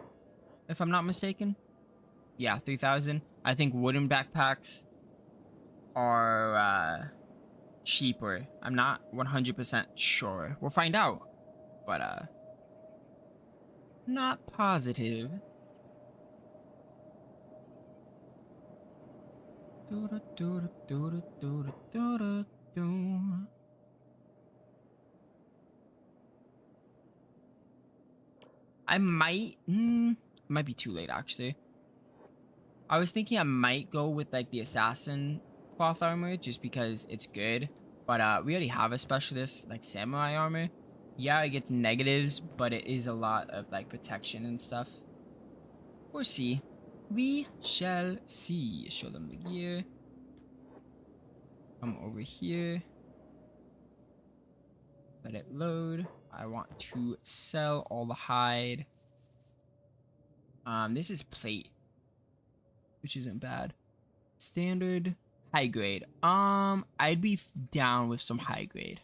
if I'm not mistaken. Yeah, 3,000. I think wooden backpacks are cheaper. I'm not 100% sure. We'll find out. But, not positive. I might... might be too late, actually. I was thinking I might go with, like, the assassin cloth armor, just because it's good. But, we already have a specialist, like, samurai armor. Yeah, it gets negatives, but it is a lot of, like, protection and stuff. We'll see. We shall see. Show them the gear. Come over here. Let it load. I want to sell all the hide. This is plate, which isn't bad. Standard High grade. I'd be down with some high grade.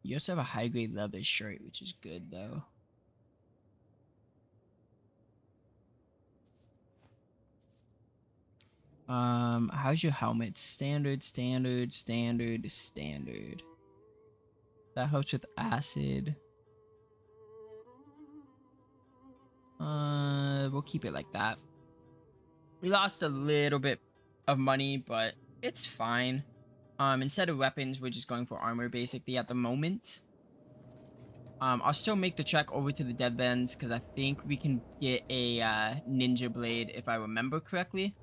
You also have a high grade leather shirt, which is good though. How's your helmet? Standard, standard, standard, standard. That helps with acid. We'll keep it like that. We lost a little bit of money, but it's fine. Instead of weapons, we're just going for armor basically at the moment. I'll still make the trek over to the Deadlands because I think we can get a ninja blade if I remember correctly.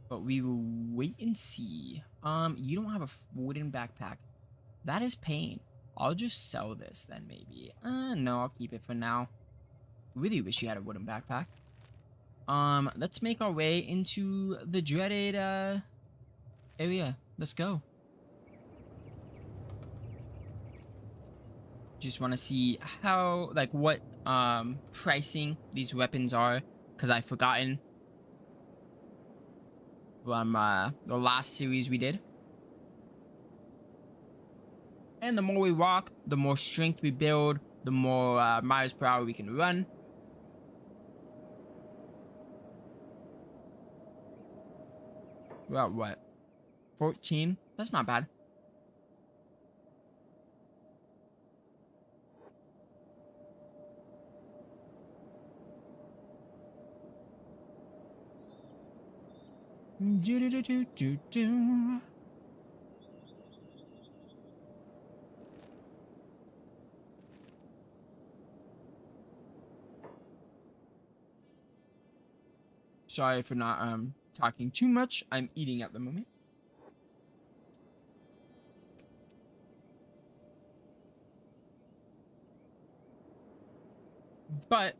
But we will wait and see. You don't have a wooden backpack. That is pain. I'll just sell this then maybe. No, I'll keep it for now. Really wish you had a wooden backpack. Let's make our way into the dreaded area. Let's go. Just want to see how, like, what pricing these weapons are, because I've forgotten from the last series we did. And the more we walk, the more strength we build, the more miles per hour we can run. We're at what? 14? That's not bad. Sorry for not talking too much. I'm eating at the moment. But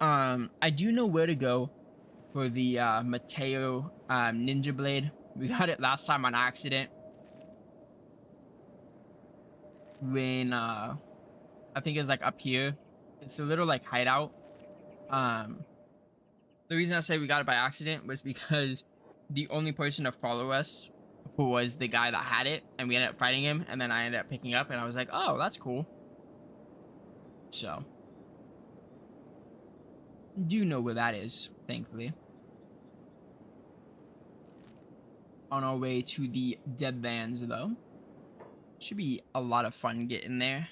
I do know where to go for the Mateo ninja blade. We got it last time on accident when I think it's like up here. It's a little like hideout. The reason I say we got it by accident was because the only person to follow us who was the guy that had it, and we ended up fighting him, and then I ended up picking up, and I was like, oh, that's cool. So do know where that is, thankfully. On our way to the Deadlands, though. Should be a lot of fun getting there.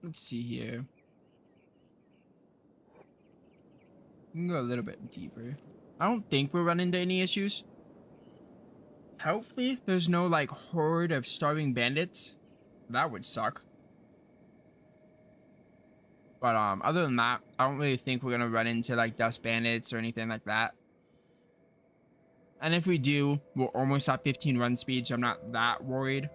Let's see here. We can go a little bit deeper. I don't think we're running into any issues. Hopefully, there's no like horde of starving bandits. That would suck. But other than that, I don't really think we're gonna run into like dust bandits or anything like that. And if we do, we're almost at 15 run speed, so I'm not that worried.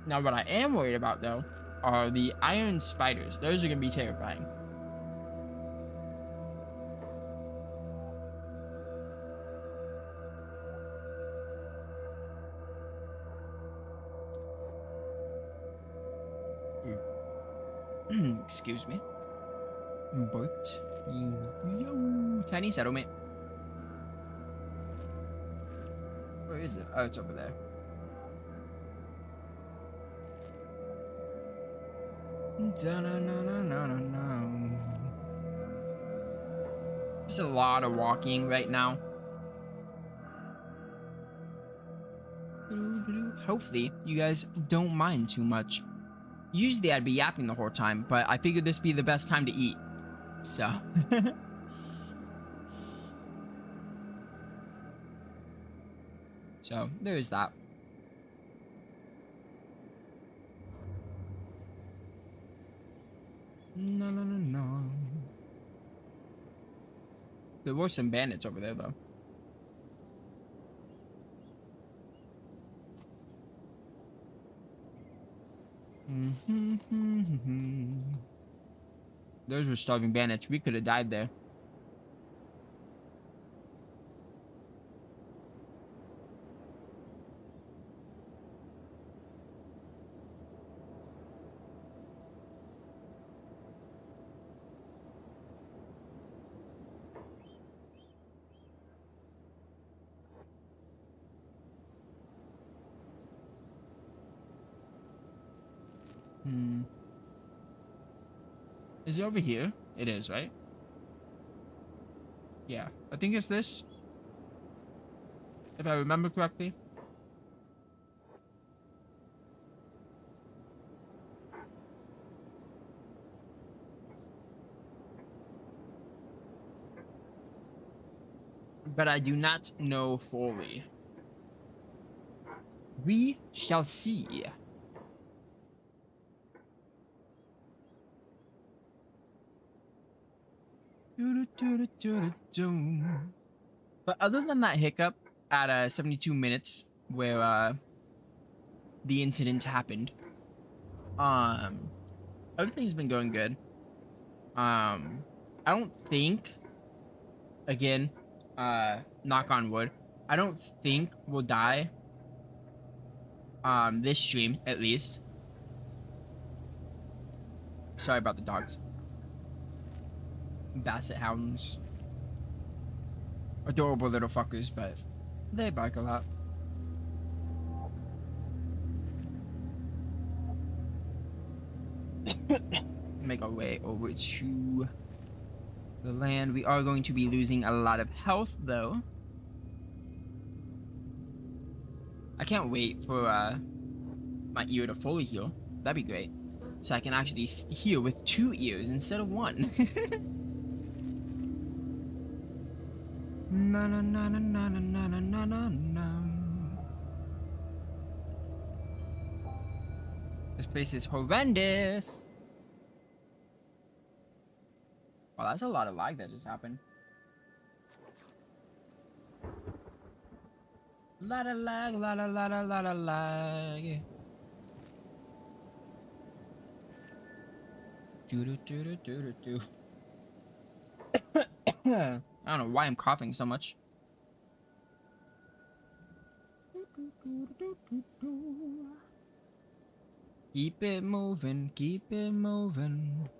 Now, what I am worried about, though, are the iron spiders. Those are going to be terrifying. Excuse me. But, yo, tiny settlement. Where is it? Oh, it's over there. There's a lot of walking right now. Hopefully, you guys don't mind too much. Usually I'd be yapping the whole time, but I figured this would be the best time to eat. So. So, there's that. No, no, no, no. There were some bandits over there, though. Those were starving bandits. We could have died there. Is it over here? It is, right? Yeah. I think it's this. If I remember correctly. But I do not know fully. We shall see. But other than that hiccup at 72 minutes where the incident happened, everything's been going good. I don't think, again, knock on wood, I don't think we'll die this stream, at least. Sorry about the dogs. Basset hounds. Adorable little fuckers, but they bark a lot. Make our way over to the land. We are going to be losing a lot of health, though. I can't wait for my ear to fully heal. That'd be great. So I can actually heal with 2 ears instead of 1. Na na na na na na na na na na. This place is horrendous. Wow, that's a lot of lag that just happened. Lot of lag, lot of lag. Do. I don't know why I'm coughing so much. Keep it moving, keep it moving.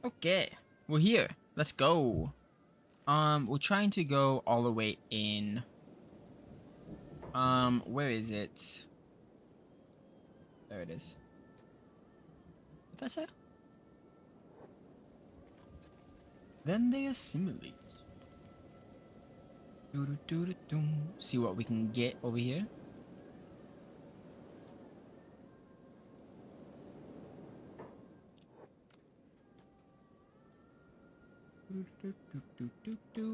Okay, we're here. Let's go. We're trying to go all the way in. Where is it? There it is. What did I say? Then they assimilate. See what we can get over here.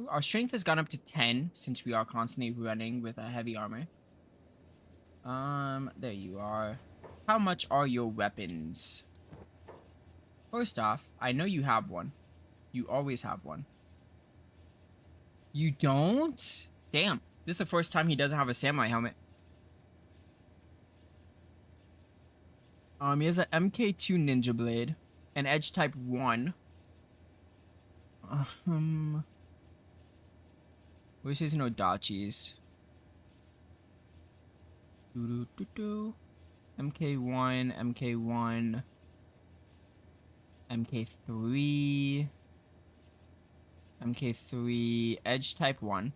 Our strength has gone up to 10 since we are constantly running with a heavy armor. There you are. How much are your weapons? First off, I know you have one. You always have one. You don't? Damn. This is the first time he doesn't have a samurai helmet. He has an MK2 ninja blade, an edge type 1. Which is no dachis. MK1, MK1, MK3, MK3, edge type 1.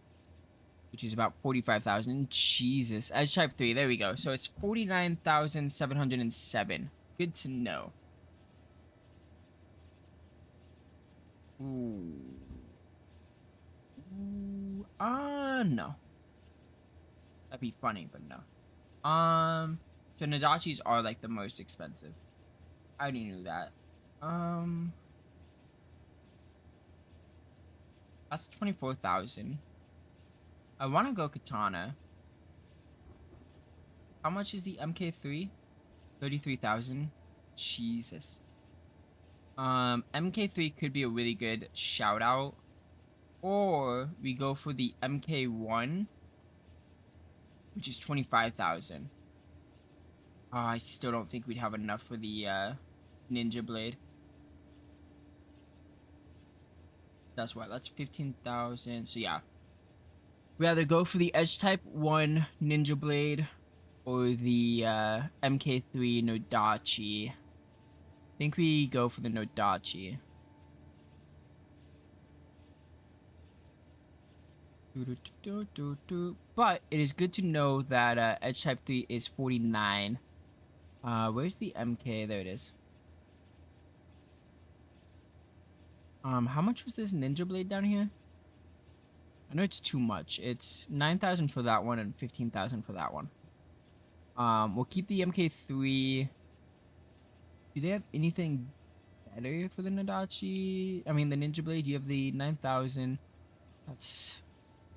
which is about 45,000. Jesus. Edge type 3. There we go. So it's 49,707. Good to know. Ooh. No. That'd be funny, but no. So Nadachis are like the most expensive. I already knew that. That's 24,000. I want to go Katana. How much is the MK3? 33,000. Jesus. MK3 could be a really good shout out. Or we go for the MK1, which is 25,000. I still don't think we'd have enough for the Ninja Blade. That's what, that's 15,000. So yeah. We either go for the Edge Type 1 Ninja Blade or the MK3 Nodachi. I think we go for the Nodachi. But it is good to know that Edge Type 3 is 49. Where's the MK? There it is. How much was this Ninja Blade down here? I know it's too much. It's 9,000 for that one and 15,000 for that one. We'll keep the MK3. Do they have anything better for the Nadachi? I mean, the Ninja Blade. You have the 9,000. That's...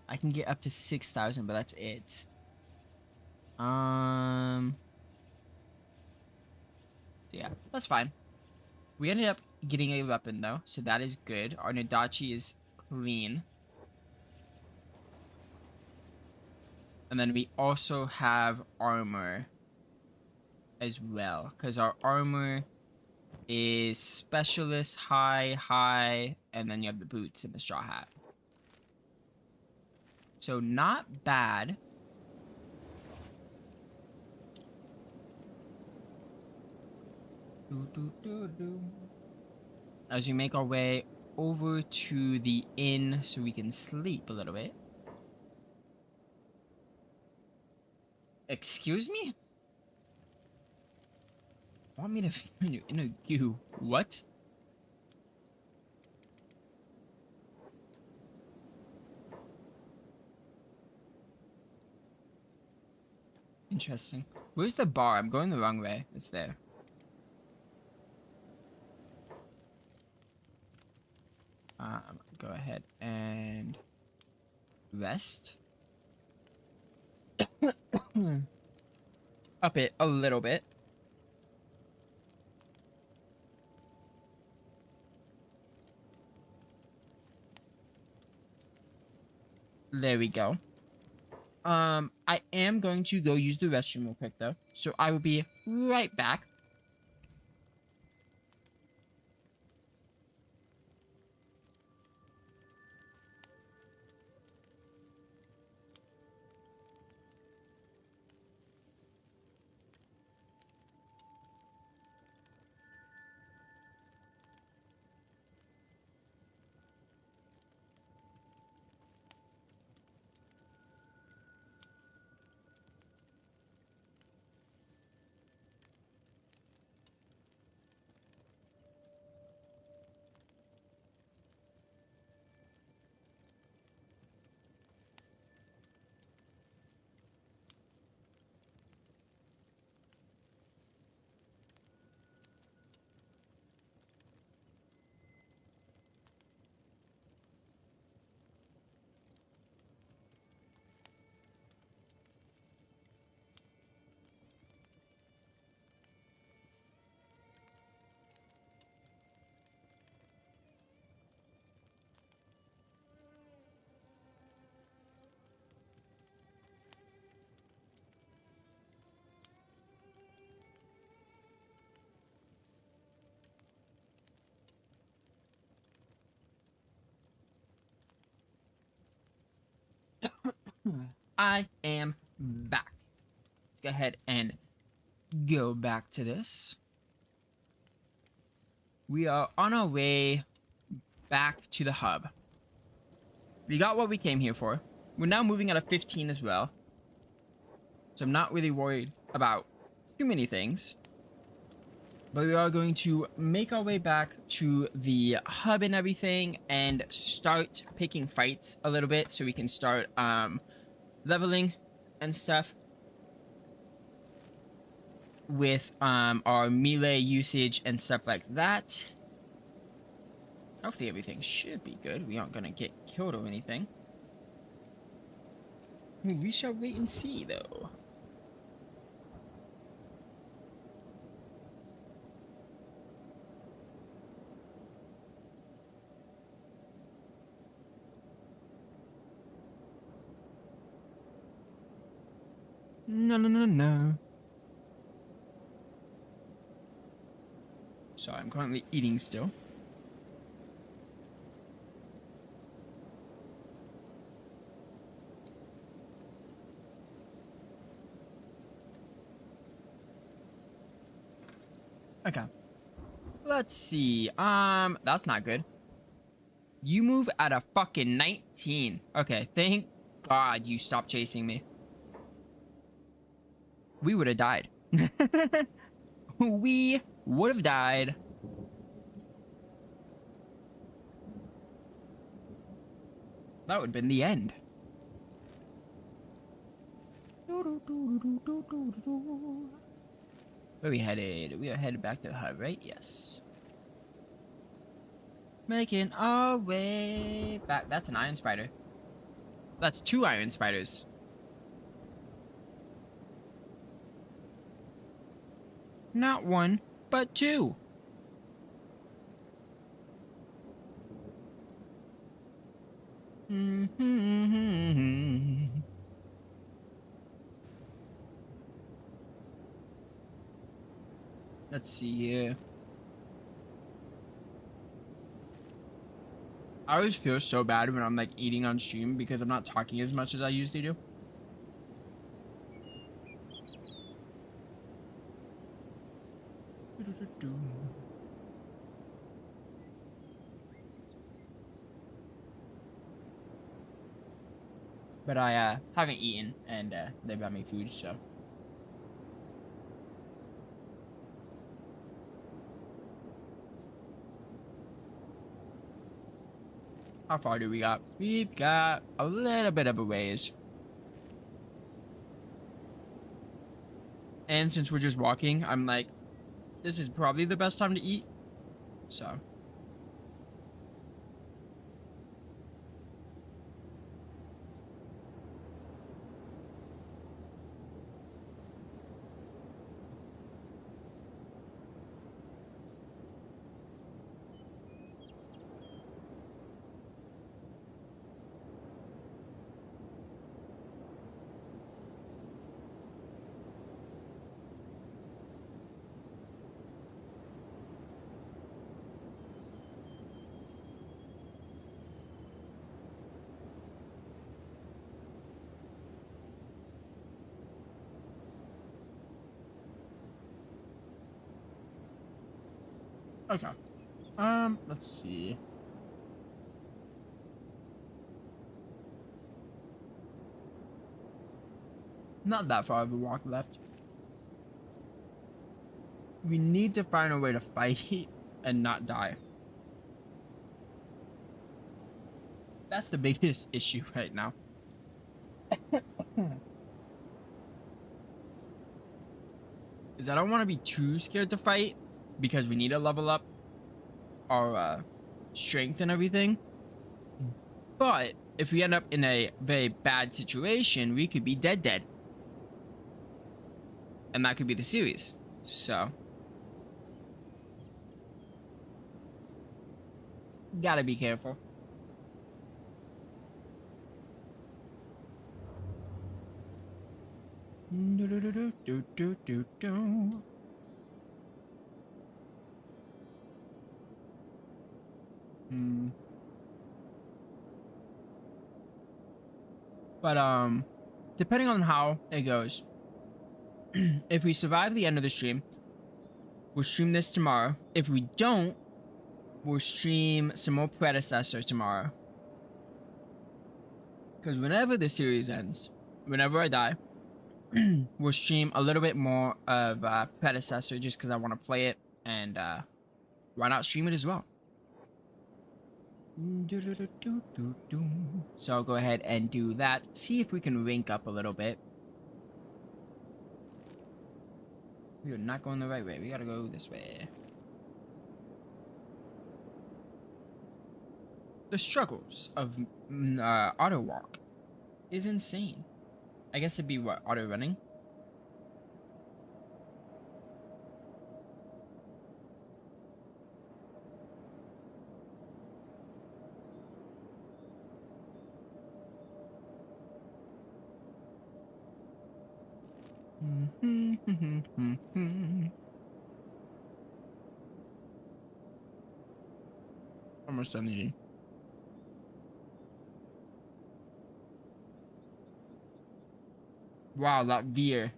I can get up to 6,000, but that's it. Yeah, that's fine. We ended up getting a weapon, though, so that is good. Our Nadachi is clean. And then we also have armor as well, because our armor is specialist, high, and then you have the boots and the straw hat. So not bad. As we make our way over to the inn so we can sleep a little bit. Excuse me? Want me to find you in a goo? What? Interesting. Where's the bar? I'm going the wrong way. It's there. Go ahead and rest. Up it a little bit. There we go. I am going to go use the restroom real quick though, so I will be right back. I am back. Let's go ahead and go back to this. We are on our way back to the hub. We got what we came here for. We're now moving at a 15 as well. So I'm not really worried about too many things. But we are going to make our way back to the hub and everything and start picking fights a little bit so we can start leveling and stuff with our melee usage and stuff like that. Hopefully everything should be good. We aren't gonna get killed or anything. We shall wait and see though. No. So I'm currently eating still. Okay. Let's see. That's not good. You move at a fucking 19. Okay, thank God you stopped chasing me. We would have died. We would have died. That would have been the end. Where are we headed? We are headed back to the hub, right? Yes. Making our way back. That's an iron spider. That's 2 iron spiders. Not 1, but 2. Let's see here. I always feel so bad when I'm like eating on stream because I'm not talking as much as I usually do. But I haven't eaten and they got me food, so. How far do we got? We've got a little bit of a ways. And since we're just walking, I'm like, this is probably the best time to eat. So. Okay. Let's see. Not that far of a walk left. We need to find a way to fight and not die. That's the biggest issue right now. Is I don't want to be too scared to fight because we need to level up our strength and everything. But if we end up in a very bad situation, we could be dead. And that could be the series. So. Gotta be careful. But depending on how it goes, if we survive the end of the stream, we'll stream this tomorrow. If we don't, we'll stream some more Predecessor tomorrow. Because whenever the series ends, whenever I die, we'll stream a little bit more of Predecessor just because I want to play it, and why not stream it as well? So I'll go ahead and do that. See if we can rank up a little bit. We're not going the right way. We gotta go this way. The struggles of auto walk is insane. I guess it'd be what, auto running? Almost done eating. Wow, that veer.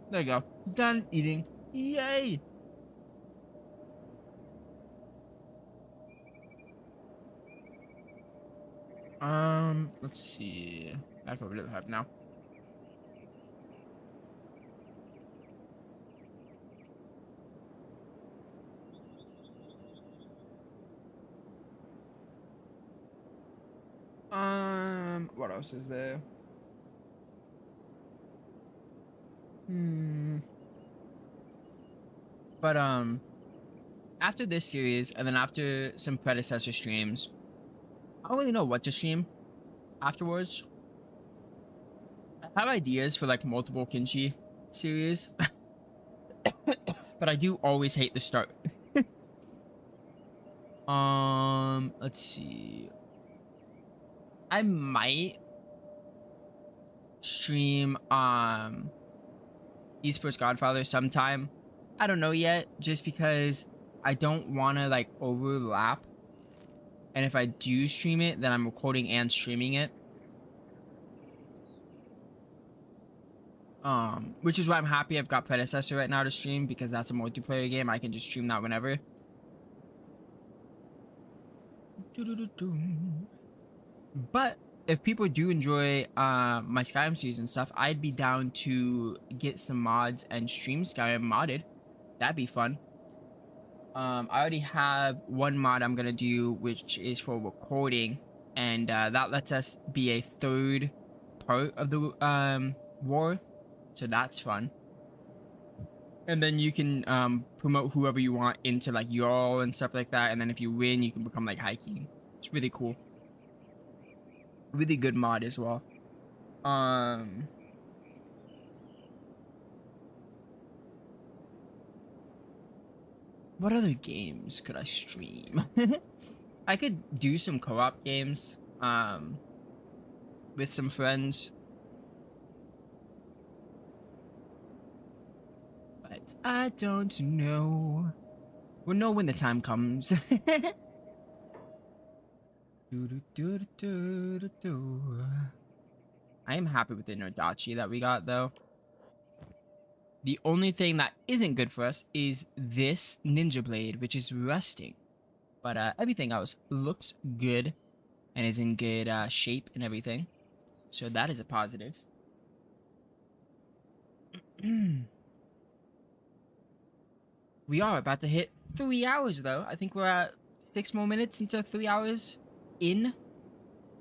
There you go. Done eating. Yay! Let's see. Back over to the hub now. What else is there? But after this series, and then after some predecessor streams, I don't really know what to stream afterwards. I have ideas for like multiple Kenshi series, but I do always hate the start. Let's see. I might stream Esports Godfather sometime. I don't know yet, just because I don't want to like overlap. And if I do stream it, then I'm recording and streaming it. Which is why I'm happy I've got Predecessor right now to stream, because that's a multiplayer game. I can just stream that whenever. But if people do enjoy my Skyrim series and stuff, I'd be down to get some mods and stream Skyrim modded. That'd be fun. I already have one mod I'm gonna do, which is for recording, and that lets us be a third part of the war, so that's fun. And then you can promote whoever you want into like Jarl and stuff like that, and then if you win, you can become like High King. It's really cool. Really good mod as well. What other games could I stream? I could do some co-op games with some friends. But I don't know. We'll know when the time comes. I am happy with the Nodachi that we got, though. The only thing that isn't good for us is this Ninja Blade, which is rusting. But everything else looks good and is in good shape and everything. So that is a positive. We are about to hit 3 hours, though. I think we're at 6 more minutes into 3 hours in.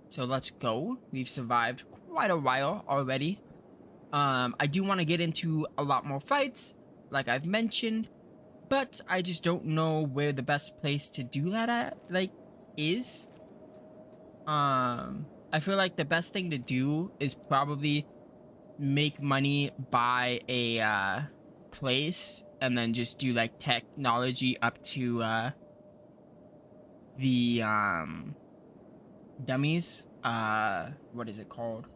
So let's go. We've survived quite a while already. I do want to get into a lot more fights, like I've mentioned, but I just don't know where the best place to do that at, like, is. I feel like the best thing to do is probably make money, buy a place, and then just do like technology up to the dummies. What is it called?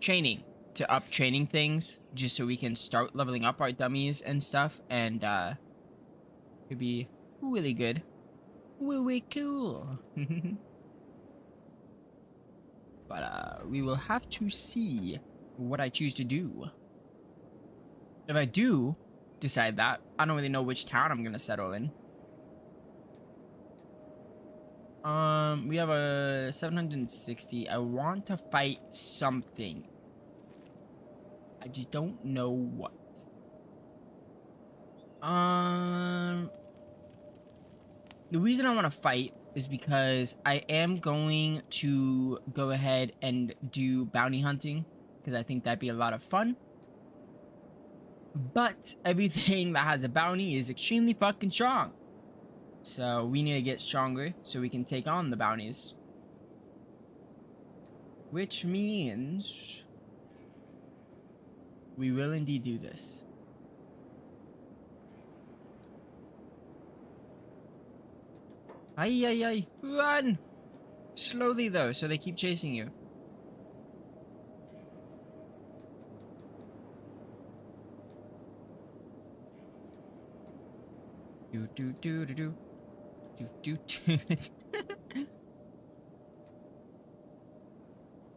Training. To up training things, just so we can start leveling up our dummies and stuff, and it'd be really good. Way cool. But we will have to see what I choose to do. If I do decide that, I don't really know which town I'm gonna settle in. We have a 760. I want to fight something. I just don't know what. The reason I want to fight is because I am going to go ahead and do bounty hunting because I think that'd be a lot of fun. But everything that has a bounty is extremely fucking strong. So we need to get stronger so we can take on the bounties. Which means we will indeed do this. Ay, ay, ay. Run! Slowly, though, so they keep chasing you. Do, do, do, do, do. Do, do, do.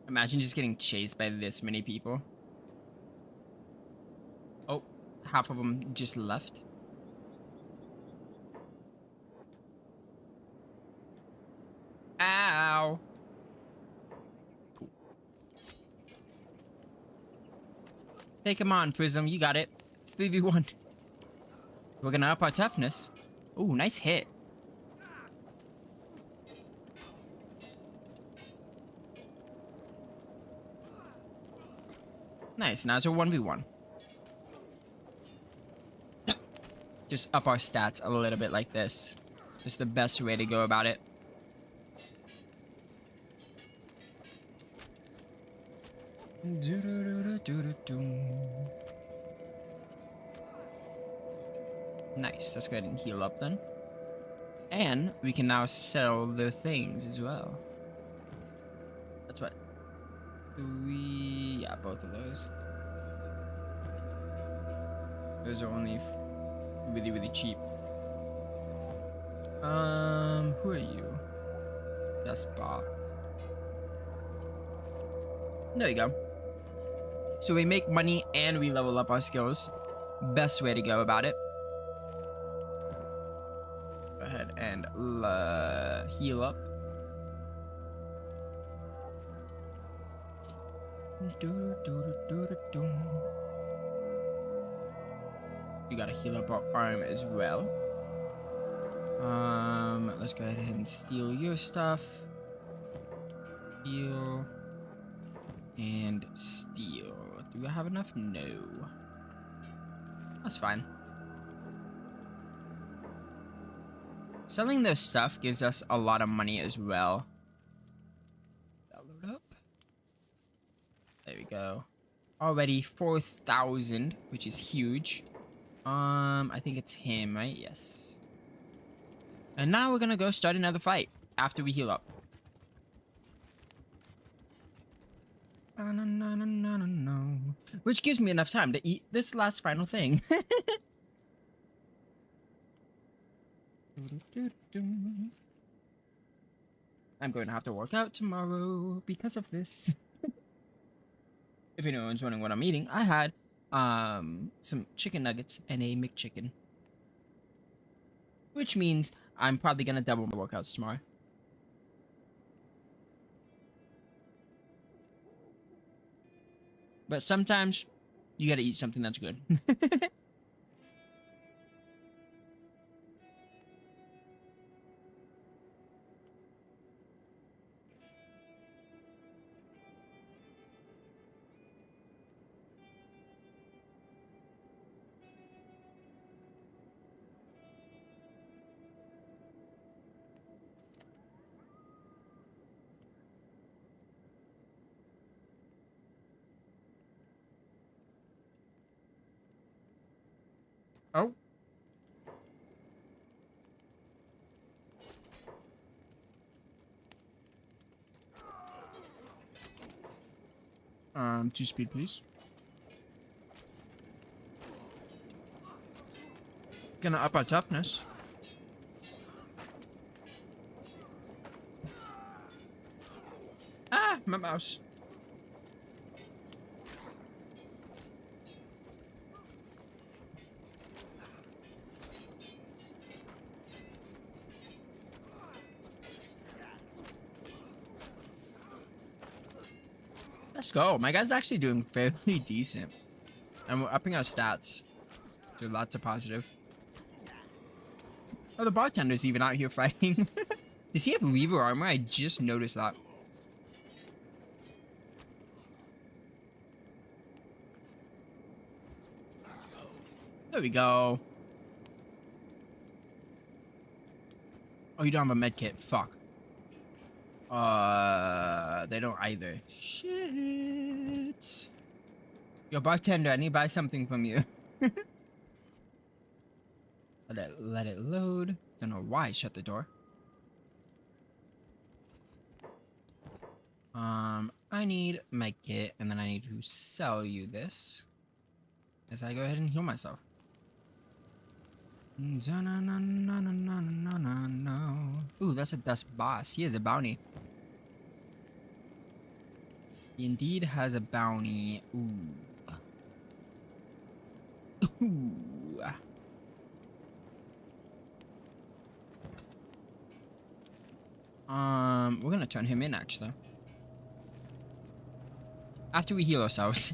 Imagine just getting chased by this many people. Oh, half of them just left. Ow. Cool. Take him on, Prism. You got it. 3v1. We're gonna up our toughness. Ooh, nice hit. Nice. Now it's a 1v1. Just up our stats a little bit like this. Just the best way to go about it. Nice. Let's go ahead and heal up then. And we can now sell the things as well. That's what? 3... Yeah, both of those. Those are only really, really cheap. Who are you? Despot. There you go. So we make money and we level up our skills. Best way to go about it. Go ahead and heal up. You gotta heal up our arm as well. Let's go ahead and steal your stuff. Heal. And steal. Do I have enough? No. That's fine. Selling this stuff gives us a lot of money as well. Load up. There we go. Already 4,000, which is huge. I think it's him, right? Yes. And now we're gonna go start another fight after we heal up. Which gives me enough time to eat this last final thing. I'm going to have to work out tomorrow because of this. If anyone's wondering what I'm eating, I had some chicken nuggets and a McChicken. Which means I'm probably going to double my workouts tomorrow. But sometimes you gotta eat something that's good. Oh. Two speed, please. Gonna up our toughness. my mouse. Let's go. My guy's actually doing fairly decent. And we're upping our stats. So lots of positive. Oh, the bartender's even out here fighting. Does he have Weaver armor? I just noticed that. There we go. Oh, you don't have a med kit. Fuck. They don't either. Shit. Yo, bartender, I need to buy something from you. Let it load. Don't know why I shut the door. I need my kit, and then I need to sell you this as I go ahead and heal myself. Ooh, that's a dust boss. He has a bounty. He indeed has a bounty. Ooh. Ooh. We're gonna turn him in actually. After we heal ourselves.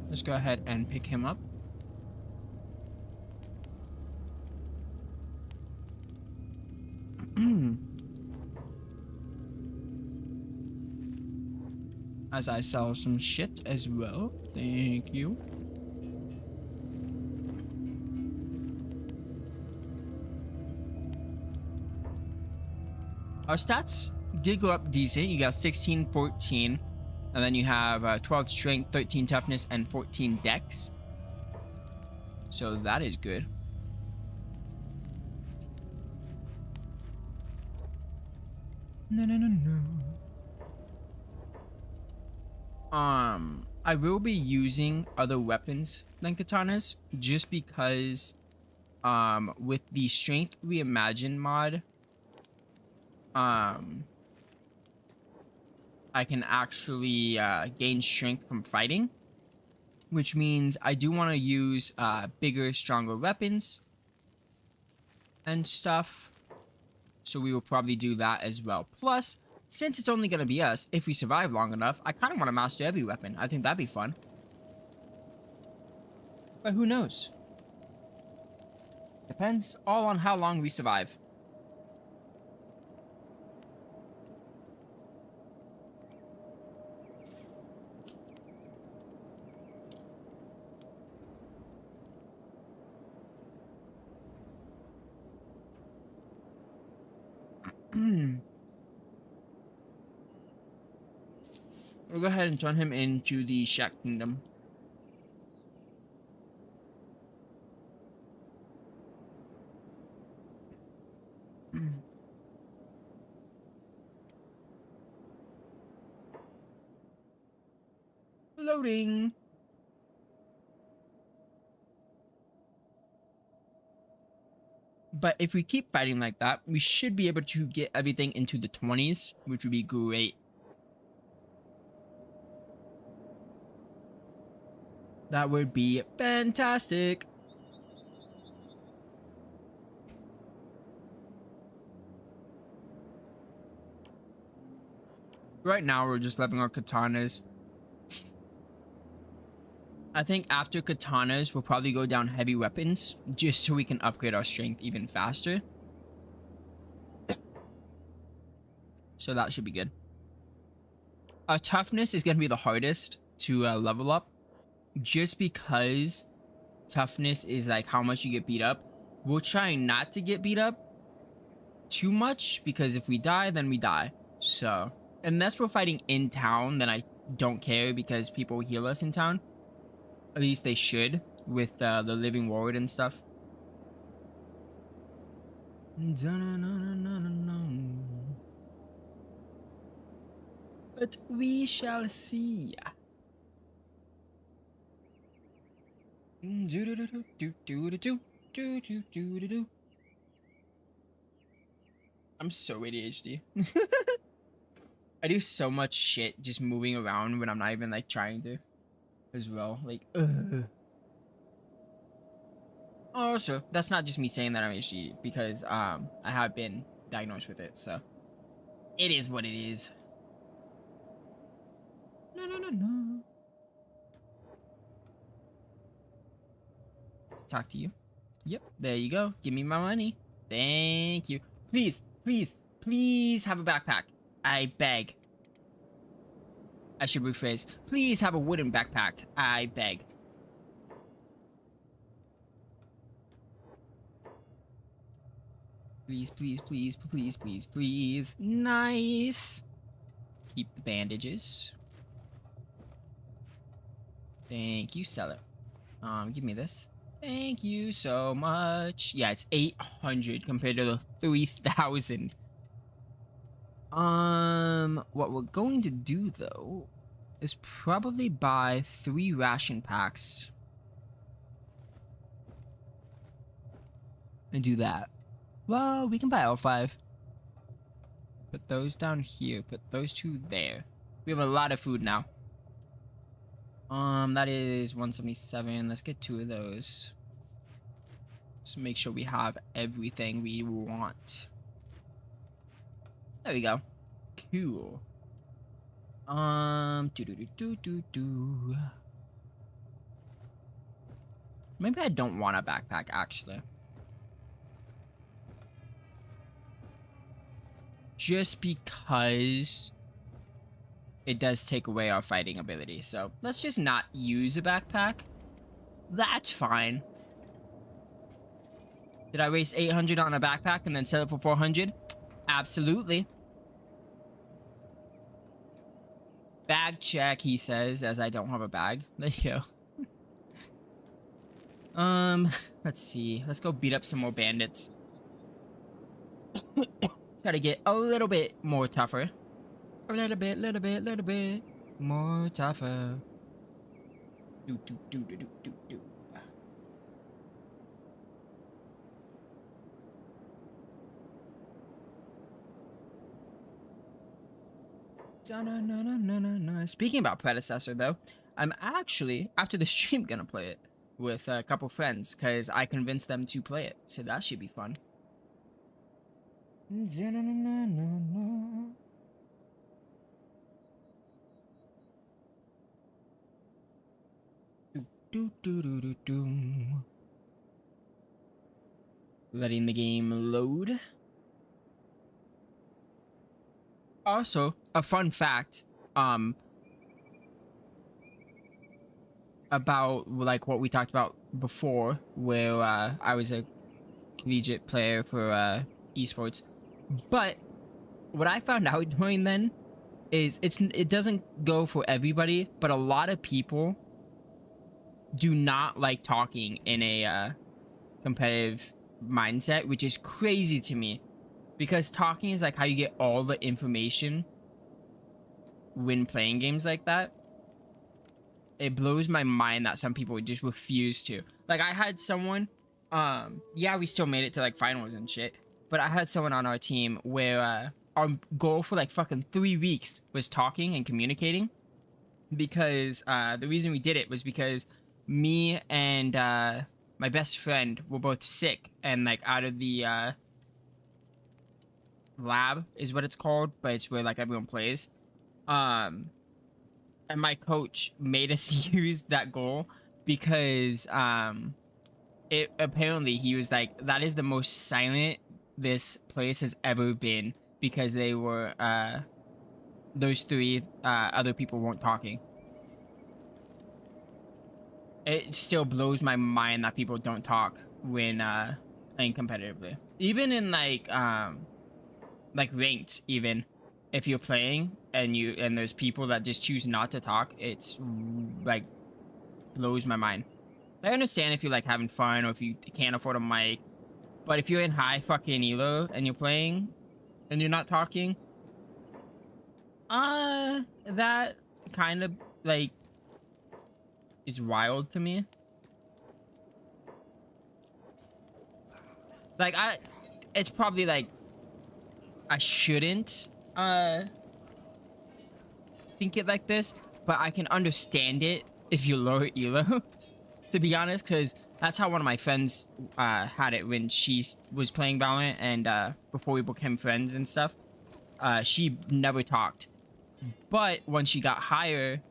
Let's go ahead and pick him up. As I sell some shit as well. Thank you. Our stats did go up decent. You got 16, 14. And then you have 12 strength, 13 toughness, and 14 dex. So that is good. No. I will be using other weapons than katanas just because with the strength reimagine mod I can actually gain strength from fighting, which means I do want to use bigger, stronger weapons and stuff. So we will probably do that as well. Plus, since it's only going to be us, if we survive long enough, I kind of want to master every weapon. I think that'd be fun. But who knows? Depends all on how long we survive. We'll go ahead and turn him into the Shack Kingdom. Loading. But if we keep fighting like that, we should be able to get everything into the 20s, which would be great. That would be fantastic. Right now, we're just leveling our katanas. I think after katanas, we'll probably go down heavy weapons, just so we can upgrade our strength even faster. So that should be good. Our toughness is going to be the hardest to level up, just because toughness is like how much you get beat up. We'll try not to get beat up too much, because if we die, then we die. So, unless we're fighting in town, then I don't care, because people heal us in town. At least they should, with the living ward and stuff. But we shall see. I'm so ADHD. I do so much shit just moving around when I'm not even like trying to as well. Like, also, that's not just me saying that I'm ADHD because I have been diagnosed with it, so it is what it is. No. Let's talk to you. Yep, there you go. Give me my money. Thank you. Please, please, please have a backpack. I beg. I should rephrase. Please have a wooden backpack. I beg. Please, please, please, please, please, please. Nice. Keep the bandages. Thank you, seller. Give me this. Thank you so much. Yeah, it's 800 compared to the 3,000. What we're going to do though is probably buy 3 ration packs and do that. Well, we can buy all 5. Put those down here. Put those 2 there. We have a lot of food now. That is 177. Let's get 2 of those. Just make sure we have everything we want. There we go. Cool. Maybe I don't want a backpack actually. Just because it does take away our fighting ability. So let's just not use a backpack. That's fine. Did I waste 800 on a backpack and then sell it for 400? Absolutely. Bag check, he says, as I don't have a bag. There you go. Let's see. Let's go beat up some more bandits. Try to get a little bit more tougher. A little bit more tougher. Do. Speaking about predecessor though, I'm actually after the stream gonna play it with a couple friends because I convinced them to play it, so that should be fun. Letting the game load. Also, a fun fact, about like what we talked about before, where I was a collegiate player for esports, but what I found out during then is it doesn't go for everybody, but a lot of people do not like talking in a competitive mindset, which is crazy to me. Because talking is like how you get all the information when playing games like that. It blows my mind that some people just refuse to. Like I had someone, yeah, we still made it to like finals and shit. But I had someone on our team where our goal for like fucking 3 weeks was talking and communicating. Because the reason we did it was because me and my best friend were both sick and like out of the lab is what it's called, but it's where like everyone plays. And my coach made us use that goal because it apparently he was like, that is the most silent this place has ever been, because they were those 3 other people weren't talking. It still blows my mind that people don't talk when playing competitively, even in like ranked. Even if you're playing and there's people that just choose not to talk, it's like blows my mind. I understand if you're like having fun or if you can't afford a mic, but if you're in high fucking elo and you're playing and you're not talking, That kind of like is wild to me. Like it's probably like I shouldn't think it like this, but I can understand it if you lower elo, to be honest, because that's how one of my friends had it when she was playing Valorant, and before we became friends and stuff. She never talked, but when she got higher,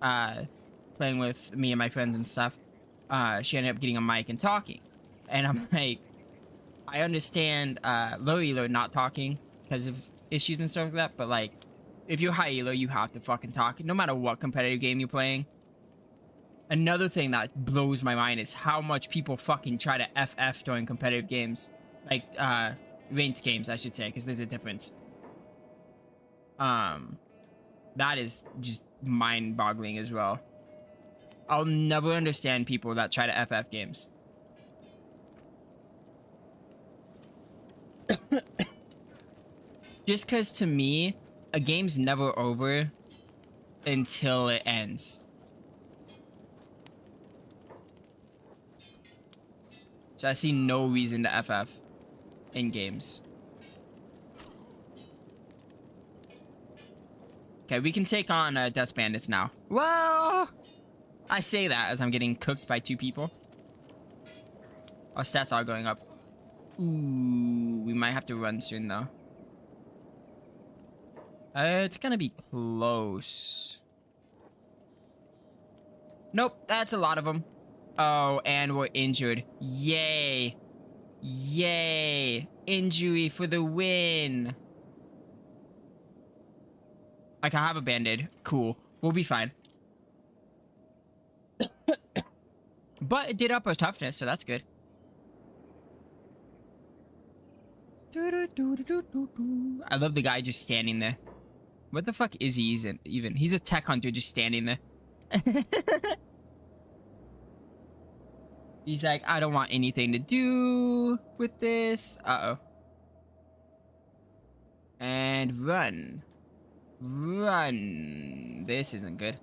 playing with me and my friends and stuff, she ended up getting a mic and talking. And I'm like, I understand low elo not talking because of issues and stuff like that, but like, if you're high elo, you have to fucking talk, no matter what competitive game you're playing. Another thing that blows my mind is how much people fucking try to FF during competitive games. Like, ranked games, I should say, because there's a difference. That is just mind-boggling as well. I'll never understand people that try to FF games. Just because to me, a game's never over until it ends. So I see no reason to FF in games. Okay, we can take on Dust Bandits now. Well, I say that as I'm getting cooked by 2 people. Our stats are going up. Ooh, we might have to run soon though. It's gonna be close. Nope, that's a lot of them. Oh, and we're injured. Yay. Yay. Injury for the win. Like, I have a band-aid. Cool. We'll be fine. But it did up our toughness, so that's good. I love the guy just standing there. What the fuck is he even? He's a tech hunter just standing there. He's like, I don't want anything to do with this. Uh-oh. And run. Run. This isn't good.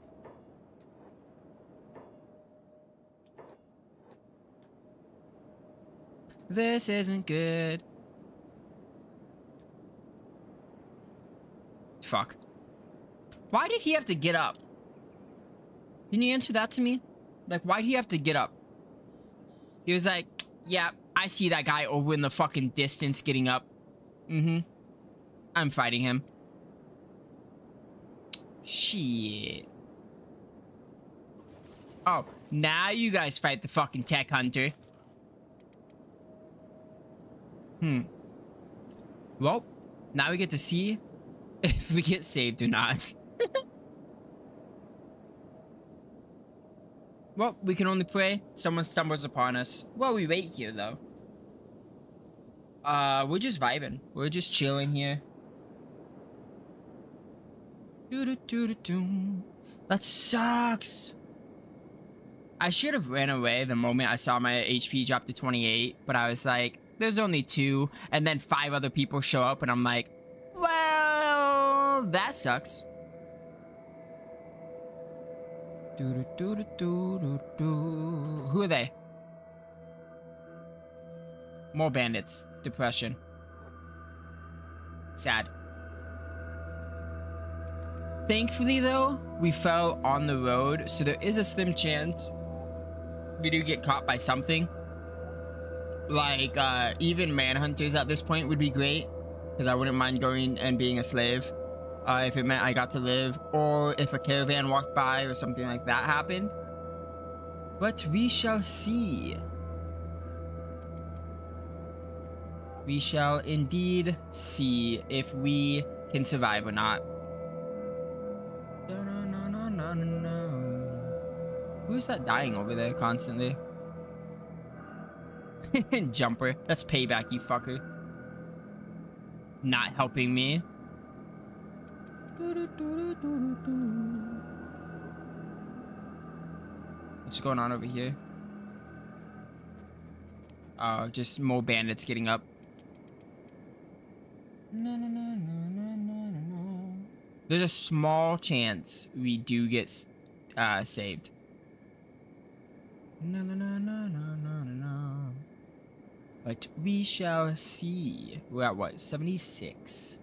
This isn't good. Fuck. Why did he have to get up? Can you answer that to me? Like, why did he have to get up? He was like, yeah, I see that guy over in the fucking distance getting up. Mm-hmm. I'm fighting him. Shit. Oh, now you guys fight the fucking tech hunter. Well, now we get to see if we get saved or not. Well, we can only pray someone stumbles upon us. Well, we wait here, though. We're just vibing. We're just chilling here. That sucks. I should have ran away the moment I saw my HP drop to 28, but I was like, there's only 2, and then 5 other people show up, and I'm like, well, that sucks. Who are they? More bandits. Depression. Sad. Thankfully, though, we fell on the road, so there is a slim chance we do get caught by something. Like, even manhunters at this point would be great, because I wouldn't mind going and being a slave. If it meant I got to live, or if a caravan walked by or something like that happened. But we shall see. We shall indeed see if we can survive or not. Who's that dying over there constantly? Jumper. That's payback, you fucker. Not helping me. What's going on over here? Oh, just more bandits getting up. There's a small chance we do get saved. No, no, no, no, no, no, no. But we shall see. We're at what? 76.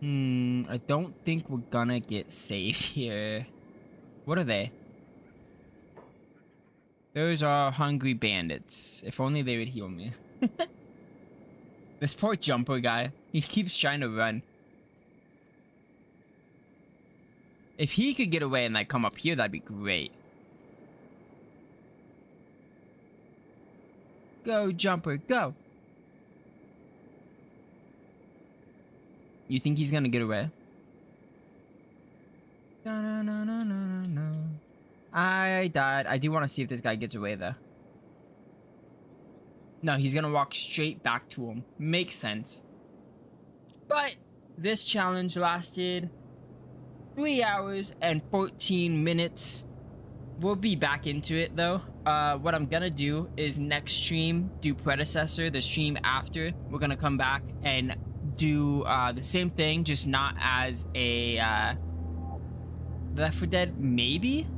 I don't think we're gonna get saved here. What are they? Those are hungry bandits. If only they would heal me. This poor jumper guy. He keeps trying to run. If he could get away and like come up here, that'd be great. Go, jumper, go. You think he's gonna get away? No, no, no, no, no, no, no. I died. I do want to see if this guy gets away though. No, he's gonna walk straight back to him. Makes sense. But this challenge lasted 3 hours and 14 minutes. We'll be back into it though. What I'm gonna do is next stream do predecessor. The stream after, we're gonna come back and do the same thing, just not as a Left 4 Dead maybe.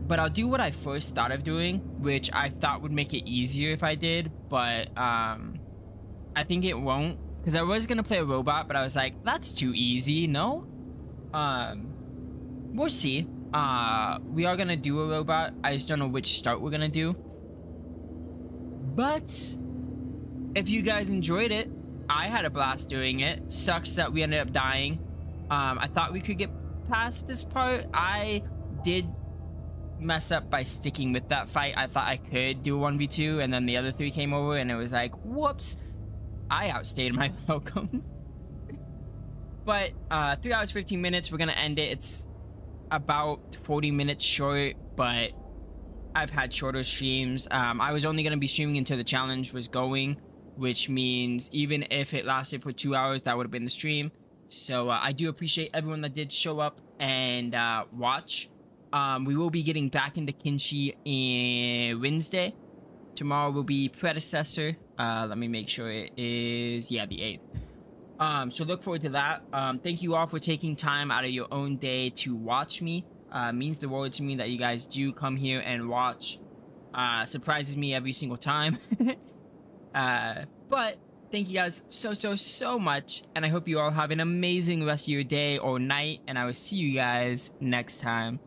But I'll do what I first thought of doing, which I thought would make it easier if I did, but I think it won't, because I was gonna play a robot, but I was like, that's too easy. No. We'll see. We are gonna do a robot. I just don't know which start we're gonna do. But if you guys enjoyed it, I had a blast doing it. Sucks that we ended up dying. I thought we could get past this part. I did mess up by sticking with that fight. I thought I could do a 1v2, and then the other 3 came over, and it was like, whoops. I outstayed my welcome. But 3 hours 15 minutes, we're gonna end it. It's about 40 minutes short, but I've had shorter streams. I was only gonna be streaming until the challenge was going, which means even if it lasted for 2 hours, that would have been the stream. So I do appreciate everyone that did show up and watch. We will be getting back into Kenshi on Wednesday. Tomorrow will be predecessor. Let me make sure it is, yeah, the 8th. So look forward to that. Thank you all for taking time out of your own day to watch me. Means the world to me that you guys do come here and watch. Surprises me every single time. But thank you guys so much, and I hope you all have an amazing rest of your day or night, and I will see you guys next time.